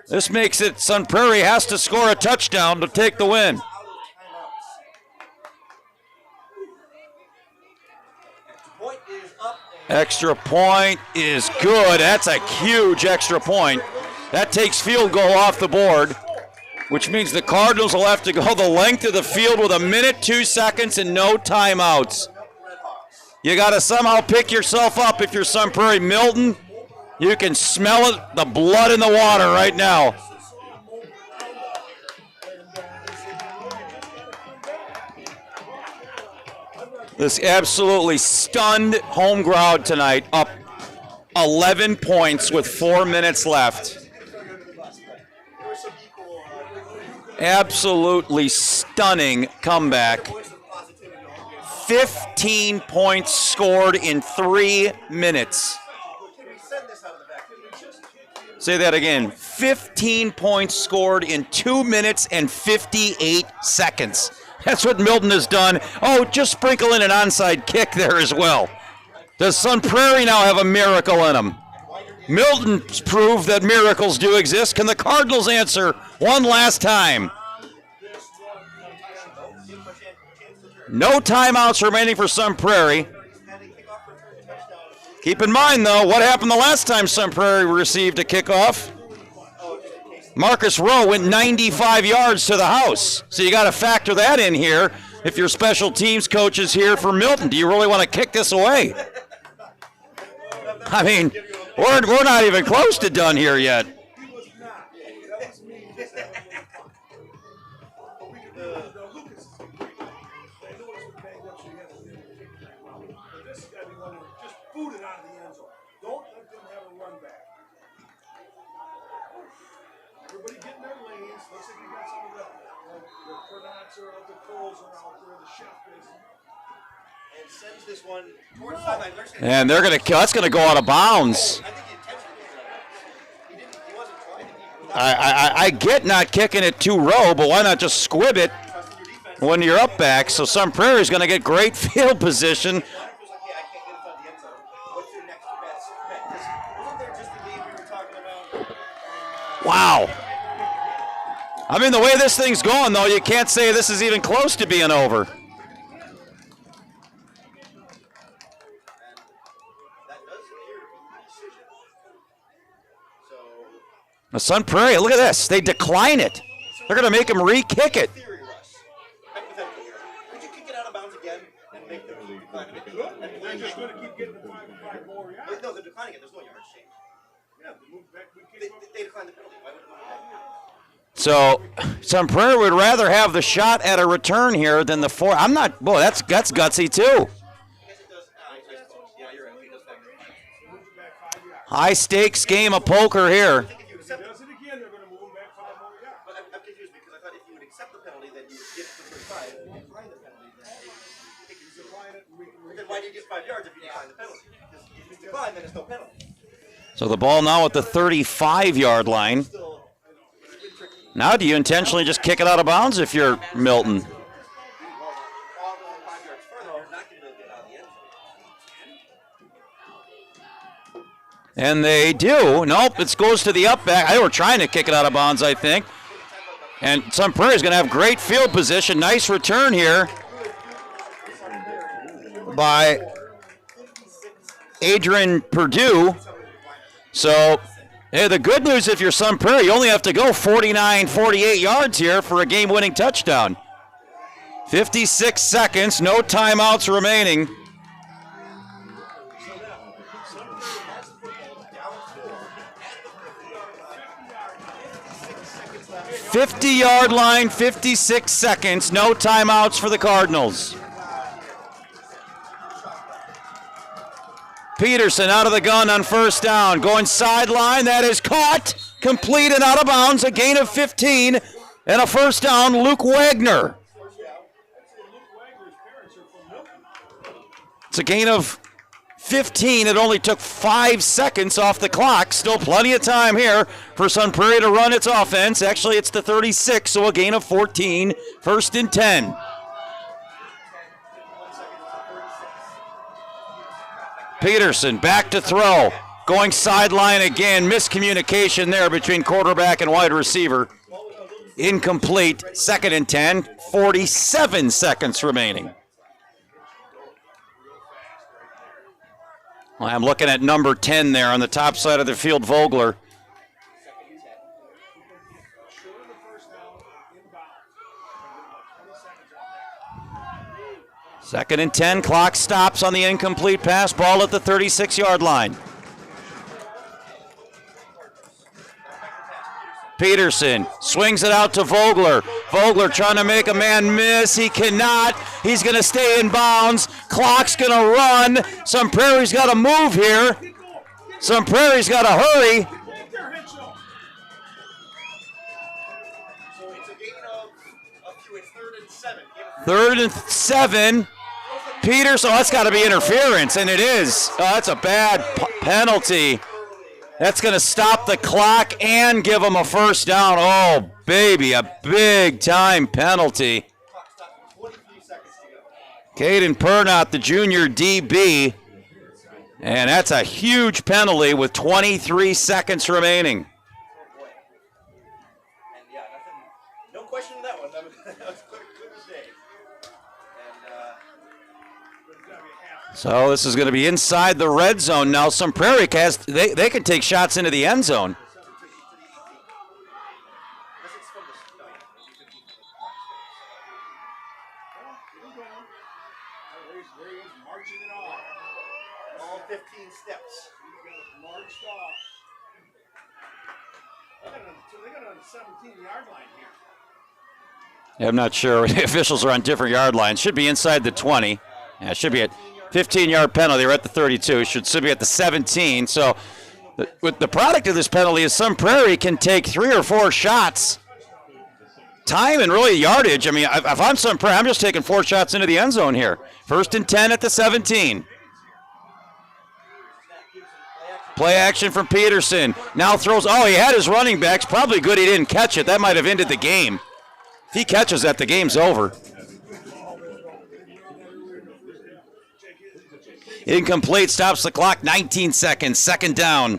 This makes it Sun Prairie has to score a touchdown to take the win. Extra point is good. That's a huge extra point. That takes field goal off the board, which means the Cardinals will have to go the length of the field with 1:02 and no timeouts. You got to somehow pick yourself up if you're Sun Prairie. Milton, you can smell it, the blood in the water right now. This absolutely stunned home crowd tonight, up 11 points with 4 minutes left. Absolutely stunning comeback. 15 points scored in 3 minutes. Say that again. 15 points scored in 2 minutes and 58 seconds. That's what Milton has done. Oh, just sprinkle in an onside kick there as well. Does Sun Prairie now have a miracle in them? Milton's proved that miracles do exist. Can the Cardinals answer one last time? No timeouts remaining for Sun Prairie. Keep in mind, though, what happened the last time Sun Prairie received a kickoff? Marcus Rowe went 95 yards to the house. So you got to factor that in here if your special teams coach is here for Milton. Do you really want to kick this away? I mean, we're not even close to done here yet. And they're going to that's going to go out of bounds. I get not kicking it too low, but why not just squib it when you're up back? So Sun Prairie is going to get great field position. Wow. I mean, the way this thing's going, though, you can't say this is even close to being over. The Sun Prairie, look at this. They decline it. They're going to make him re-kick it. Could you kick it out of bounds again and make them keep declining it? They're just going to keep getting the 5 more yards. No, they're declining it. There's no yards change. Yeah, they declined the penalty. Why would it move back? So Sun Prairie would rather have the shot at a return here than the 4. I'm not. Boy, that's gutsy too. High stakes game of poker here. Why do you get 5 yards if you decline the penalty? Because if you decline, then it's no penalty. So the ball now at the 35-yard line. Now do you intentionally just kick it out of bounds if you're Milton? And they do. Nope, it goes to the up back. They were trying to kick it out of bounds, I think. And Sun Prairie is going to have great field position. Nice return here by Adrian Perdue. So, hey, the good news if you're Sun Prairie, you only have to go 49, 48 yards here for a game-winning touchdown. 56 seconds, no timeouts remaining. 50-yard line, 56 seconds. No timeouts for the Cardinals. Peterson out of the gun on first down. Going sideline. That is caught. Complete and out of bounds. A gain of 15 and a first down. Luke Wagner. It's a gain of 15. It only took 5 seconds off the clock. Still plenty of time here for Sun Prairie to run its offense. Actually, it's the 36, so a gain of 14. First and 10. Peterson back to throw. Going sideline again. Miscommunication there between quarterback and wide receiver. Incomplete. Second and 10. 47 seconds remaining. Well, I'm looking at number 10 there on the top side of the field, Vogler. Second and 10, clock stops on the incomplete pass, ball at the 36-yard line. Peterson swings it out to Vogler. Vogler trying to make a man miss. He cannot. He's going to stay in bounds. Clock's going to run. Sun Prairie's got to move here. Sun Prairie's got to hurry. So it's a gain of a few. It's 3rd and 7. 3rd and 7. Peterson, that's got to be interference, and it is. Oh, that's a bad penalty. That's going to stop the clock and give them a first down. Oh, baby, a big-time penalty. Caden Pernott, the junior DB, and that's a huge penalty with 23 seconds remaining. And yeah, no question on that one. That was a good mistake. So this is going to be inside the red zone now. Sun Prairie has they can take shots into the end zone. All 15 steps. Marched off. They got it on the 17-yard line here. Yeah, I'm not sure. The officials are on different yard lines. Should be inside the 20. Yeah, it should be at 15-yard penalty. We're at the 32. Should be at the 17. So the product of this penalty is Sun Prairie can take 3 or 4 shots. Time and really yardage. I mean, if I'm Sun Prairie, I'm just taking 4 shots into the end zone here. 1st and 10 at the 17. Play action from Peterson. Now throws. Oh, he had his running backs. Probably good he didn't catch it. That might have ended the game. If he catches that, the game's over. Incomplete, stops the clock, 19 seconds, second down.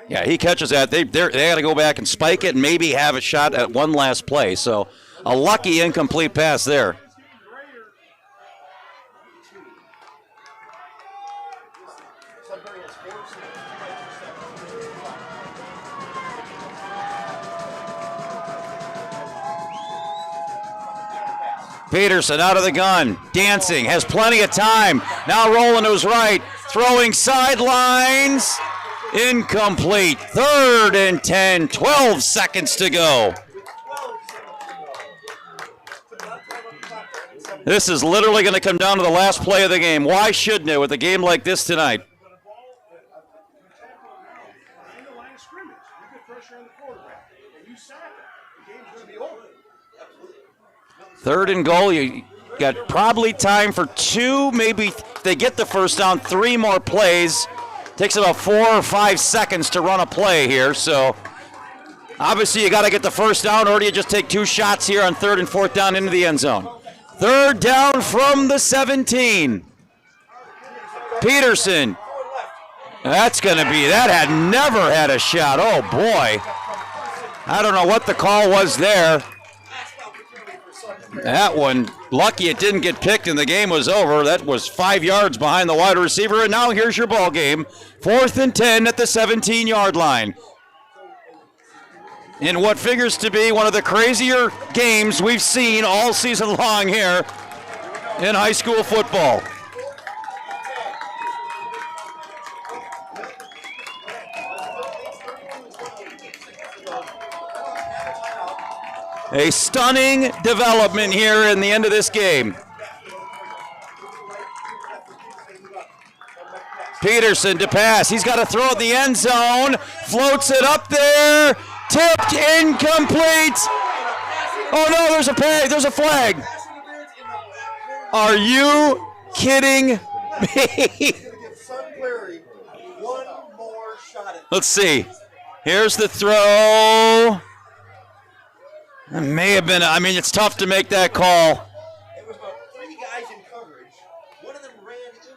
Yeah, he catches that. They got to go back and spike it and maybe have a shot at one last play. So a lucky incomplete pass there. Peterson out of the gun, dancing, has plenty of time. Now rolling to his right, throwing sidelines. Incomplete. 3rd and 10, 12 seconds to go. This is literally going to come down to the last play of the game. Why shouldn't it with a game like this tonight? Third and goal, you got probably time for 2, maybe if they get the first down, 3 more plays. Takes about 4 or 5 seconds to run a play here, so obviously you got to get the first down, or do you just take 2 shots here on 3rd and 4th down into the end zone? 3rd down from the 17. Peterson. That's going to be, that had never had a shot. Oh, boy. I don't know what the call was there. That one, lucky it didn't get picked and the game was over. That was 5 yards behind the wide receiver, and now here's your ball game. 4th and 10 at the 17-yard line. In what figures to be one of the crazier games we've seen all season long here in high school football. A stunning development here in the end of this game. Peterson to pass. He's got to throw it in the end zone. Floats it up there. Tipped, incomplete. Oh no, there's a flag. There's a flag. Are you kidding me? Let's see. Here's the throw. It may have been, I mean, it's tough to make that call. It was about 3 guys in coverage. One of them ran into.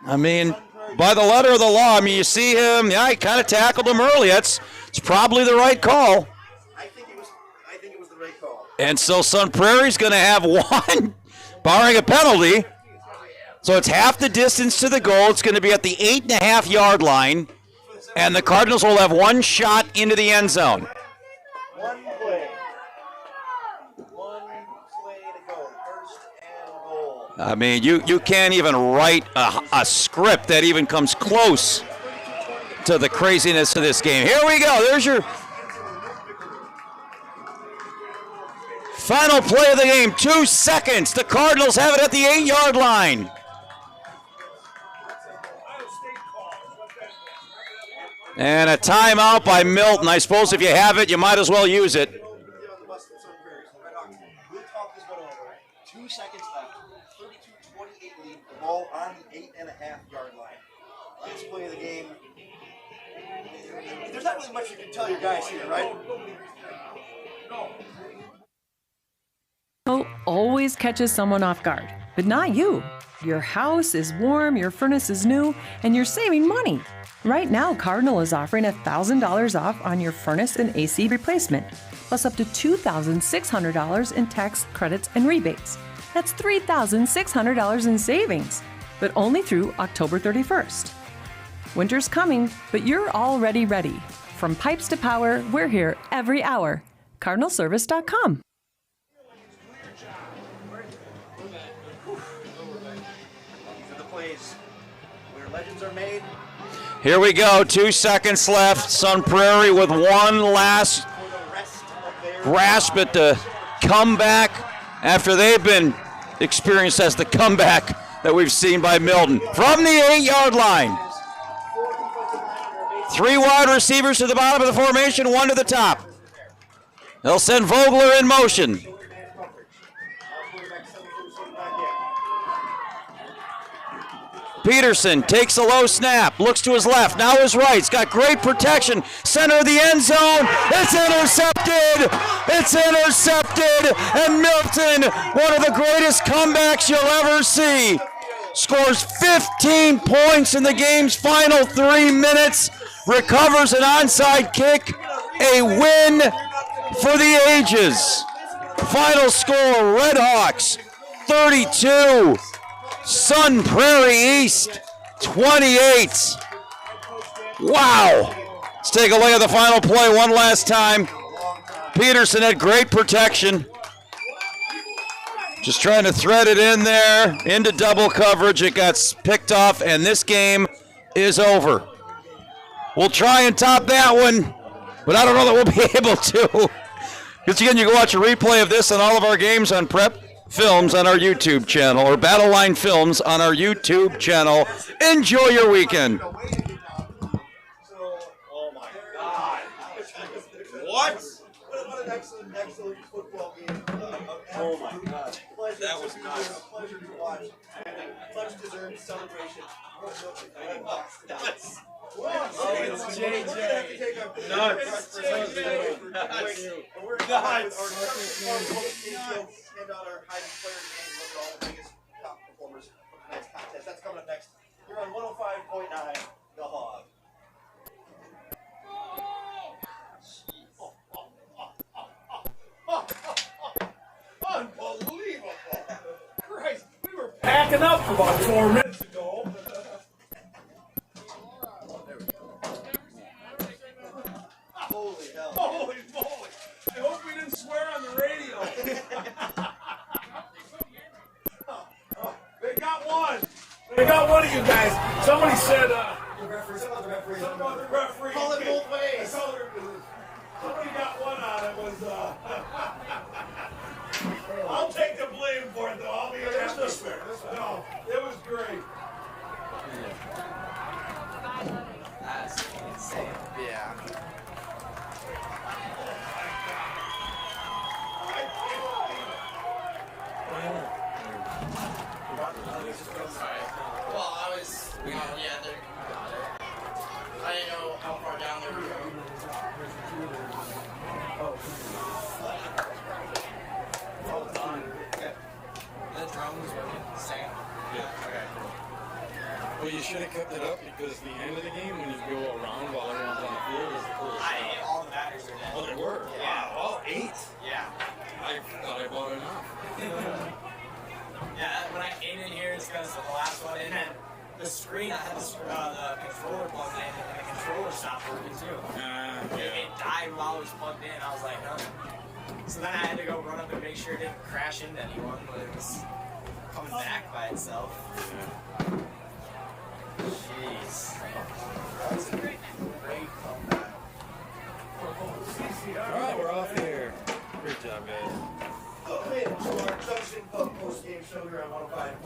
I mean, by the letter of the law, I mean, you see him, yeah, he kind of tackled him early. It's probably the right call. I think it was the right call. And so Sun Prairie's going to have one, barring a penalty. So it's half the distance to the goal. It's going to be at the 8.5-yard line. And the Cardinals will have one shot into the end zone. One play. One play to go. First and goal. I mean, you can't even write a script that even comes close to the craziness of this game. Here we go. There's your final play of the game. 2 seconds. The Cardinals have it at the 8-yard line. And a timeout by Milton. I suppose if you have it, you might as well use it. We'll talk this one over. 2 seconds left. 32-28 lead. The ball on the 8.5-yard line. Last play of the game. There's not really much you can tell your guys here, right? Always catches someone off guard, but not you. Your house is warm, your furnace is new, and you're saving money. Right now, Cardinal is offering $1,000 off on your furnace and AC replacement, plus up to $2,600 in tax credits and rebates. That's $3,600 in savings, but only through October 31st. Winter's coming, but you're already ready. From pipes to power, we're here every hour. CardinalService.com. The plays where legends are made. Here we go. 2 seconds left. Sun Prairie with one last grasp at the comeback after they've been experienced as the comeback that we've seen by Milton. From the 8-yard line. 3 wide receivers to the bottom of the formation, 1 to the top. They'll send Vogler in motion. Peterson takes a low snap, looks to his left, now his right. He's got great protection. Center of the end zone. It's intercepted. It's intercepted. And Milton, one of the greatest comebacks you'll ever see, scores 15 points in the game's final 3 minutes, recovers an onside kick, a win for the ages. Final score, Redhawks 32. Sun Prairie East, 28. Wow. Let's take a look at the final play one last time. Peterson had great protection. Just trying to thread it in there, into double coverage. It got picked off, and this game is over. We'll try and top that one, but I don't know that we'll be able to. Because again, you can watch a replay of this and all of our games on Prep Films on our YouTube channel, or Battle Line Films on our YouTube channel. Enjoy your weekend. Oh my God! What? What an excellent football game! Oh my God! That was nice. A pleasure to watch. Much deserved celebration. Nuts. JJ. Nuts. We're hand out our highest player names of all the biggest top performers from tonight's contest. That's coming up next. You're on 105.9 The Hog. Unbelievable! Christ, we were Packing up for about 4 minutes ago. Holy hell! Holy moly! I hope we didn't swear on the radio. They got one. They got one of you guys. Somebody said, some other referee. Call it both ways. Somebody got one on it. Was But you should have kept it up because the end of the game, when you go around while everyone's on the field, is the coolest shot. All the batters are dead. Oh, they were? Yeah. Wow, all 8? Yeah. I thought I bought enough. Yeah, when I came in here, it's because the last one, and then the screen, I had the controller plugged in, and the controller stopped working too. It died while it was plugged in. I was like, huh. So then I had to go run up and make sure it didn't crash into anyone, but it was coming back by itself. Jeez. That's a great comeback. All right, we're off here. Great job, guys. Okay, so our Junction Pub post-game show here on 105.